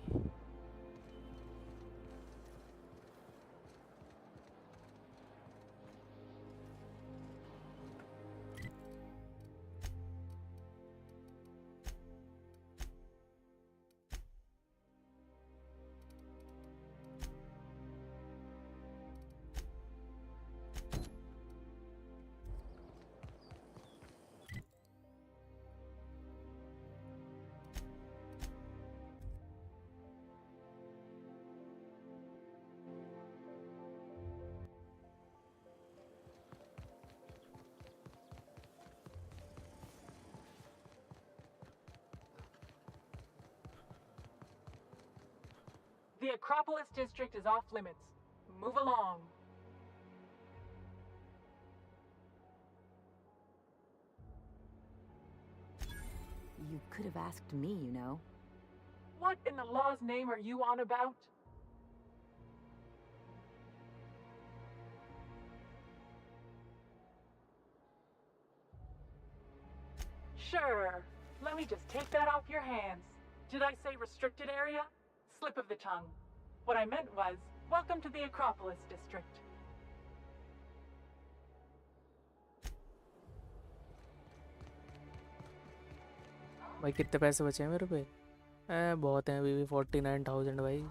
The Acropolis district is off limits. Move along. You could have asked me, you know. What in the law's name are you on about? Sure. Let me just take that off your hands. Did I say restricted area? Slip of the tongue. What I meant was, welcome to the Acropolis district. भाई कितने पैसे बचे हैं मेरे पे? बहुत हैं अभी भी, 49,000 भाई।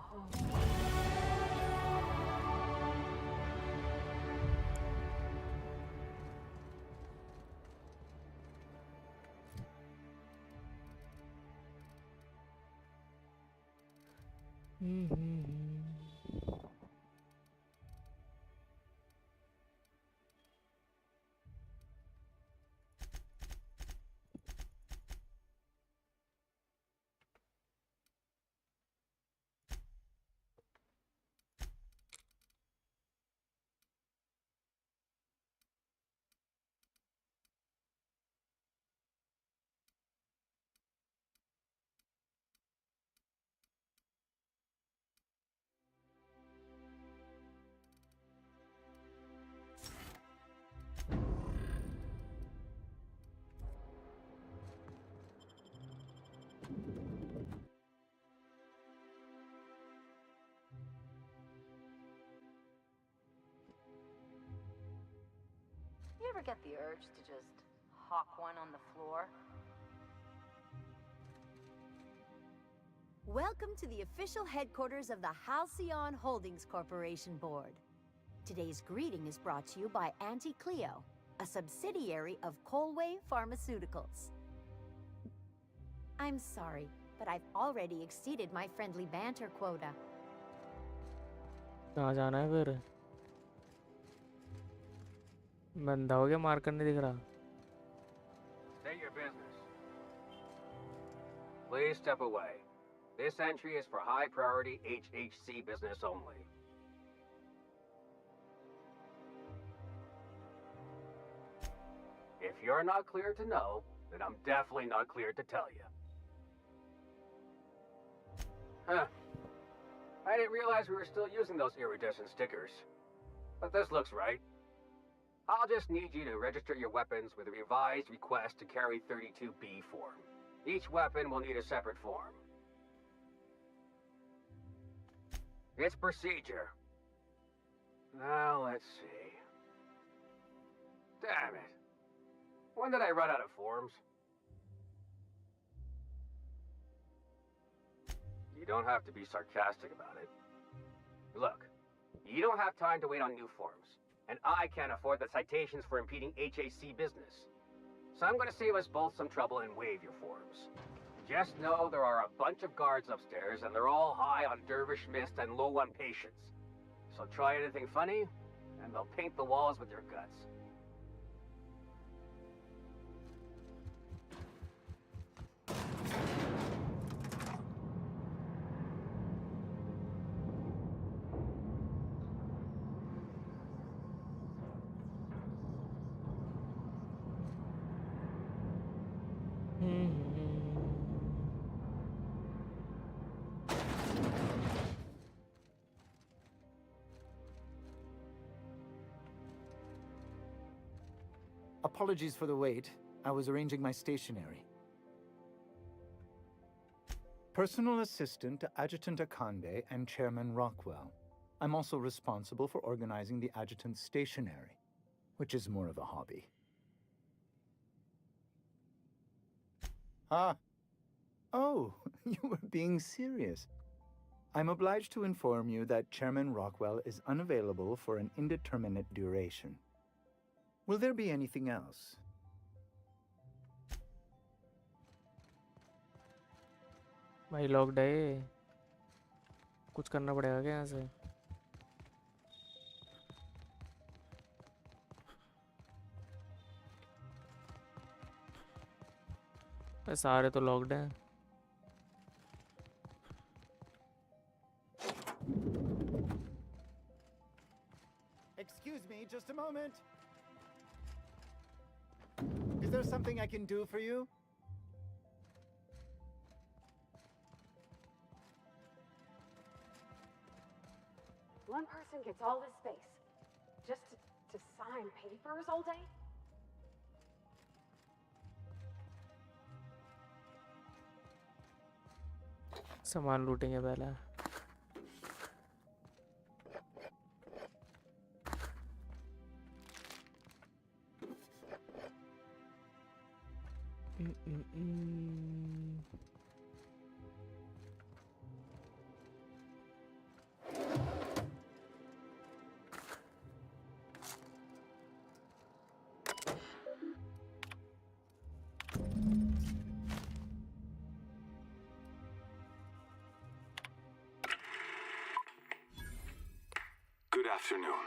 You ever get the urge to just hawk one on the floor? Welcome to the official headquarters of the Halcyon Holdings Corporation Board. Today's greeting is brought to you by Auntie Cleo, a subsidiary of Colway Pharmaceuticals. I'm sorry, but I've already exceeded my friendly banter quota. कहाँ जाना है फिर? बंदा हो गया, marker नहीं दिख रहा। State your business. Please step away. This entry is for high priority HHC business only. If you're not clear to know, then I'm definitely not clear to tell you. Huh. I didn't realize we were still using those iridescent stickers. But this looks right. I'll just need you to register your weapons with a revised request to carry 32B form. Each weapon will need a separate form. It's procedure. Now, let's see. Damn it. When did I run out of forms? You don't have to be sarcastic about it. Look, you don't have time to wait on new forms, and I can't afford the citations for impeding HAC business. So I'm going to save us both some trouble and waive your forms. Just know there are a bunch of guards upstairs, and they're all high on dervish mist and low on patience. So try anything funny, and they'll paint the walls with your guts. Apologies for the wait. I was arranging my stationery. Personal assistant to Adjutant Akande and Chairman Rockwell. I'm also responsible for organizing the adjutant's stationery, which is more of a hobby. Ah. Oh, you were being serious. I'm obliged to inform you that Chairman Rockwell is unavailable for an indeterminate duration. Will there be anything else? भाई locked है ये। कुछ करना पड़ेगा क्या यहाँ से? सारे तो लॉक्ड हैं। Excuse me, just a moment. Is there something I can do for you? One person gets all this space just to sign papers all day? सामान लूटेंगे पहले। Good afternoon.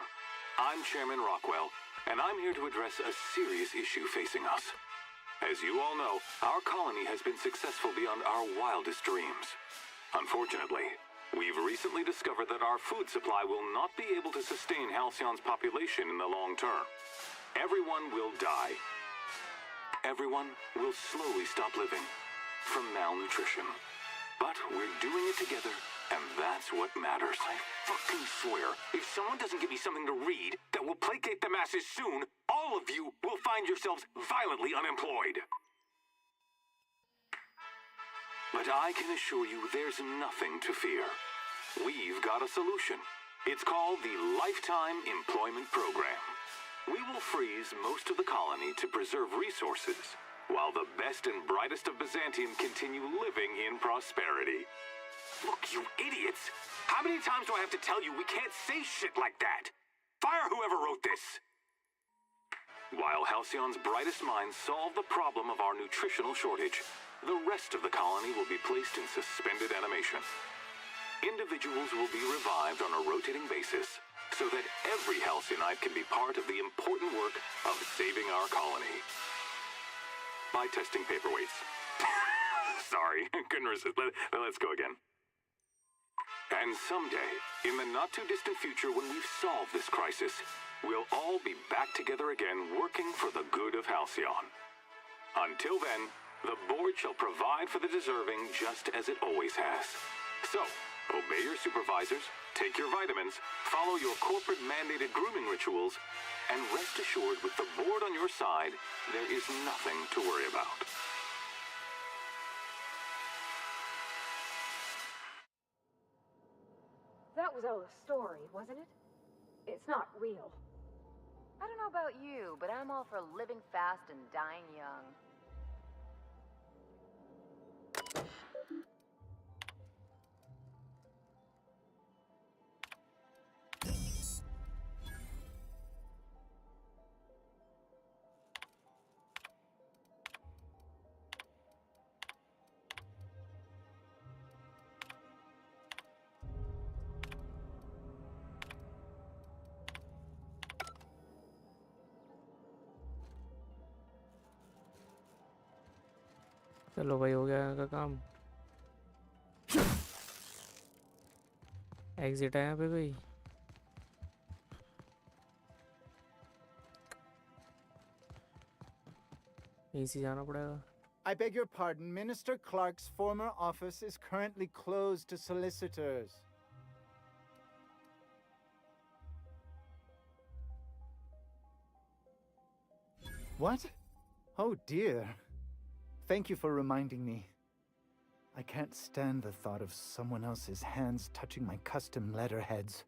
I'm Chairman Rockwell, and I'm here to address a serious issue facing us. As you all know, our colony has been successful beyond our wildest dreams. Unfortunately, we've recently discovered that our food supply will not be able to sustain Halcyon's population in the long term. Everyone will die. Everyone will slowly stop living from malnutrition. But we're doing it together, and that's what matters. I fucking swear, if someone doesn't give me something to read that will placate the masses soon, all of you will find yourselves violently unemployed. But I can assure you there's nothing to fear. We've got a solution. It's called the Lifetime Employment Program. We will freeze most of the colony to preserve resources, while the best and brightest of Byzantium continue living in prosperity. Look, you idiots! How many times do I have to tell you we can't say shit like that? Fire whoever wrote this! While Halcyon's brightest minds solve the problem of our nutritional shortage, the rest of the colony will be placed in suspended animation. Individuals will be revived on a rotating basis, so that every Halcyonite can be part of the important work of saving our colony. By testing paperweights. Sorry, couldn't resist. Let's go again. And someday, in the not-too-distant future when we've solved this crisis, we'll all be back together again working for the good of Halcyon. Until then, the board shall provide for the deserving just as it always has. So, obey your supervisors, take your vitamins, follow your corporate-mandated grooming rituals, and rest assured with the board on your side, there is nothing to worry about. That was all a story, wasn't it? It's not real. I don't know about you, but I'm all for living fast and dying young. चलो भाई हो गया यहाँ का काम। Exit है यहाँ पे कोई? यहीं से जाना पड़ेगा। I beg your pardon, Minister Clark's former office is currently closed to solicitors. What? Oh dear. Thank you for reminding me. I can't stand the thought of someone else's hands touching my custom letterheads.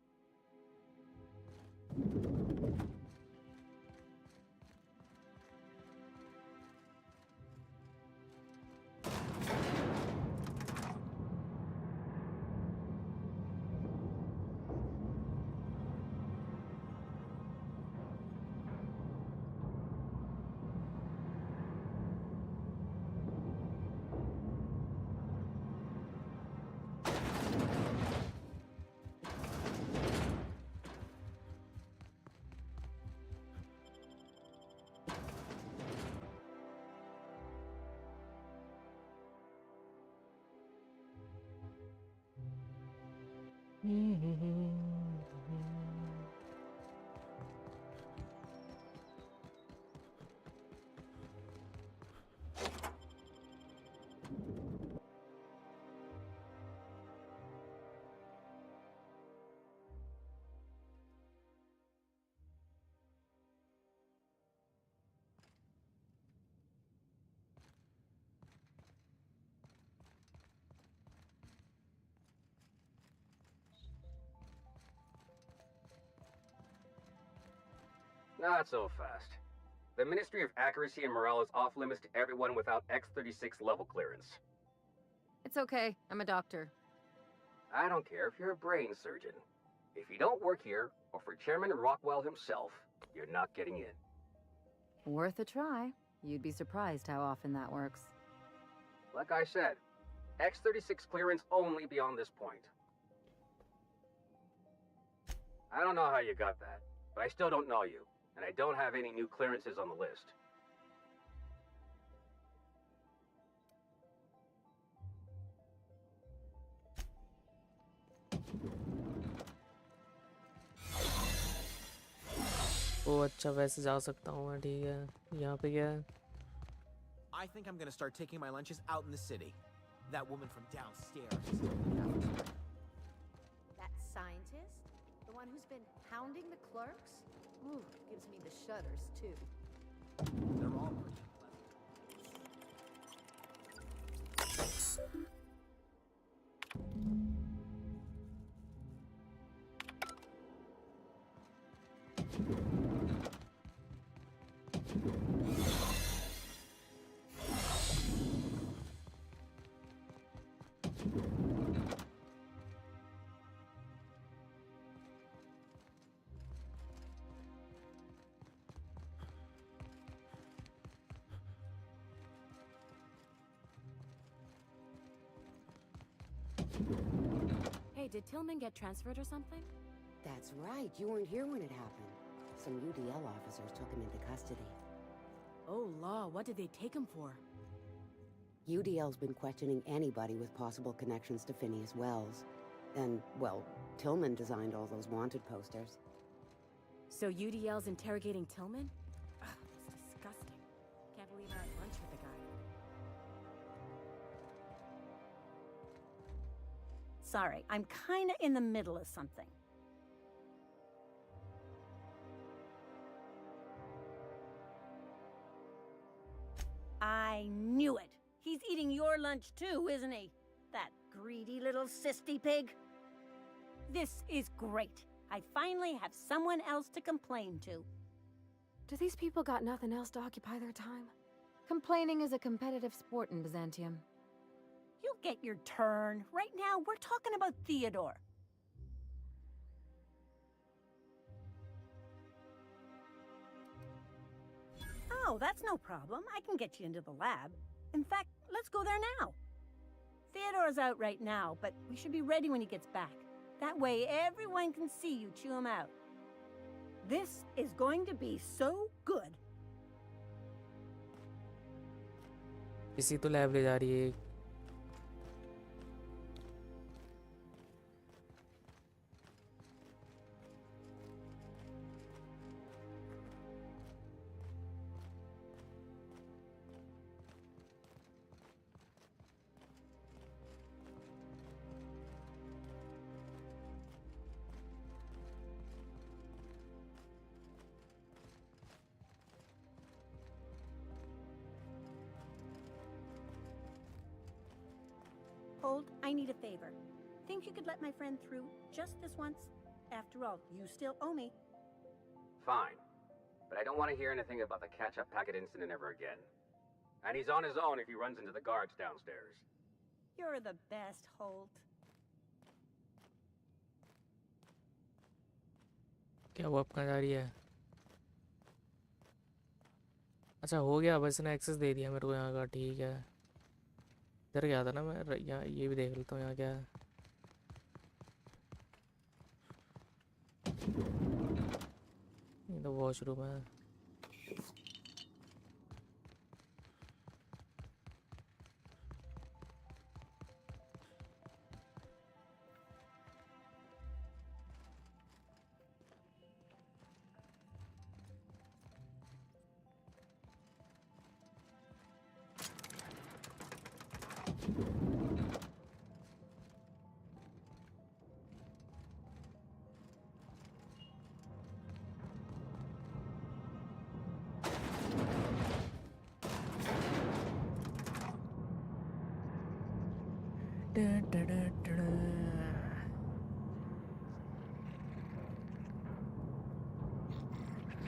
Not so fast. The Ministry of Accuracy and Morale is off limits to everyone without X-36 level clearance. It's okay. I'm a doctor. I don't care if you're a brain surgeon. If you don't work here, or for Chairman Rockwell himself, you're not getting in. Worth a try. You'd be surprised how often that works. Like I said, X-36 clearance only beyond this point. I don't know how you got that, but I still don't know you, and I don't have any new clearances on the list. ओ अच्छा वैसे जा सकता हूँ मैं ठीक है यहाँ पे क्या है I think I'm gonna start taking my lunches out in the city. That woman from downstairs is helping me. That scientist? The one who's been hounding the clerks? Ooh, gives me the shudders, too. They're all pretty Hey, did Tillman get transferred or something? That's right. You weren't here when it happened. Some UDL officers took him into custody. Oh, law, what did they take him for? UDL's been questioning anybody with possible connections to Phineas Wells. And, well, Tillman designed all those wanted posters. So UDL's interrogating Tillman? Ugh, it's disgusting. Can't believe I had lunch with the guy. Sorry, I'm kinda in the middle of something. I knew it! He's eating your lunch too, isn't he? That greedy little cysty pig. This is great. I finally have someone else to complain to. Do these people got nothing else to occupy their time? Complaining is a competitive sport in Byzantium. You'll get your turn. Right now, we're talking about Theodore. Oh, that's no problem. I can get you into the lab. In fact, let's go there now. Theodore's out right now, but we should be ready when he gets back. That way, everyone can see you chew him out. This is going to be so good. इसी तो lab ले जा रही है I need a favor. Think you could let my friend through just this once? After all, you still owe me. Fine. But I don't want to hear anything about the catch-up packet incident ever again. And he's on his own if he runs into the guards downstairs. You're the best, Holt. क्या वो अब कहाँ जा रही है? अच्छा हो गया, बस ने एक्सेस दे दिया मेरे को यहाँ का, ठीक है। इधर गया था ना मैं, यहाँ ये भी देख लेता हूँ यहाँ क्या है। ये तो वॉशरूम है।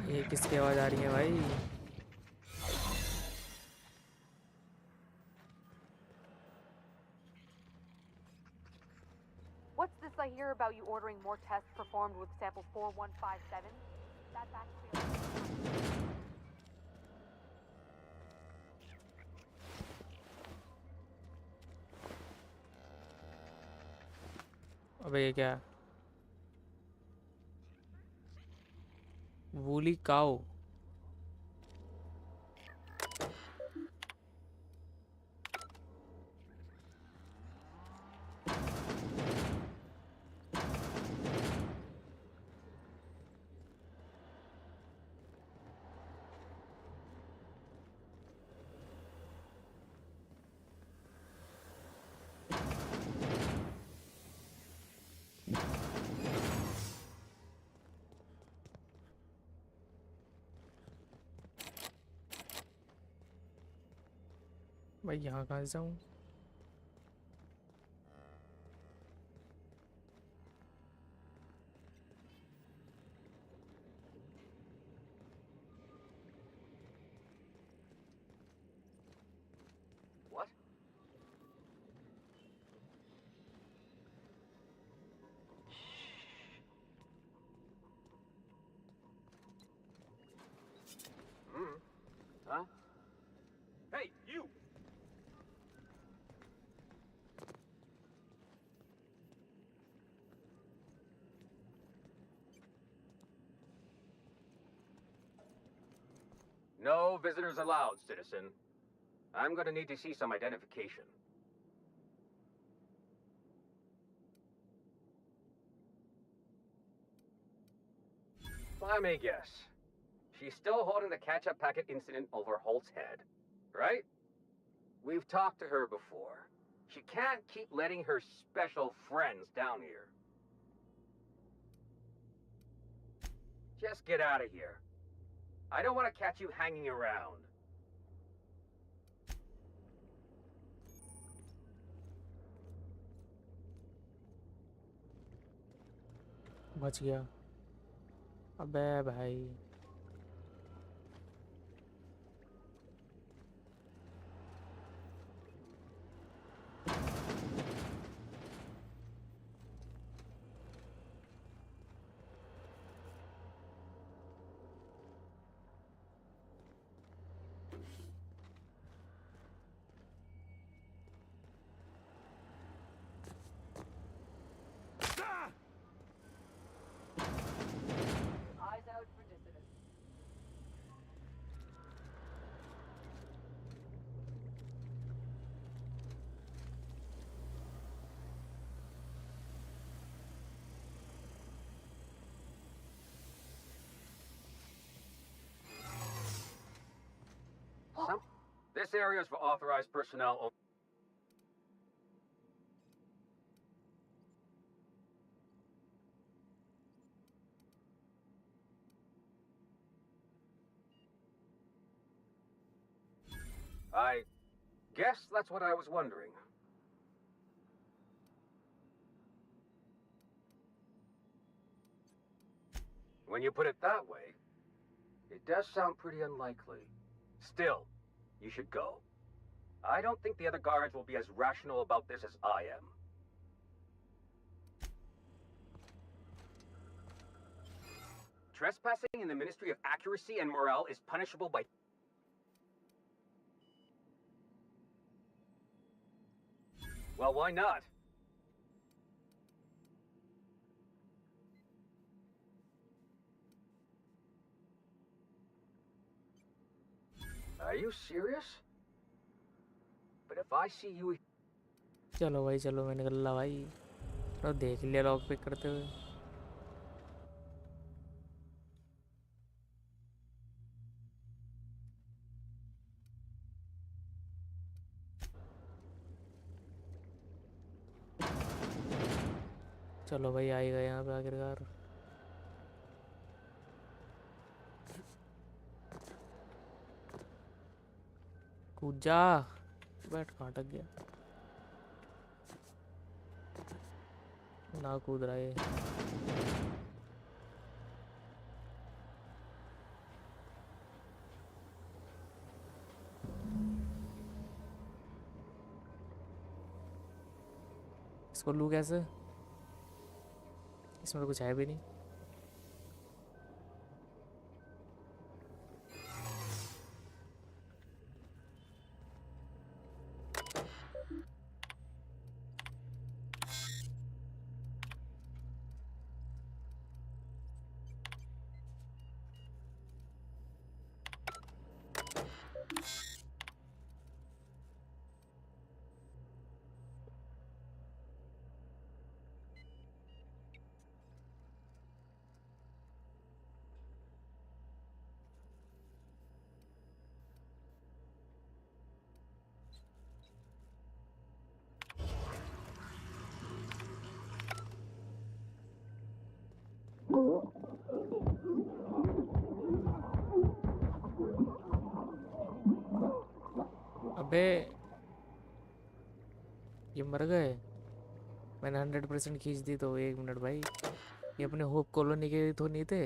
ये किसकी आवाज आ रही है भाई? What's this I hear about you ordering more tests performed with sample 4157? That's actually... अबे ये क्या? वूली काऊ। भाई यहाँ कहाँ से जाऊँ? What? Huh? Hey, you! No visitors allowed, citizen. I'm gonna need to see some identification. Let me guess. She's still holding the catch-up packet incident over Holt's head, right? We've talked to her before. She can't keep letting her special friends down here. Just get out of here. I don't want to catch you hanging around. बच गया। अबे भाई। Eyes out for dissidents. This area is for authorized personnel only. I guess that's what I was wondering. When you put it that way, it does sound pretty unlikely. Still, you should go. I don't think the other guards will be as rational about this as I am. Trespassing in the Ministry of Accuracy and Morale is punishable by... Well, why not? Are you serious? But if I see you... चलो भाई चलो, मैं निकल रहा भाई। चलो देख लिया लॉक पिक करते हुए। चलो भाई आ ही गए यहाँ पे आखिरकार। कूद जा, बैठ कहाँ अटक गया। ना कूद रहा है। इसको लूँ कैसे? इसमें तो कुछ है भी नहीं। अबे ये मर गए। मैंने 100% खींच दी तो। 1 मिनट भाई, ये अपने होप कॉलोनी के तो नहीं थे?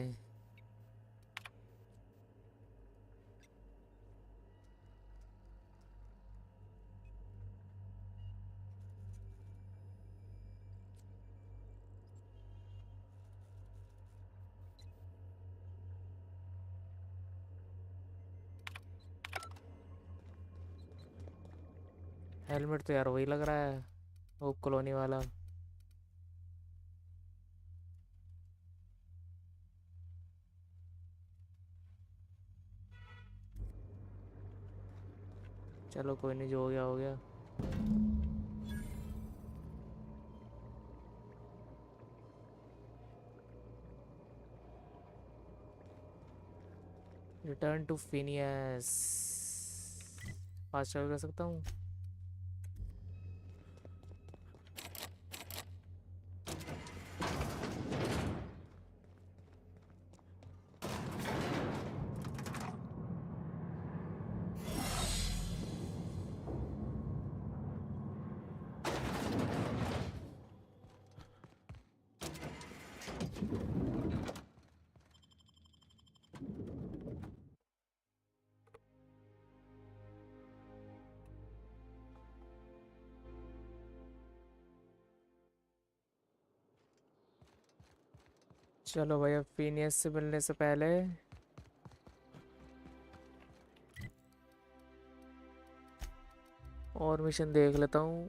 हेलमेट तो यार वही लग रहा है, होप कॉलोनी वाला। चलो कोई नहीं, जो हो गया हो गया। Return to Phineas. Fast travel कर सकता हूँ? चलो भाई, अब फिनियस से मिलने से पहले और मिशन देख लेता हूँ।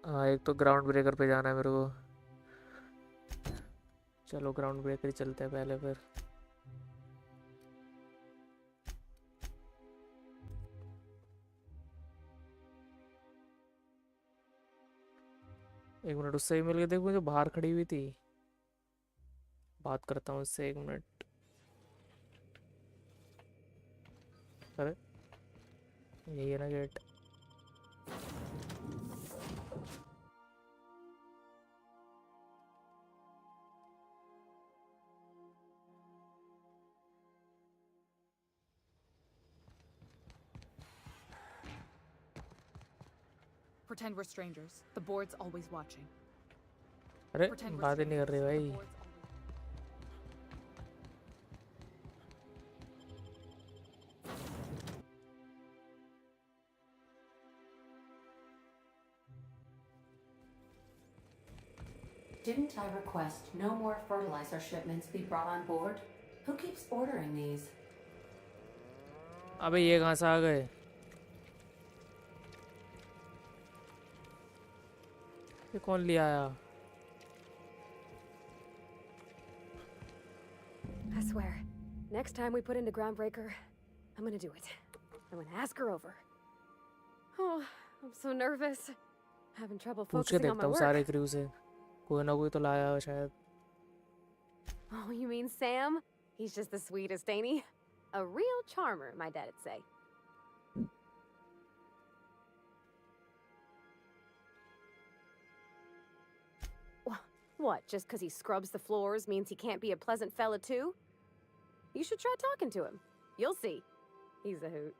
हाँ, एक तो ग्राउंड ब्रेकर पे जाना है मेरे को। चलो ग्राउंड ब्रेकर ही चलते हैं पहले फिर। एक मिनट, उससे ही मिल के देख, मुझे बाहर खड़ी हुई थी। बात करता हूँ उससे, 1 मिनट। अरे यही है ना gate? Pretend we're strangers. The board's always watching. अरे Pretend we're बात ही नहीं कर रही strangers. The भाई। board's always... request no more fertilizer shipments be brought on board? Who keeps ordering these? अबे ये कहाँ से आ गए? ये कौन ले आया? I swear, next time we put into Groundbreaker, I'm gonna do it. I'm gonna ask her over. Oh, I'm so nervous. Having trouble पूछ के focusing on देखता my हूँ work. सारे क्रू से, कोई ना कोई तो लाया हो शायद. Oh, you mean Sam? He's just the sweetest, ain't he? A real charmer, my dad'd say. What, just because he scrubs the floors means he can't be a pleasant fella too? You should try talking to him. You'll see. He's a hoot.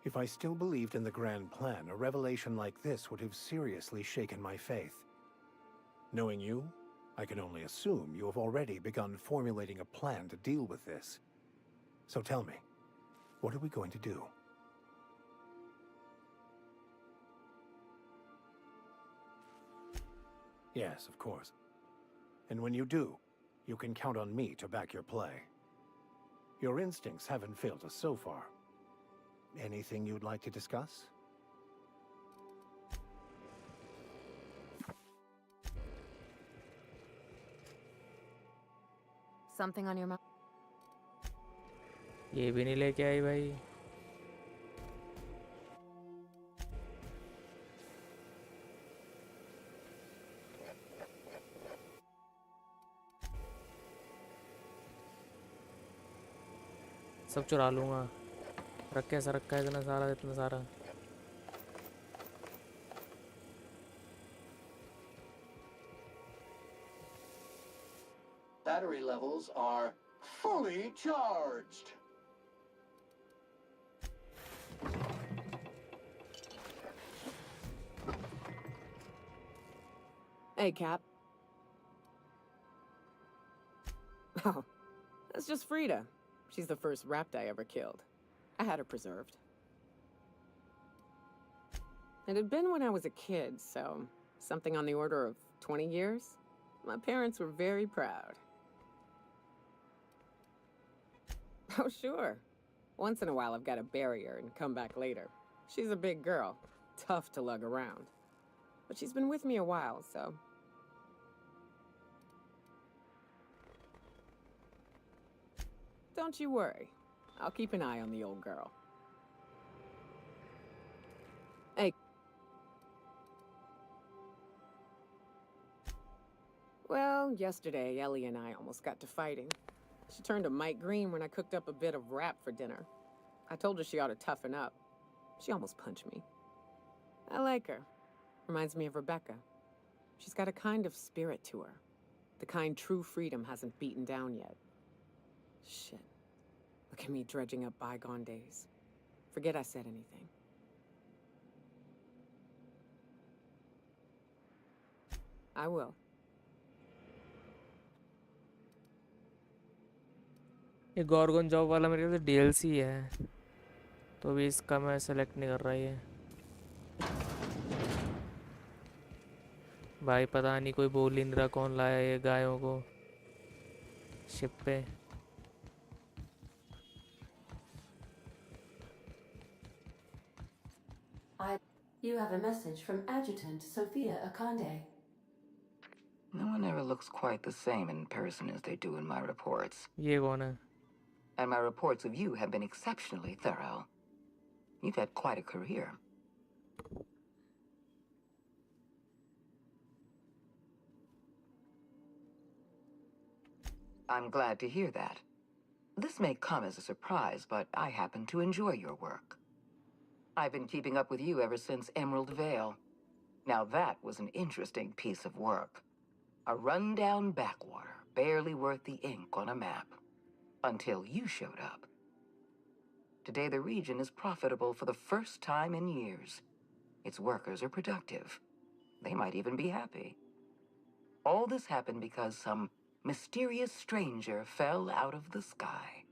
If I still believed in the grand plan, a revelation like this would have seriously shaken my faith. Knowing you, I can only assume you have already begun formulating a plan to deal with this. So tell me, what are we going to do? Yes, of course. And when you do, you can count on me to back your play. Your instincts haven't failed us so far. Anything you'd like to discuss? Something on your mind? ये भी नहीं लेके आई भाई. सब चुरा लूँगा. रख कैसा रखा है इतना सारा. Battery levels are fully charged. Hey, Cap. Oh, that's just Frida. She's the first rapt I ever killed. I had her preserved. It had been when I was a kid, so something on the order of 20 years. My parents were very proud. Oh, sure. Once in a while, I've got to bury her and come back later. She's a big girl, tough to lug around. But she's been with me a while, so... Don't you worry. I'll keep an eye on the old girl. Hey. Well, yesterday, Ellie and I almost got to fighting. She turned to Mike Green when I cooked up a bit of wrap for dinner. I told her she ought to toughen up. She almost punched me. I like her. Reminds me of Rebecca. She's got a kind of spirit to her. The kind true freedom hasn't beaten down yet. Shit. Look at me dredging up bygone days. Forget I said anything. I will. ये Gorgon job वाला मेरे ख्याल से DLC है, तो भी इसका मैं सेलेक्ट नहीं कर रहा ये. भाई पता नहीं कोई बोल ही नहीं रहा कौन लाया ये गायों को शिप पे. You have a message from Adjutant Sophia Akande. No one ever looks quite the same in person as they do in my reports. ये कौन है? And my reports of you have been exceptionally thorough. You've had quite a career. I'm glad to hear that. This may come as a surprise, but I happen to enjoy your work. I've been keeping up with you ever since Emerald Vale. Now that was an interesting piece of work. A rundown backwater, barely worth the ink on a map. Until you showed up. Today, the region is profitable for the first time in years. Its workers are productive. They might even be happy. All this happened because some mysterious stranger fell out of the sky.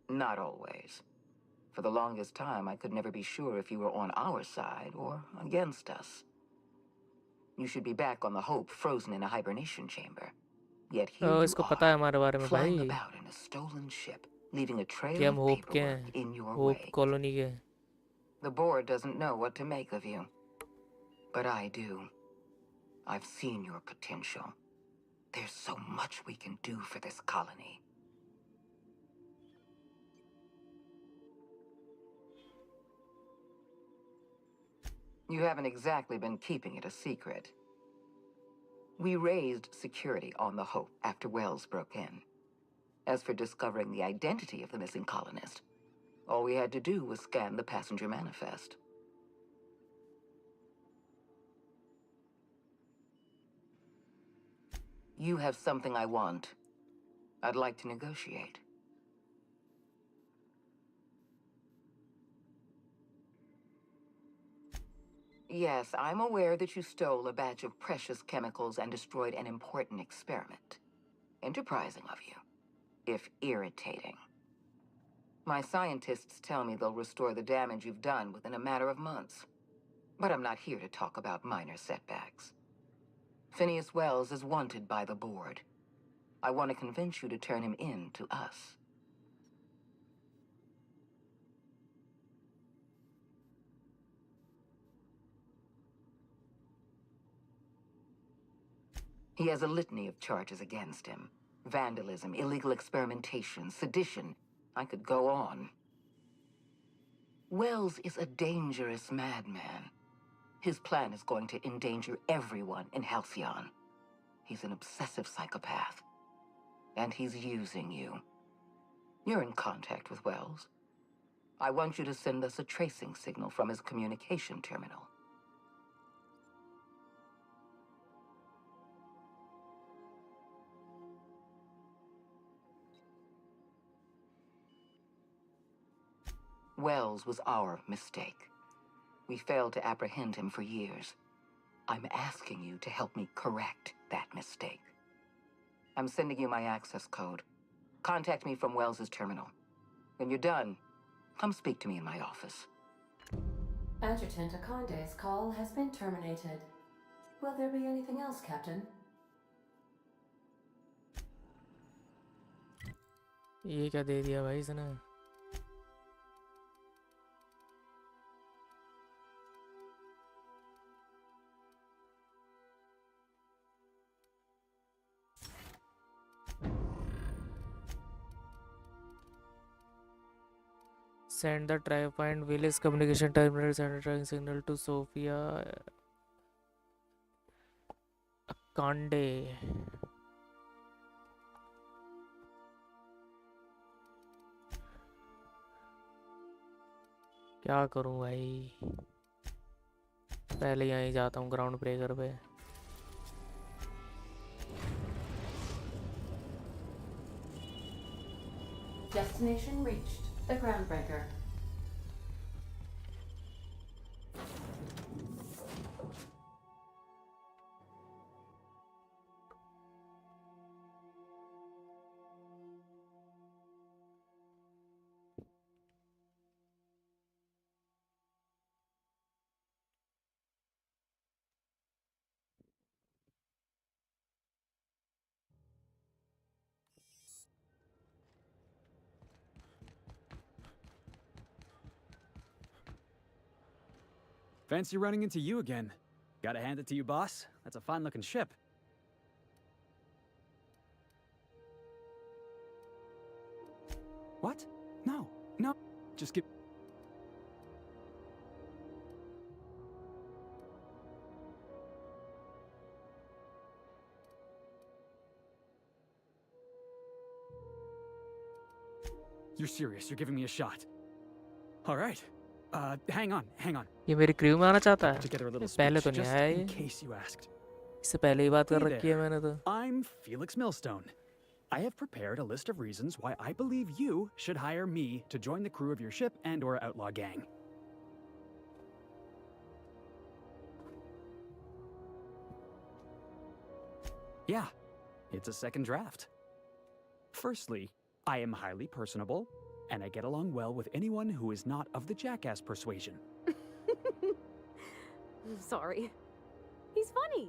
Not always. For the longest time, I could never be sure if you were on our side or against us. You should be back on the Hope, frozen in a hibernation chamber. Yet here you इसको पता है हमारे बारे are, में flying भाई about in a stolen ship, leaving a कि trail हम of hope के paperwork हैं, in your hope wake. Colony के। The board doesn't know what to make of you. But I do. I've seen your potential. There's so much we can do for this colony. You haven't exactly been keeping it a secret. We raised security on the Hope after Wells broke in. As for discovering the identity of the missing colonist, all we had to do was scan the passenger manifest. You have something I want. I'd like to negotiate. Yes, I'm aware that you stole a batch of precious chemicals and destroyed an important experiment. Enterprising of you, if irritating. My scientists tell me they'll restore the damage you've done within a matter of months. But I'm not here to talk about minor setbacks. Phineas Wells is wanted by the board. I want to convince you to turn him in to us. He has a litany of charges against him. Vandalism, illegal experimentation, sedition. I could go on. Wells is a dangerous madman. His plan is going to endanger everyone in Halcyon. He's an obsessive psychopath. And he's using you. You're in contact with Wells. I want you to send us a tracing signal from his communication terminal. Wells was our mistake. We failed to apprehend him for years. I'm asking you to help me correct that mistake. I'm sending you my access code. Contact me from Wells's terminal. When you're done, come speak to me in my office. Adjutant Akonde's call has been terminated. Will there be anything else, Captain? ये क्या दे दिया भाई इसने? Send the Trifind Willis communication terminal, send a tracking signal to Sophia Akande. क्या करूं भाई? पहले यहीं जाता हूं ग्राउंड ब्रेकर पे. Destination reached. The groundbreaker. Fancy running into you again. Gotta hand it to you, boss. That's a fine-looking ship. What? No. Just give... You're serious. You're giving me a shot. All right. Hang on. ये मेरी crew में आना चाहता है? Together a little पहले speech, तो नहीं just आया in ये. case you asked. इससे पहले ही बात कर Hey रखी है मैंने तो. there. I'm Felix Millstone. I have prepared a list of reasons why I believe you should hire me to join the crew of your ship and/or outlaw gang. Yeah, it's a second draft. Firstly, I am highly personable, and I get along well with anyone who is not of the jackass persuasion. Sorry. He's funny.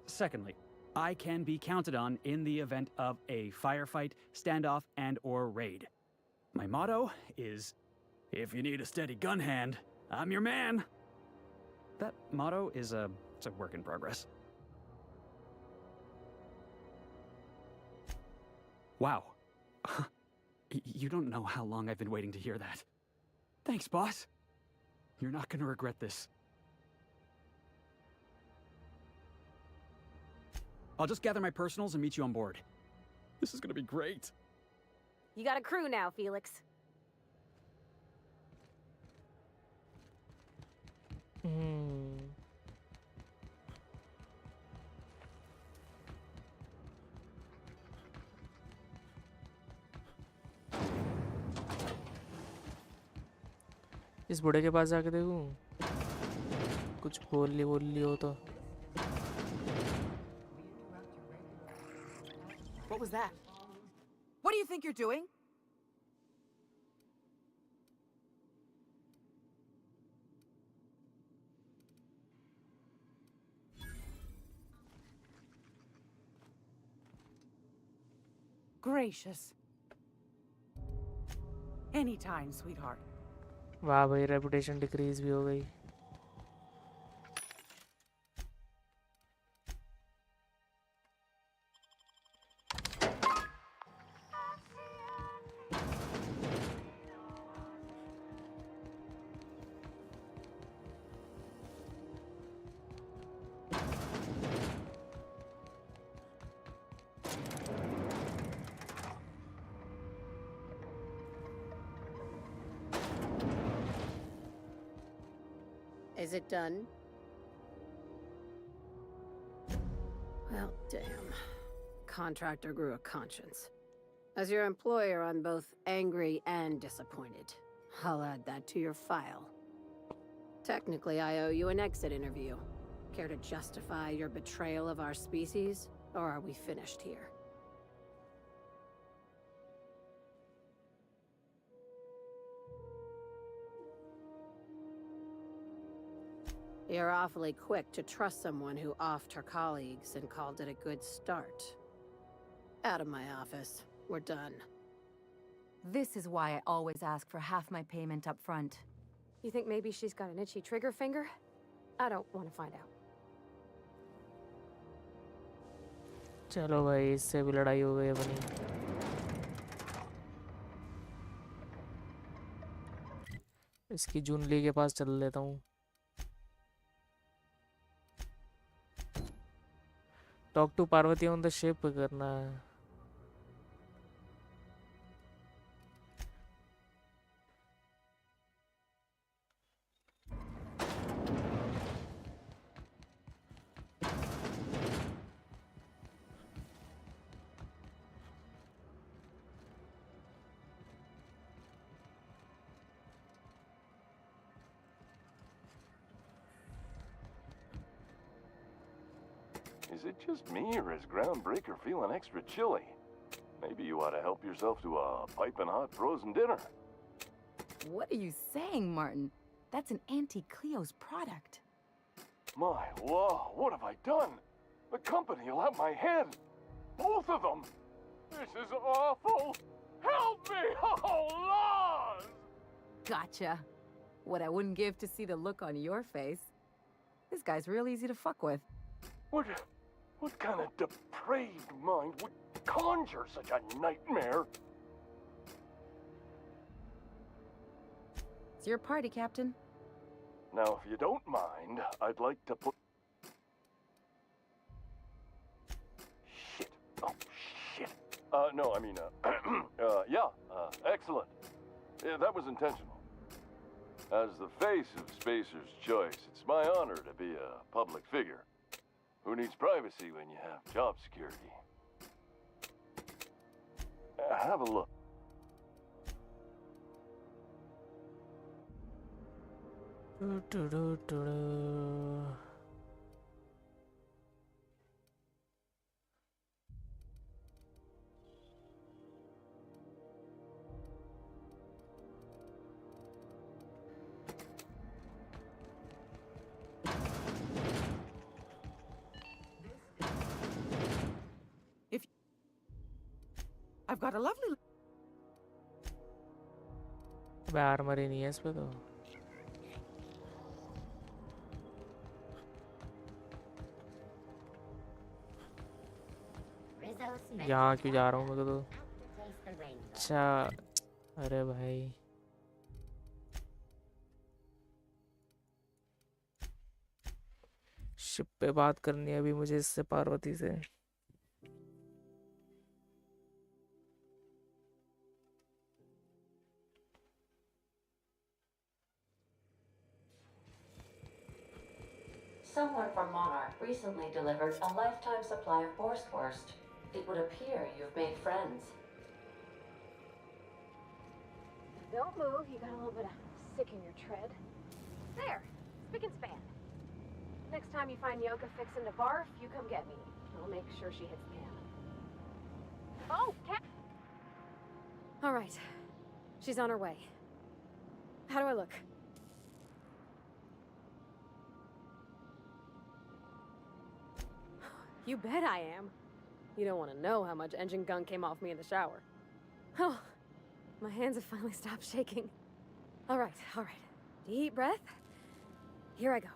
Secondly, I can be counted on in the event of a firefight, standoff, and/or raid. My motto is, if you need a steady gun hand, I'm your man. That motto is it's a work in progress. Wow. You don't know how long I've been waiting to hear that. Thanks, boss. You're not gonna regret this. I'll just gather my personals and meet you on board. This is gonna be great. You got a crew now, Felix. इस बूढ़े के पास जाके देखूं कुछ बोल ली हो तो. What was that? What do you think you're doing? Gracious. Anytime, sweetheart. वाह भाई, रेपुटेशन डिक्रीज भी हो गई. Is it done? Well, damn. Contractor grew a conscience. As your employer, I'm both angry and disappointed. I'll add that to your file. Technically, I owe you an exit interview. Care to justify your betrayal of our species? Or are we finished here? You're awfully quick to trust someone who offed her colleagues and called it a good start. Out of my office. We're done. This is why I always ask for half my payment up front. You think maybe she's got an itchy trigger finger? I don't want to find out. चलो भाई, इससे भी लड़ाई हो गई अपनी. इसकी जूनली के पास चल लेता हूँ. Talk to Parvati on the ship करना है. Is it just me, or is Groundbreaker feeling extra chilly? Maybe you ought to help yourself to a piping hot frozen dinner. What are you saying, Martin? That's an Auntie Cleo's product. My law, what have I done? The company will have my head. Both of them. This is awful. Help me! Oh, Lord! Gotcha. What I wouldn't give to see the look on your face. This guy's real easy to fuck with. What kind of depraved mind would conjure such a nightmare? It's your party, Captain. Now, if you don't mind, I'd like to put... Shit. Oh, shit. No, I mean, excellent. Yeah, that was intentional. As the face of Spacer's Choice, it's my honor to be a public figure. Who needs privacy when you have job security? Have a look. I've got a lovely. अबे armour ही नहीं है इस पे तो। यहाँ क्यों जा रहा हूँ मैं तो? अच्छा, अरे भाई शिप पे बात करनी है अभी मुझे इससे, पार्वती से। Someone from Monarch recently delivered a lifetime supply of Borstwurst. It would appear you've made friends. Don't move, you got a little bit of sick in your tread. There, spick and span. Next time you find Yoka fixing to barf, you come get me. I'll make sure she hits the pan. Oh, cat! All right, she's on her way. How do I look? You bet I am. You don't want to know how much engine gunk came off me in the shower. Oh, my hands have finally stopped shaking. All right. Deep breath. Here I go.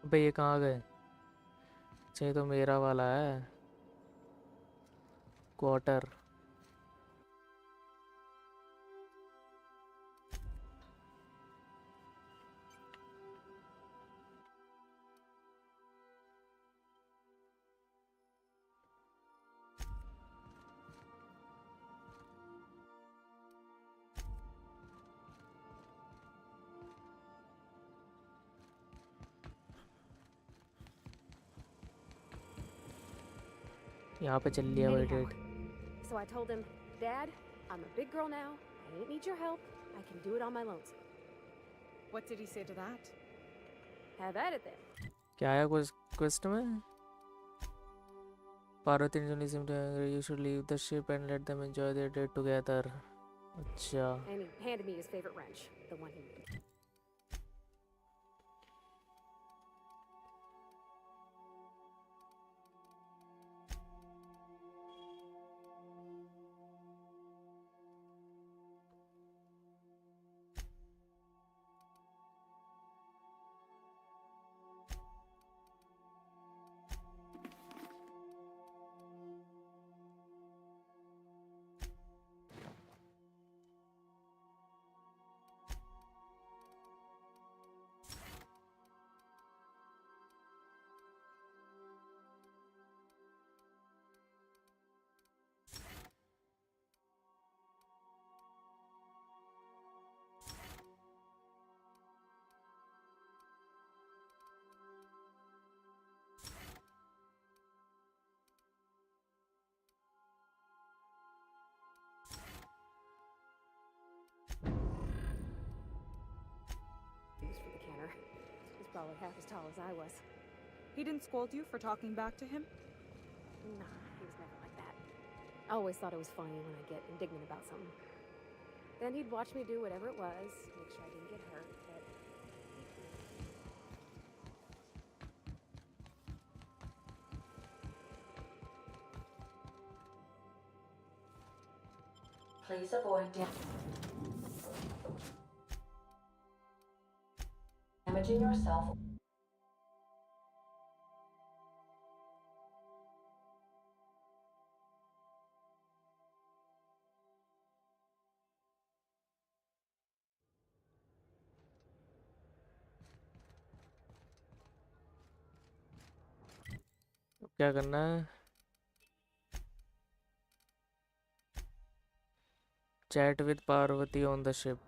अबे ये कहाँ गए? ये तो मेरा वाला है, quarter. यहाँ पे चल लिया Anyhow, wait. so I told him, Dad, I'm a big girl now. I ain't need your help. I can do it on my lonesome. What did he say to that? Have at it then. क्या है कुछ quest में? Parvati and Johnny seem to agree you should leave the ship and let them enjoy their day together. अच्छा। And he handed me his favorite wrench, the one he made. He's probably half as tall as I was. He didn't scold you for talking back to him? Nah, he was never like that. I always thought it was funny when I get indignant about something. Then he'd watch me do whatever it was, make sure I didn't get hurt, but... Please avoid damaging yourself. क्या करना है? Chat with Parvati on the ship.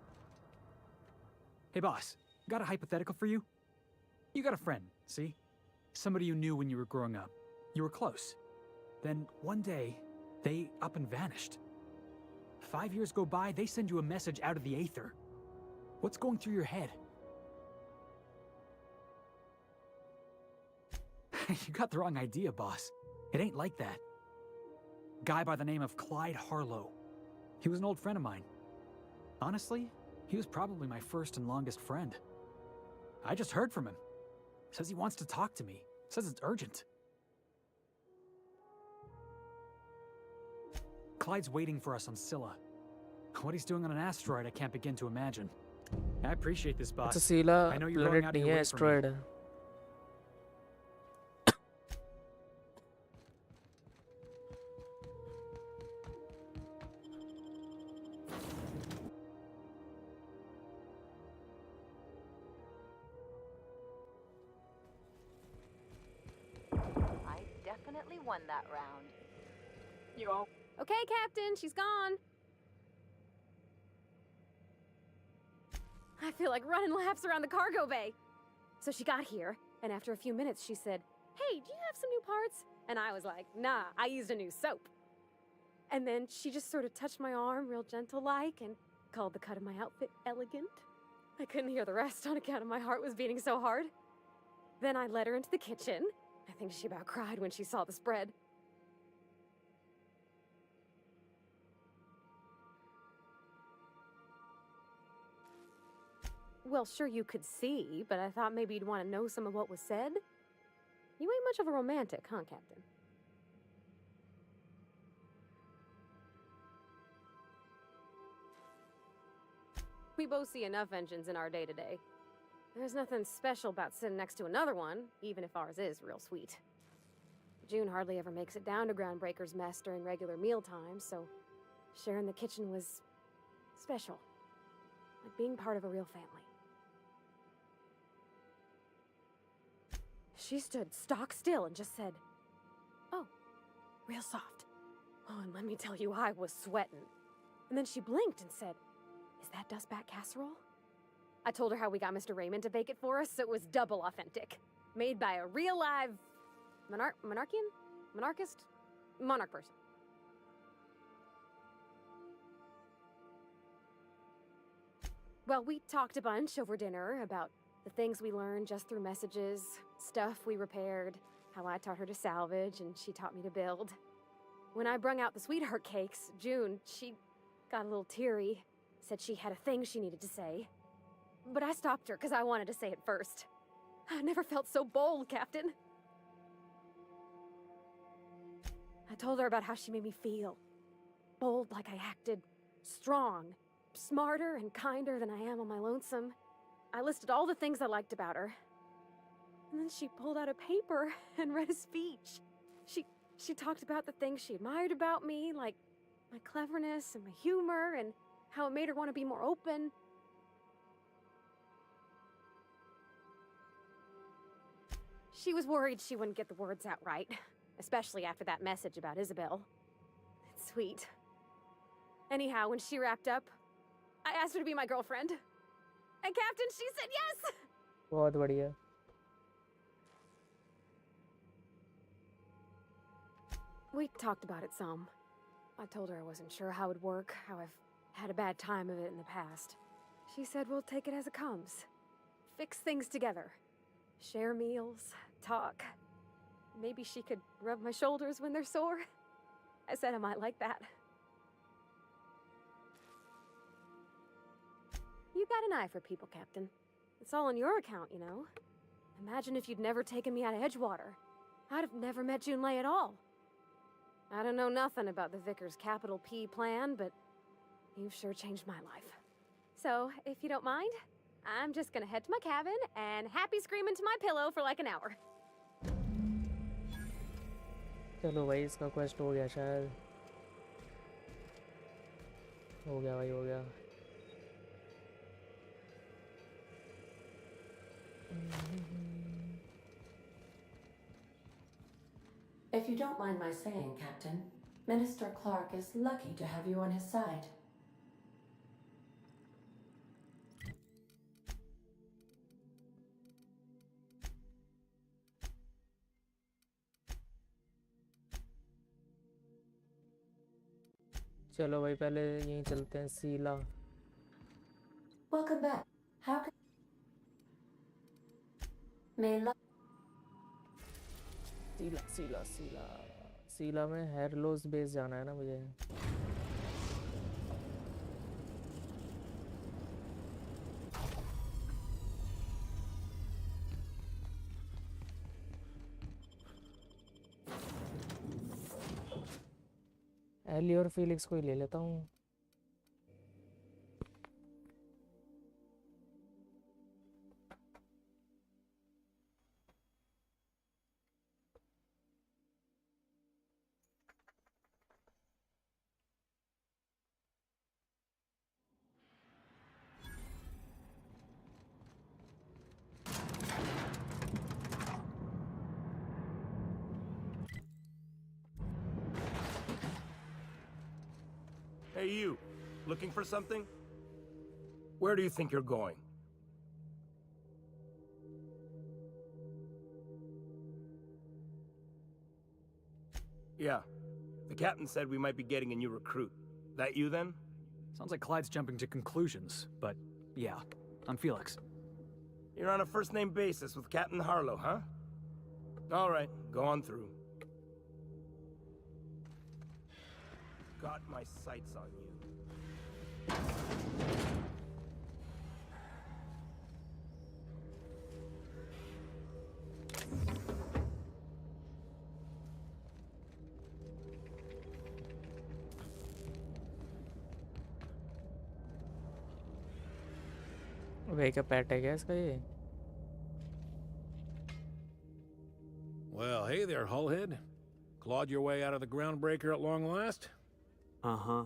Hey boss, Got a hypothetical for you? You got a friend, see? Somebody you knew when you were growing up. You were close. Then one day, they up and vanished. 5 years go by, they send you a message out of the aether. What's going through your head? You got the wrong idea, boss. It ain't like that. Guy by the name of Clyde Harlow. He was an old friend of mine. Honestly, he was probably my first and longest friend. I just heard from him. Says he wants to talk to me. Says it's urgent. Clyde's waiting for us on Scylla. What he's doing on an asteroid, I can't begin to imagine. I appreciate this, boss. अच्छा सीला I know you're going planet out of नहीं your है, way for me. asteroid है. I definitely won that round. Yo. Okay, Captain, she's gone. I feel like running laps around the cargo bay. So she got here, and after a few minutes, she said, "Hey, do you have some new parts?" And I was like, "Nah, I used a new soap." And then she just sort of touched my arm real gentle-like and called the cut of my outfit elegant. I couldn't hear the rest on account of my heart was beating so hard. Then I led her into the kitchen. I think she about cried when she saw the spread. Well, sure you could see, but I thought maybe you'd want to know some of what was said. You ain't much of a romantic, huh, Captain? We both see enough engines in our day-to-day. There's nothing special about sitting next to another one, even if ours is real sweet. June hardly ever makes it down to Groundbreaker's mess during regular meal times, so sharing the kitchen was special. Like being part of a real family. She stood stock still and just said, "Oh, real soft." Oh, and let me tell you, I was sweating. And then she blinked and said, "Is that dustbat casserole?" I told her how we got Mr. Raymond to bake it for us, so it was double authentic. Made by a real live monarch person. Well, we talked a bunch over dinner about the things we learned just through messages, stuff we repaired, how I taught her to salvage and she taught me to build. When I brung out the sweetheart cakes, June, she got a little teary, said she had a thing she needed to say. But I stopped her because I wanted to say it first. I never felt so bold, Captain. I told her about how she made me feel. Bold like I acted, strong, smarter and kinder than I am on my lonesome. I listed all the things I liked about her. And then she pulled out a paper and read a speech. She talked about the things she admired about me, like my cleverness and my humor, and how it made her want to be more open. She was worried she wouldn't get the words out right, especially after that message about Isabel. It's sweet. Anyhow, when she wrapped up, I asked her to be my girlfriend. And Captain, she said yes! बहुत बढ़िया. We talked about it some. I told her I wasn't sure how it would work, how I've had a bad time of it in the past. She said we'll take it as it comes. Fix things together. Share meals, talk. Maybe she could rub my shoulders when they're sore. I said I might like that. You got an eye for people, Captain. It's all on your account, you know. Imagine if you'd never taken me out of Edgewater. I'd have never met Junlei at all. I don't know nothing about the Vicar's capital P plan, but you've sure changed my life. So, if you don't mind, I'm just gonna head to my cabin and happy scream into my pillow for like an hour. चलो भाई इसका quest हो गया शायद. हो गया भाई, हो गया. If you don't mind my saying, Captain, Minister Clark is lucky to have you on his side. चलो भाई पहले यहीं चलते हैं सीला। Welcome back. How can... May lo- सीला सीला सीला सीला में हेरलोस बेस जाना है ना मुझे। एली और फीलिक्स को ही ले लेता हूँ। Hey, you. Looking for something? Where do you think you're going? Yeah. The captain said we might be getting a new recruit. That you, then? Sounds like Clyde's jumping to conclusions, but yeah, I'm Felix. You're on a first-name basis with Captain Harlow, huh? All right, go on through. Got my sights on you. भाई क्या PAT है क्या इसका ये? Well, hey there, Hullhead. Clawed your way out of the groundbreaker at long last? Uh-huh.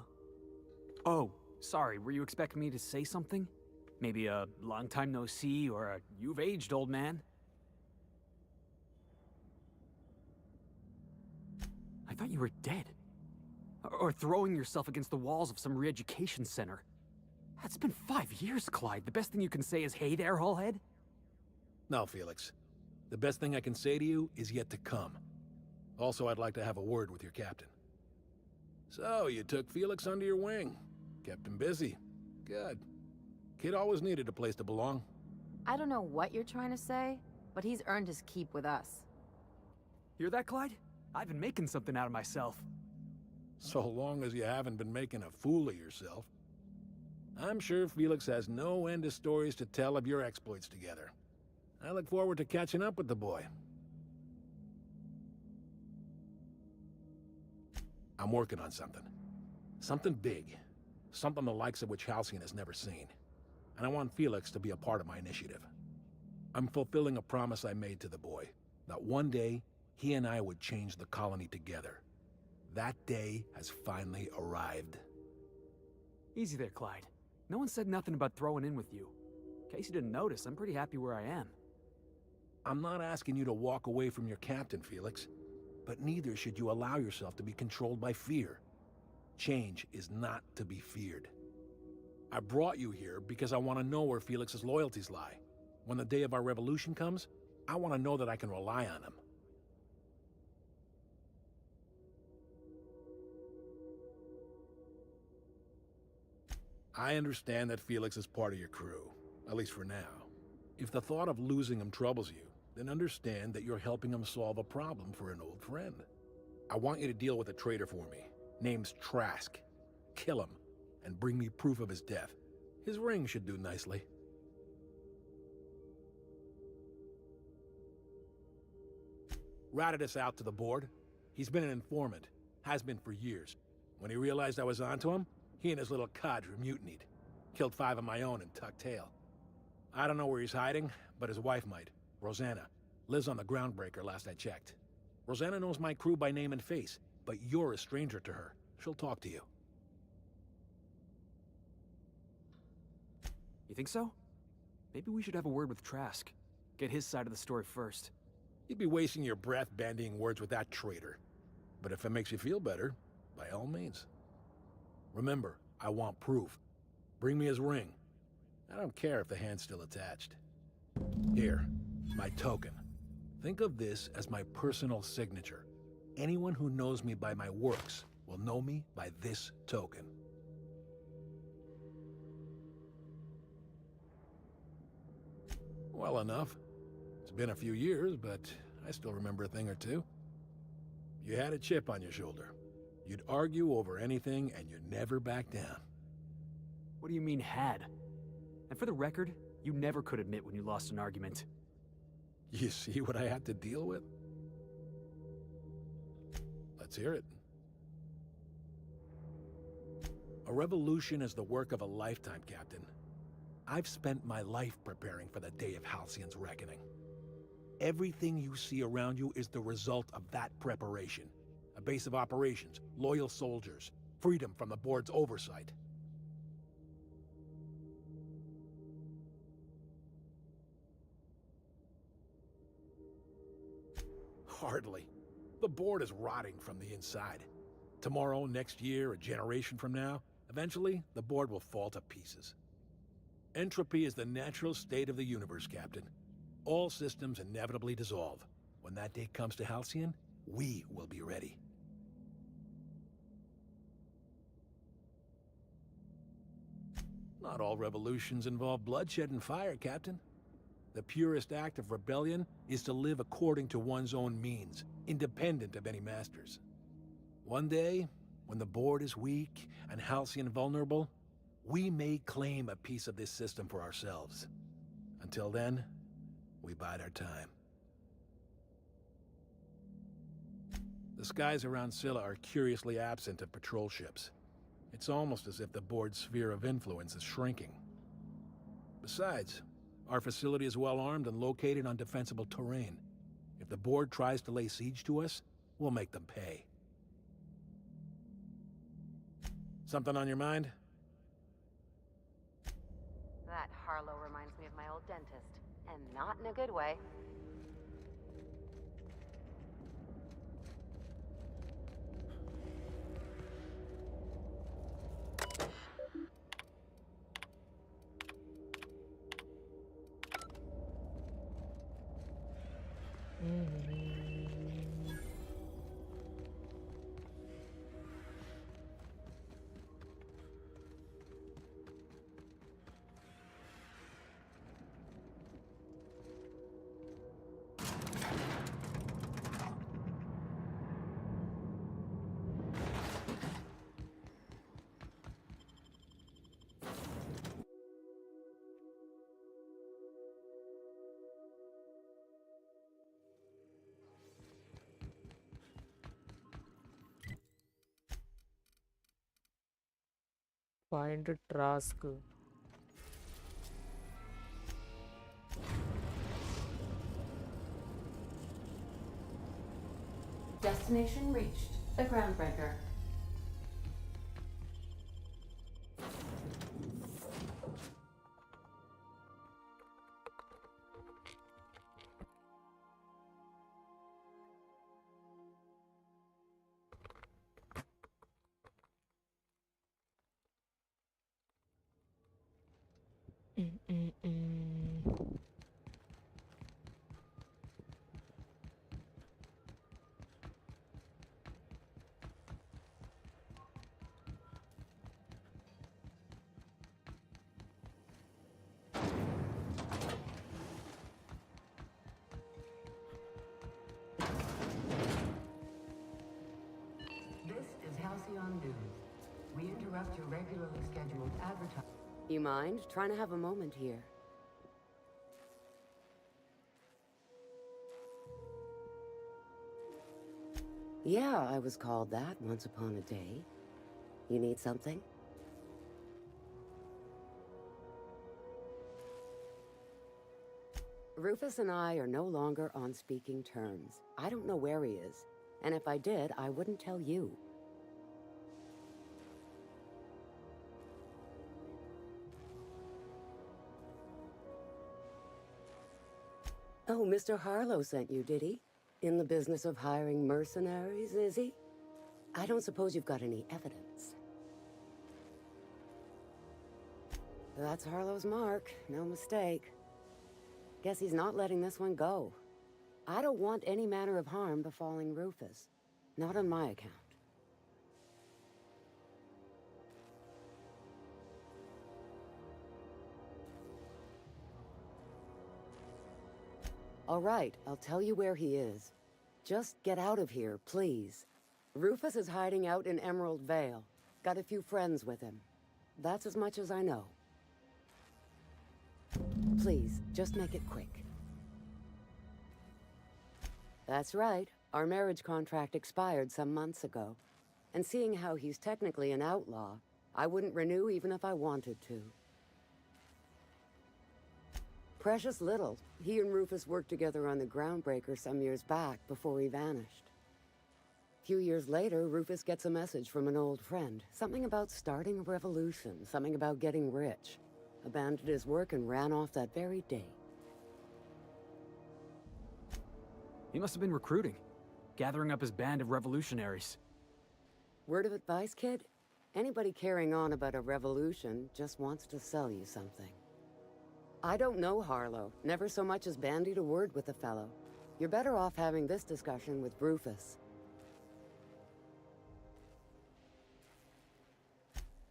Oh, sorry, were you expecting me to say something? Maybe a long time no see, or a you've aged, old man? I thought you were dead. Or throwing yourself against the walls of some re-education center. That's been 5 years, Clyde. The best thing you can say is, hey there, Hullhead? No, Felix. The best thing I can say to you is yet to come. Also, I'd like to have a word with your captain. So, you took Felix under your wing. Kept him busy. Good. Kid always needed a place to belong. I don't know what you're trying to say, but he's earned his keep with us. Hear that, Clyde? I've been making something out of myself. So long as you haven't been making a fool of yourself. I'm sure Felix has no end of stories to tell of your exploits together. I look forward to catching up with the boy. I'm working on something. Something big. Something the likes of which Halcyon has never seen. And I want Felix to be a part of my initiative. I'm fulfilling a promise I made to the boy, that one day, he and I would change the colony together. That day has finally arrived. Easy there, Clyde. No one said nothing about throwing in with you. In case you didn't notice, I'm pretty happy where I am. I'm not asking you to walk away from your captain, Felix. But neither should you allow yourself to be controlled by fear. Change is not to be feared. I brought you here because I want to know where Felix's loyalties lie. When the day of our revolution comes, I want to know that I can rely on him. I understand that Felix is part of your crew, at least for now. If the thought of losing him troubles you, then understand that you're helping him solve a problem for an old friend. I want you to deal with a traitor for me. Name's Trask. Kill him, and bring me proof of his death. His ring should do nicely. Routed us out to the board. He's been an informant. Has been for years. When he realized I was onto him, he and his little cadre mutinied. Killed 5 of my own and tucked tail. I don't know where he's hiding, but his wife might. Rosanna. Lives on the groundbreaker last I checked. Rosanna knows my crew by name and face, but you're a stranger to her. She'll talk to you. You think so? Maybe we should have a word with Trask. Get his side of the story first. You'd be wasting your breath bandying words with that traitor. But if it makes you feel better, by all means. Remember, I want proof. Bring me his ring. I don't care if the hand's still attached. Here, my token. Think of this as my personal signature. Anyone who knows me by my works will know me by this token. Well enough. It's been a few years, but I still remember a thing or two. You had a chip on your shoulder. You'd argue over anything, and you'd never back down. What do you mean, had? And for the record, you never could admit when you lost an argument. You see what I had to deal with? Let's hear it. A revolution is the work of a lifetime, Captain. I've spent my life preparing for the day of Halcyon's reckoning. Everything you see around you is the result of that preparation. A base of operations, loyal soldiers, freedom from the board's oversight. Hardly. The board is rotting from the inside. Tomorrow, next year, a generation from now, eventually, the board will fall to pieces. Entropy is the natural state of the universe, Captain. All systems inevitably dissolve. When that day comes to Halcyon, we will be ready. Not all revolutions involve bloodshed and fire, Captain. The purest act of rebellion is to live according to one's own means, independent of any masters. One day, when the board is weak and Halcyon vulnerable, we may claim a piece of this system for ourselves. Until then, we bide our time. The skies around Scylla are curiously absent of patrol ships. It's almost as if the board's sphere of influence is shrinking. Besides, our facility is well armed and located on defensible terrain. If the board tries to lay siege to us, we'll make them pay. Something on your mind? That Harlow reminds me of my old dentist, and not in a good way. Find a task. Destination reached. The Groundbreaker. This is Halcyon News. We interrupt your regularly scheduled advertising. You mind? Trying to have a moment here. Yeah, I was called that once upon a day. You need something? Rufus and I are no longer on speaking terms. I don't know where he is. And if I did, I wouldn't tell you. Oh, Mr. Harlow sent you, did he? In the business of hiring mercenaries, is he? I don't suppose you've got any evidence. That's Harlow's mark, no mistake. Guess he's not letting this one go. I don't want any manner of harm befalling Rufus. Not on my account. All right, I'll tell you where he is. Just get out of here, please. Rufus is hiding out in Emerald Vale. Got a few friends with him. That's as much as I know. Please, just make it quick. That's right. Our marriage contract expired some months ago. And seeing how he's technically an outlaw, I wouldn't renew even if I wanted to. Precious little. He and Rufus worked together on the Groundbreaker some years back before he vanished. A few years later, Rufus gets a message from an old friend. Something about starting a revolution, something about getting rich. Abandoned his work and ran off that very day. He must have been recruiting, gathering up his band of revolutionaries. Word of advice, kid? Anybody carrying on about a revolution just wants to sell you something. I don't know Harlow, never so much as bandied a word with the fellow. You're better off having this discussion with Rufus.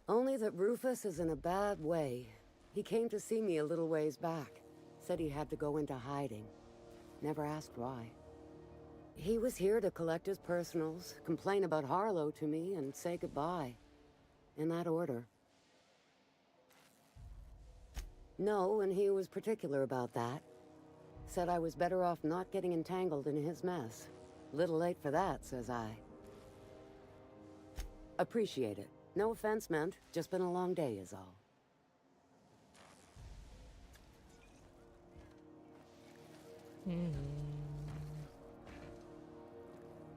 Only that Rufus is in a bad way. He came to see me a little ways back. Said he had to go into hiding. Never asked why. He was here to collect his personals, complain about Harlow to me, and say goodbye. In that order. No, and he was particular about that. Said I was better off not getting entangled in his mess. Little late for that, says I. Appreciate it. No offense meant, just been a long day is all.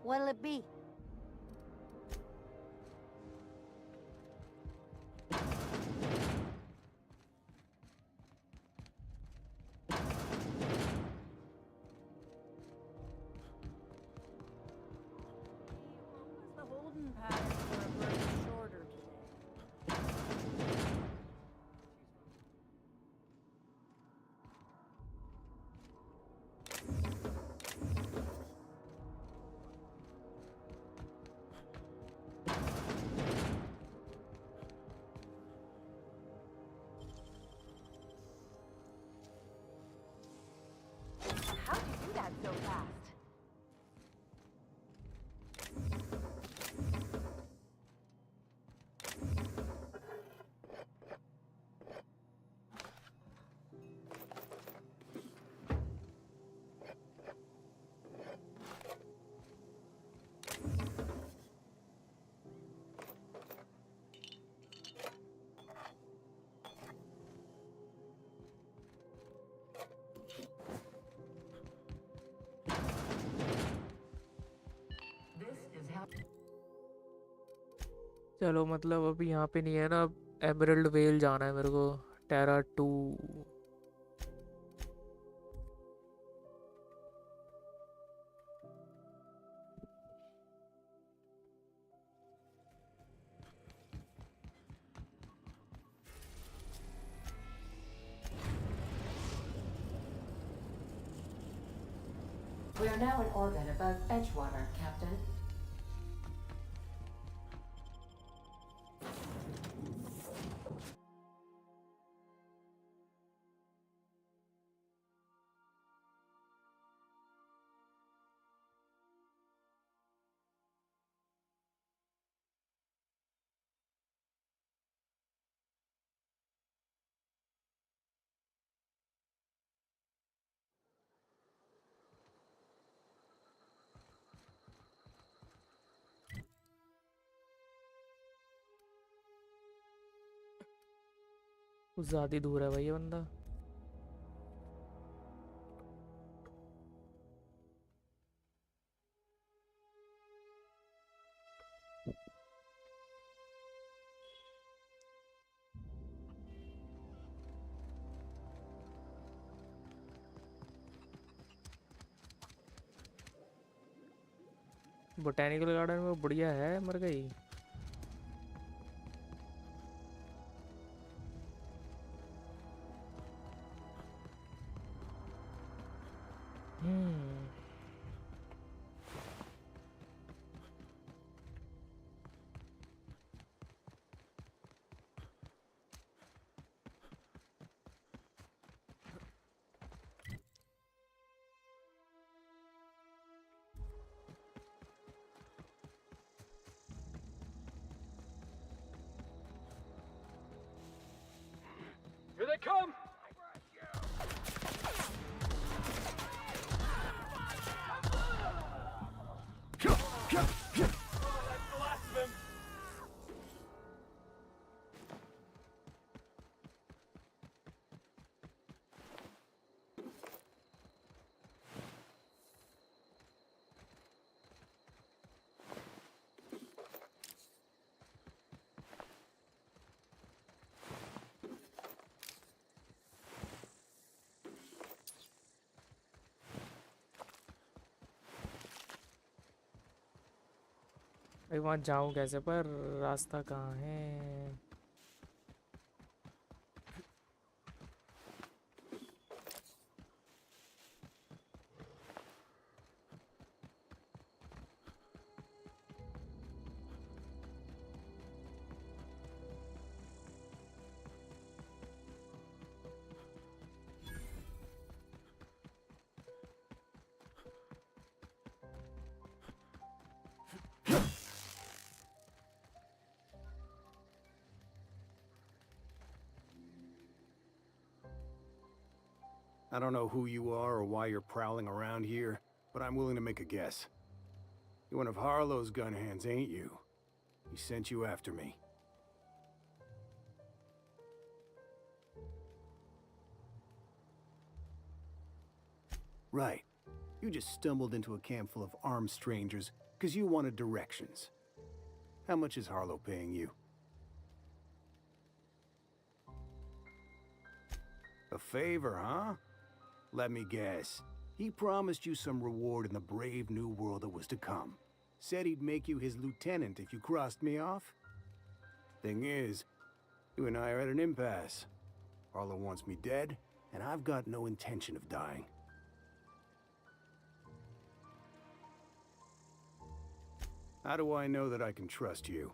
What'll it be? The holding pattern for a bird shorter today. How'd you do that so fast? चलो मतलब अब यहाँ पे नहीं है ना, अब emerald well जाना है मेरे को, टेरा 2। We are now in orbit above Edgewater, Captain. कुछ ज़्यादा ही दूर है भाई ये बंदा। बोटेनिकल गार्डन में बढ़िया है, मर गई। भाई वहाँ जाऊँ कैसे, पर रास्ता कहाँ है? I don't know who you are or why you're prowling around here, but I'm willing to make a guess. You're one of Harlow's gun hands, ain't you? He sent you after me. Right. You just stumbled into a camp full of armed strangers because you wanted directions. How much is Harlow paying you? A favor, huh? Let me guess. He promised you some reward in the brave new world that was to come. Said he'd make you his lieutenant if you crossed me off. Thing is, you and I are at an impasse. Harlow wants me dead, and I've got no intention of dying. How do I know that I can trust you?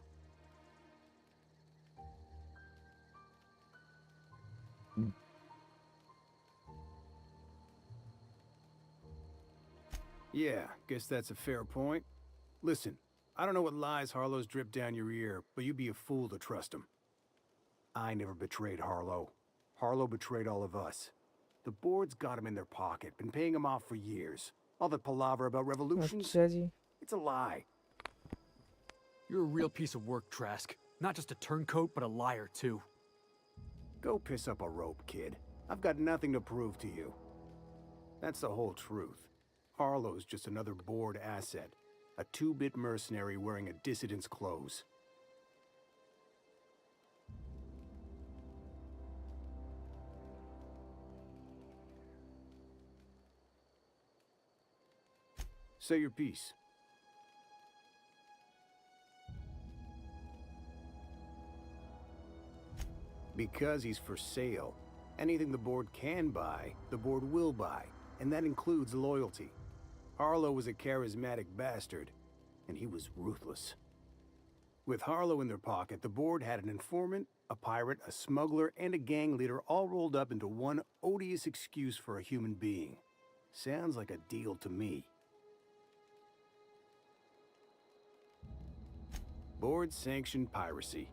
Yeah, guess that's a fair point. Listen, I don't know what lies Harlow's dripped down your ear, but you'd be a fool to trust him. I never betrayed Harlow. Harlow betrayed all of us. The board's got him in their pocket, been paying him off for years. All the palaver about revolutions, it's a lie. You're a real piece of work, Trask. Not just a turncoat, but a liar, too. Go piss up a rope, kid. I've got nothing to prove to you. That's the whole truth. Harlow's just another board asset. A two-bit mercenary wearing a dissident's clothes. Say your piece. Because he's for sale. Anything the board can buy, the board will buy, and that includes loyalty. Harlow was a charismatic bastard, and he was ruthless. With Harlow in their pocket, the board had an informant, a pirate, a smuggler, and a gang leader all rolled up into one odious excuse for a human being. Sounds like a deal to me. Board-sanctioned piracy.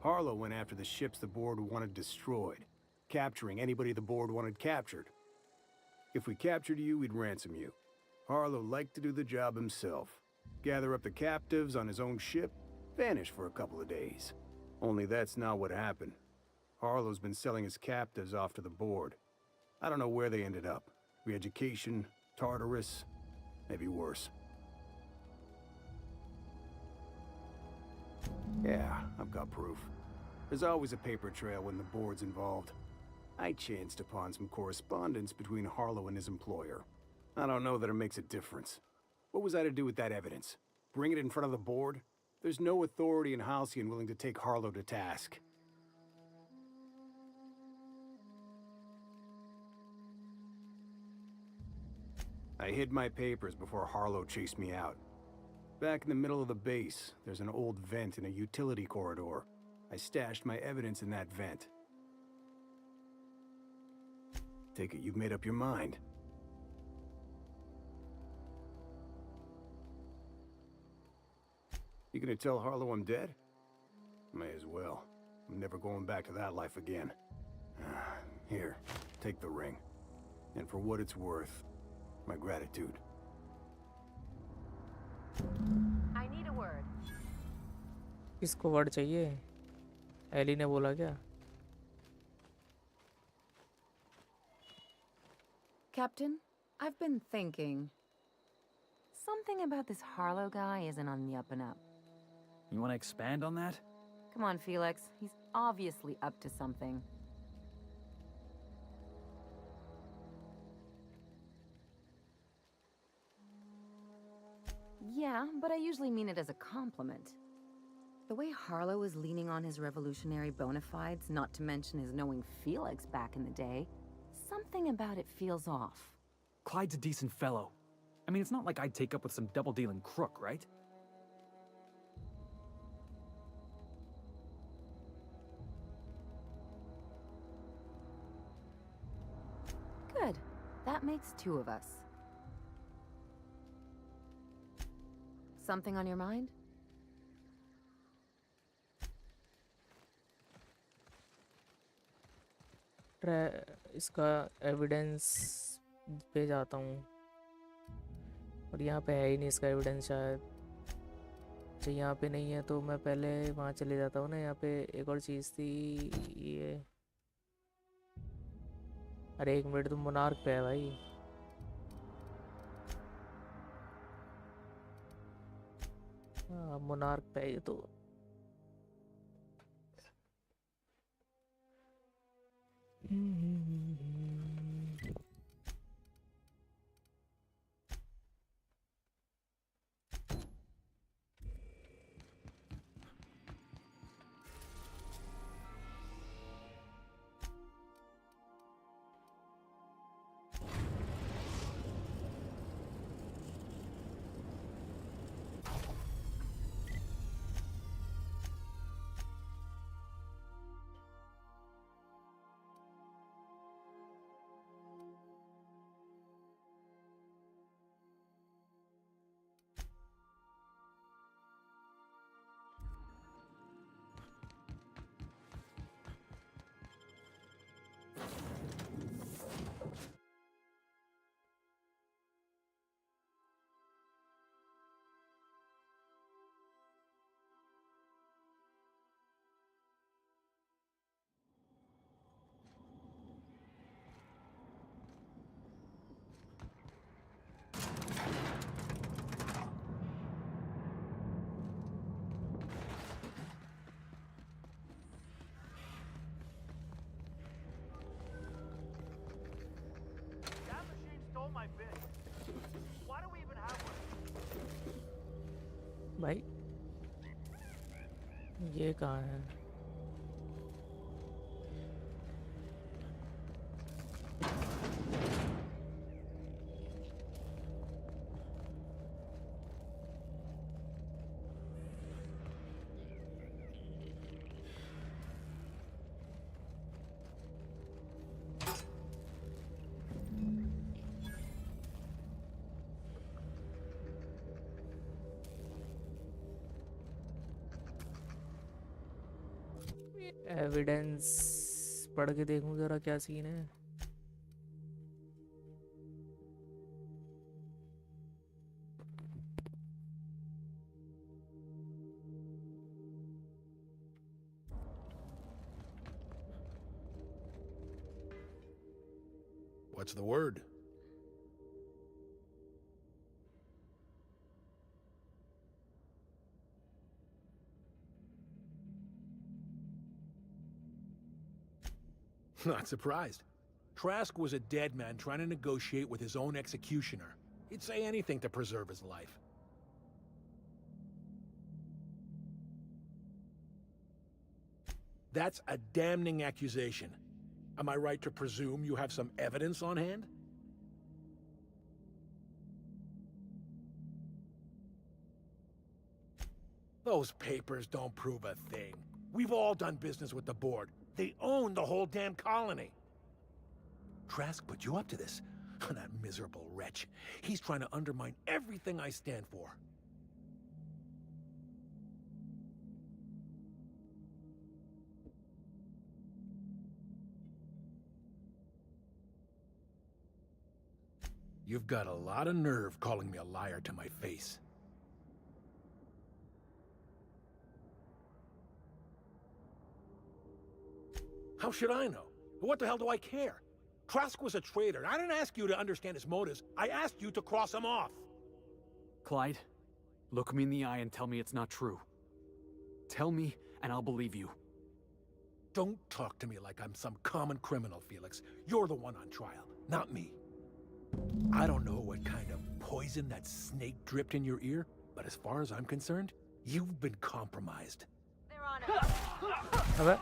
Harlow went after the ships the board wanted destroyed, capturing anybody the board wanted captured. If we captured you, we'd ransom you. Harlow liked to do the job himself. Gather up the captives on his own ship, vanish for a couple of days. Only that's not what happened. Harlow's been selling his captives off to the board. I don't know where they ended up. Re-education, Tartarus, maybe worse. Yeah, I've got proof. There's always a paper trail when the board's involved. I chanced upon some correspondence between Harlow and his employer. I don't know that it makes a difference. What was I to do with that evidence? Bring it in front of the board? There's no authority in Halcyon willing to take Harlow to task. I hid my papers before Harlow chased me out. Back in the middle of the base, there's an old vent in a utility corridor. I stashed my evidence in that vent. Take it you've made up your mind. You gonna tell Harlow I'm dead? May as well. I'm never going back to that life again. Here, take the ring. And for what it's worth, my gratitude. किसको word चाहिए? Eli ने बोला क्या? Captain, I've been thinking. Something about this Harlow guy isn't on the up and up. You want to expand on that? Come on, Felix. He's obviously up to something. Yeah, but I usually mean it as a compliment. The way Harlow is leaning on his revolutionary bona fides, not to mention his knowing Felix back in the day, something about it feels off. Clyde's a decent fellow. I mean, it's not like I'd take up with some double-dealing crook, right? Good. That makes two of us. Something on your mind? इसका evidence पे जाता हूँ और यहाँ पे है ही नहीं इसका एविडेंस शायद। अच्छा यहाँ पे नहीं है तो मैं पहले वहाँ चले जाता हूँ ना। यहाँ पे एक और चीज़ थी ये। अरे एक मिनट, तुम मोनार्क पे है भाई। हाँ मोनार्क पे है ये तो। भाई ये कहाँ है? एविडेंस पढ़ के देखूं जरा क्या सीन है। What's the word? Not surprised. Trask was a dead man trying to negotiate with his own executioner. He'd say anything to preserve his life. That's a damning accusation. Am I right to presume you have some evidence on hand? Those papers don't prove a thing. We've all done business with the board. They own the whole damn colony. Trask put you up to this. That miserable wretch. He's trying to undermine everything I stand for. You've got a lot of nerve calling me a liar to my face. How should I know? What the hell do I care? Trask was a traitor. I didn't ask you to understand his motives. I asked you to cross him off. Clyde, look me in the eye and tell me it's not true. Tell me, and I'll believe you. Don't talk to me like I'm some common criminal, Felix. You're the one on trial, not me. I don't know what kind of poison that snake dripped in your ear, but as far as I'm concerned, you've been compromised. They're on it. अबे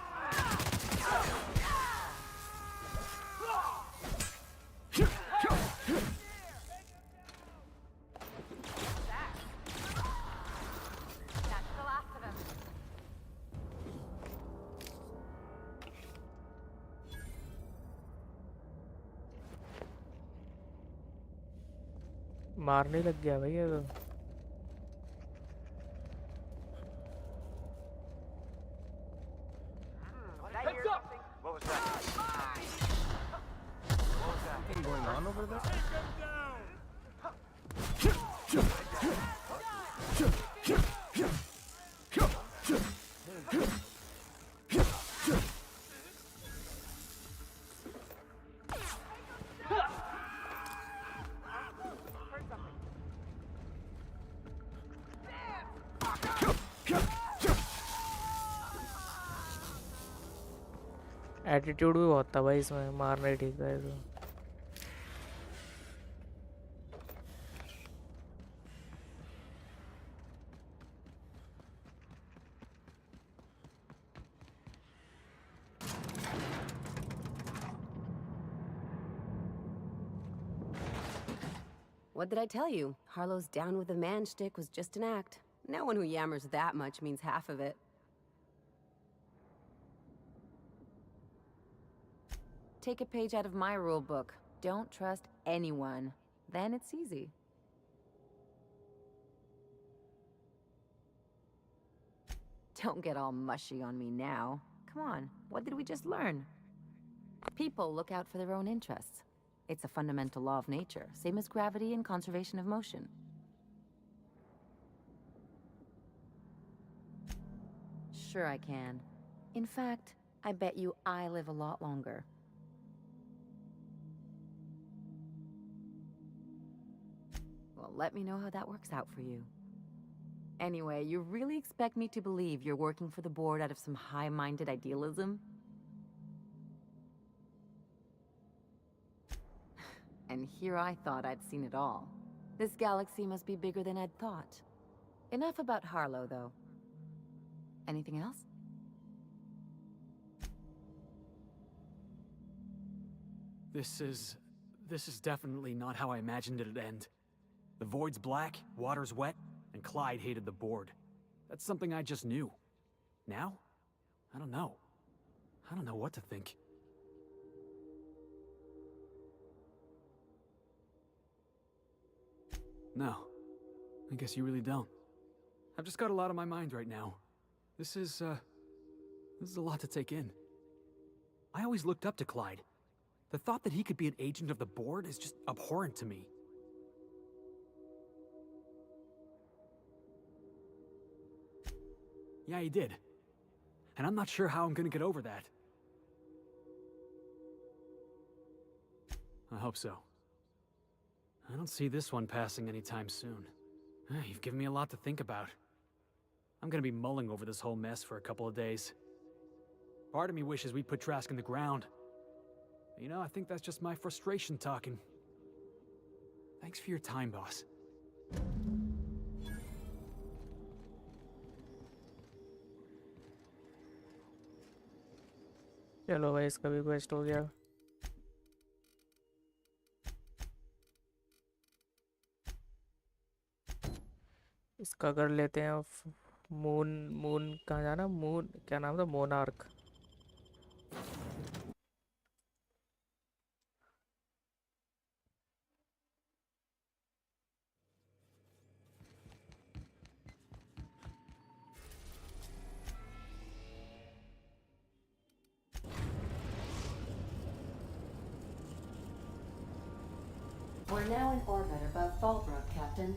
That's the last of them. मारने लग गया भाई ये तो Heads up! What was that? What was that thing going on over there? Attitude भी बहुत था भाई इसमें मारना ही ठीक था इसको What did I tell you? Harlow's down with the man shtick was just an act. No one who yammers that much means half of it. Take a page out of my rule book. Don't trust anyone. Then it's easy. Don't get all mushy on me now. Come on, what did we just learn? People look out for their own interests. It's a fundamental law of nature, same as gravity and conservation of motion. Sure I can. In fact, I bet you I live a lot longer. Well, let me know how that works out for you. Anyway, you really expect me to believe you're working for the board out of some high-minded idealism? And here I thought I'd seen it all. This galaxy must be bigger than I'd thought. Enough about Harlow, though. Anything else? This is definitely not how I imagined it'd end. The void's black, water's wet, and Clyde hated the board. That's something I just knew. Now? I don't know. I don't know what to think. No. I guess you really don't. I've just got a lot on my mind right now. This is a lot to take in. I always looked up to Clyde. The thought that he could be an agent of the board is just abhorrent to me. Yeah, he did. And I'm not sure how I'm gonna get over that. I hope so. I don't see this one passing anytime soon. You've given me a lot to think about. I'm gonna be mulling over this whole mess for a couple of days. Part of me wishes we'd put Trask in the ground. But, you know, I think that's just my frustration talking. Thanks for your time, boss. चलो भाई इसका भी quest हो गया इसका कर लेते हैं मून कहाँ जाना मून क्या नाम था monarch We're now in orbit above Fallbrook, Captain.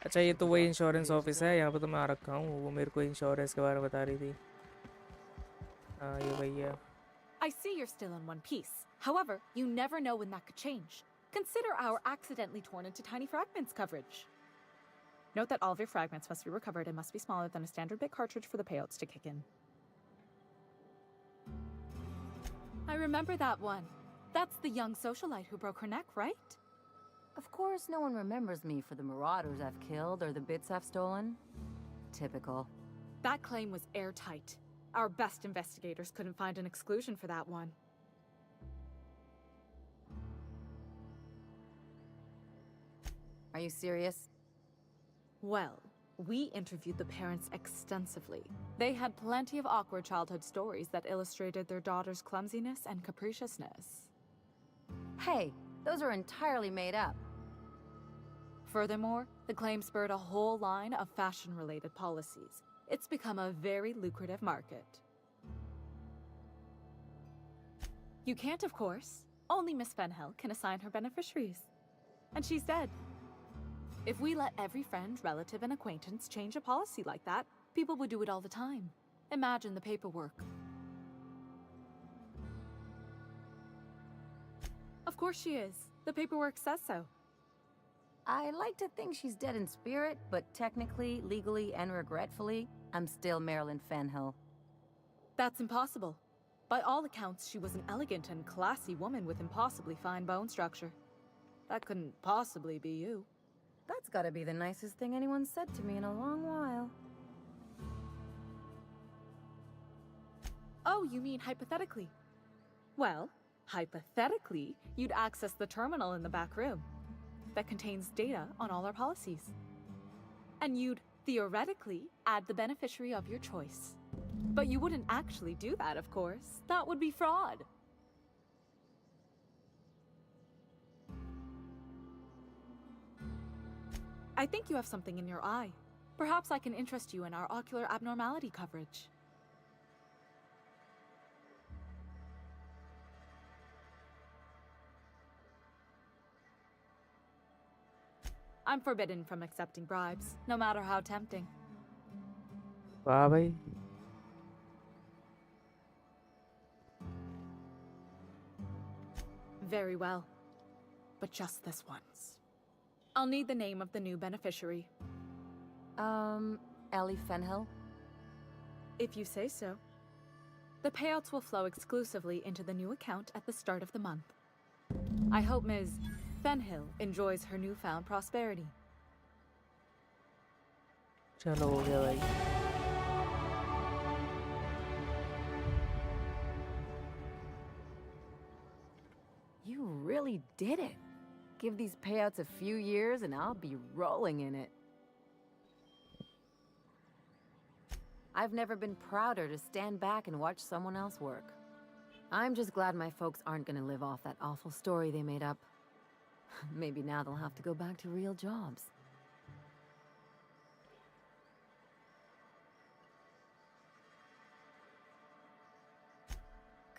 अच्छा ये तो वही इंश्योरेंस ऑफिस है, यहाँ पे तो मैं आ रखा हूँ। वो मेरे को इंश्योरेंस के बारे में बता रही थी। हाँ ये वही है। I see you're still in one piece. However, you never know when that could change. Consider our accidentally torn into tiny fragments coverage. Note that all of your fragments must be recovered and must be smaller than a standard bit cartridge for the payouts to kick in. I remember that one. That's the young socialite who broke her neck, right? Of course, no one remembers me for the marauders I've killed or the bits I've stolen. Typical. That claim was airtight. Our best investigators couldn't find an exclusion for that one. Are you serious? Well, we interviewed the parents extensively. They had plenty of awkward childhood stories that illustrated their daughter's clumsiness and capriciousness. Hey, those are entirely made up. Furthermore, the claim spurred a whole line of fashion-related policies. It's become a very lucrative market. You can't, of course. Only Miss Fenhill can assign her beneficiaries. And she's dead. If we let every friend, relative, and acquaintance change a policy like that, people would do it all the time. Imagine the paperwork. Of course she is. The paperwork says so. I like to think she's dead in spirit, but technically, legally, and regretfully, I'm still Marilyn Fenhill. That's impossible. By all accounts, she was an elegant and classy woman with impossibly fine bone structure. That couldn't possibly be you. That's gotta be the nicest thing anyone's said to me in a long while. Oh, you mean hypothetically? Well, hypothetically, you'd access the terminal in the back room that contains data on all our policies. And you'd theoretically add the beneficiary of your choice. But you wouldn't actually do that, of course. That would be fraud. I think you have something in your eye. Perhaps I can interest you in our ocular abnormality coverage. I'm forbidden from accepting bribes, no matter how tempting. वाह भाई। Very well. But just this once. I'll need the name of the new beneficiary. Ellie Fenhill? If you say so. The payouts will flow exclusively into the new account at the start of the month. I hope Ms. Fenhill enjoys her newfound prosperity. चलो हो गया भाई। You really did it. Give these payouts a few years and I'll be rolling in it. I've never been prouder to stand back and watch someone else work. I'm just glad my folks aren't gonna live off that awful story they made up. Maybe now they'll have to go back to real jobs.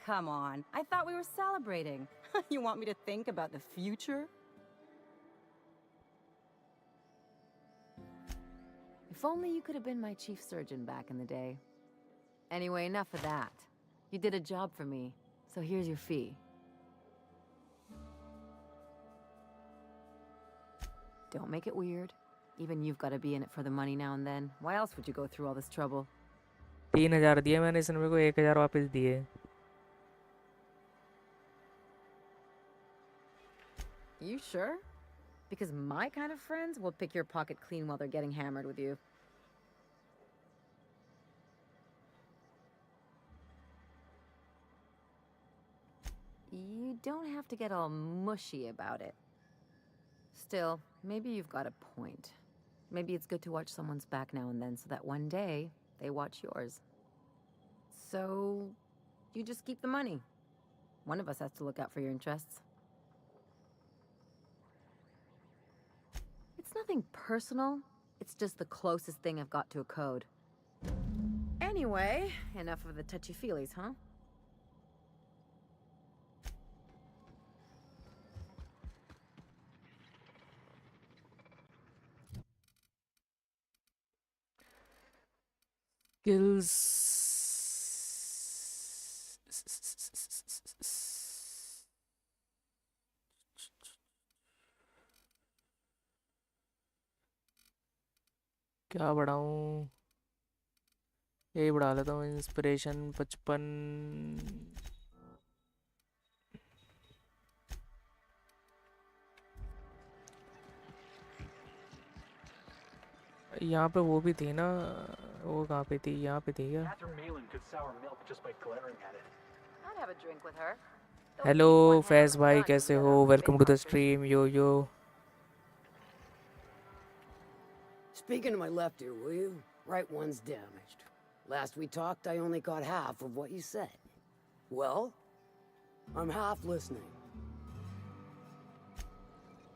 Come on, I thought we were celebrating. You want me to think about the future? If only you could have been my chief surgeon back in the day. Anyway, enough of that. You did a job for me, so here's your fee. Don't make it weird. Even you've got to be in it for the money now and then. Why else would you go through all this trouble? 3,000 दिए मैंने, इसने मेरे को 1,000 वापस दिए। You sure? Because my kind of friends will pick your pocket clean while they're getting hammered with you. You don't have to get all mushy about it. Still, maybe you've got a point. Maybe it's good to watch someone's back now and then so that one day they watch yours. So, you just keep the money. One of us has to look out for your interests. It's nothing personal. It's just the closest thing I've got to a code. Anyway, enough of the touchy-feelies, huh? Skills. क्या बढ़ाऊं? यही बढ़ा लेता हूँ, inspiration 55। यहाँ पे वो भी थी ना, वो कहाँ पे थी? यहाँ पे थी क्या? Catherine Malin could sour milk just by glaring at it. I'd have a drink with her. Hello Faiz भाई, कैसे हो? Welcome to the stream. Yo yo. Speaking to my left ear, will you? Right one's damaged. Last we talked, I only caught half of what you said. Well, I'm half listening.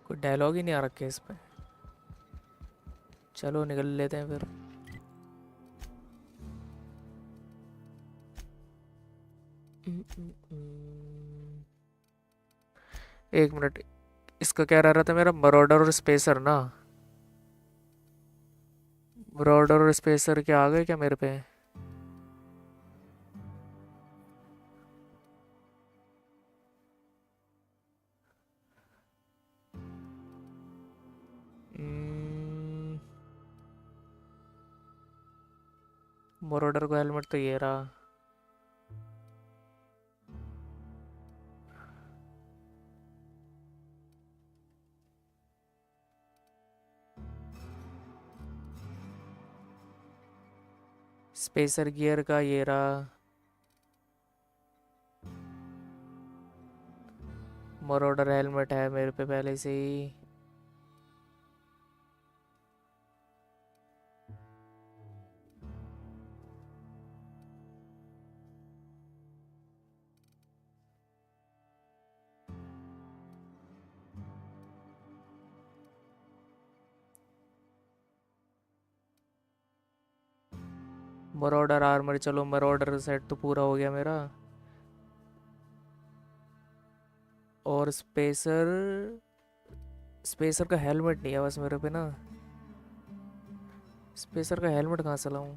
कोई dialogue ही नहीं आ रखे इस पे। चलो निकल लेते हैं फिर। एक मिनट, इसका क्या रह रहा था मेरा? मरोडर और स्पेसर ना। मरोडर और स्पेसर क्या आ गए क्या मेरे पे? मरोडर को हेलमेट तो ये रहा। स्पेसर गियर का ये रहा। मरोडर हेलमेट है मेरे पे पहले से ही। मरोडर आर्मर, चलो मरोडर सेट तो पूरा हो गया मेरा। और स्पेसर, स्पेसर का हेलमेट नहीं है बस मेरे पे ना। स्पेसर का हेलमेट कहाँ से लाऊं?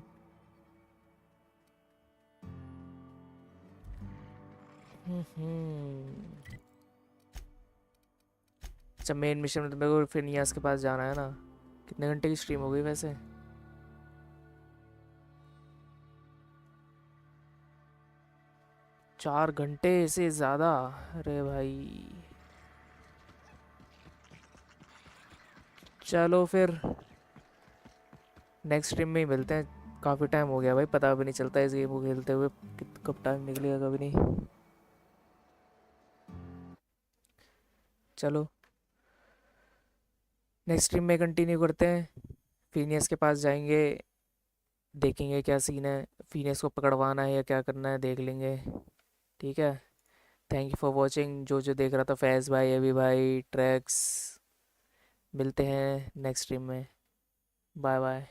अच्छा, मेन मिशन में तो मेरे को फिनियास के पास जाना है ना। कितने घंटे की स्ट्रीम हो गई वैसे? चार घंटे से ज़्यादा? अरे भाई चलो फिर नेक्स्ट स्ट्रीम में ही मिलते हैं। काफ़ी टाइम हो गया भाई, पता भी नहीं चलता इस गेम को खेलते हुए कब टाइम निकलेगा कभी नहीं। चलो नेक्स्ट स्ट्रीम में कंटिन्यू करते हैं। फिनियस के पास जाएंगे, देखेंगे क्या सीन है। फिनियस को पकड़वाना है या क्या करना है देख लेंगे। ठीक है, थैंक यू फॉर वॉचिंग। जो जो देख रहा था, फैज़ भाई, अभी भाई, ट्रैक्स। मिलते हैं नेक्स्ट स्ट्रीम में। Bye bye.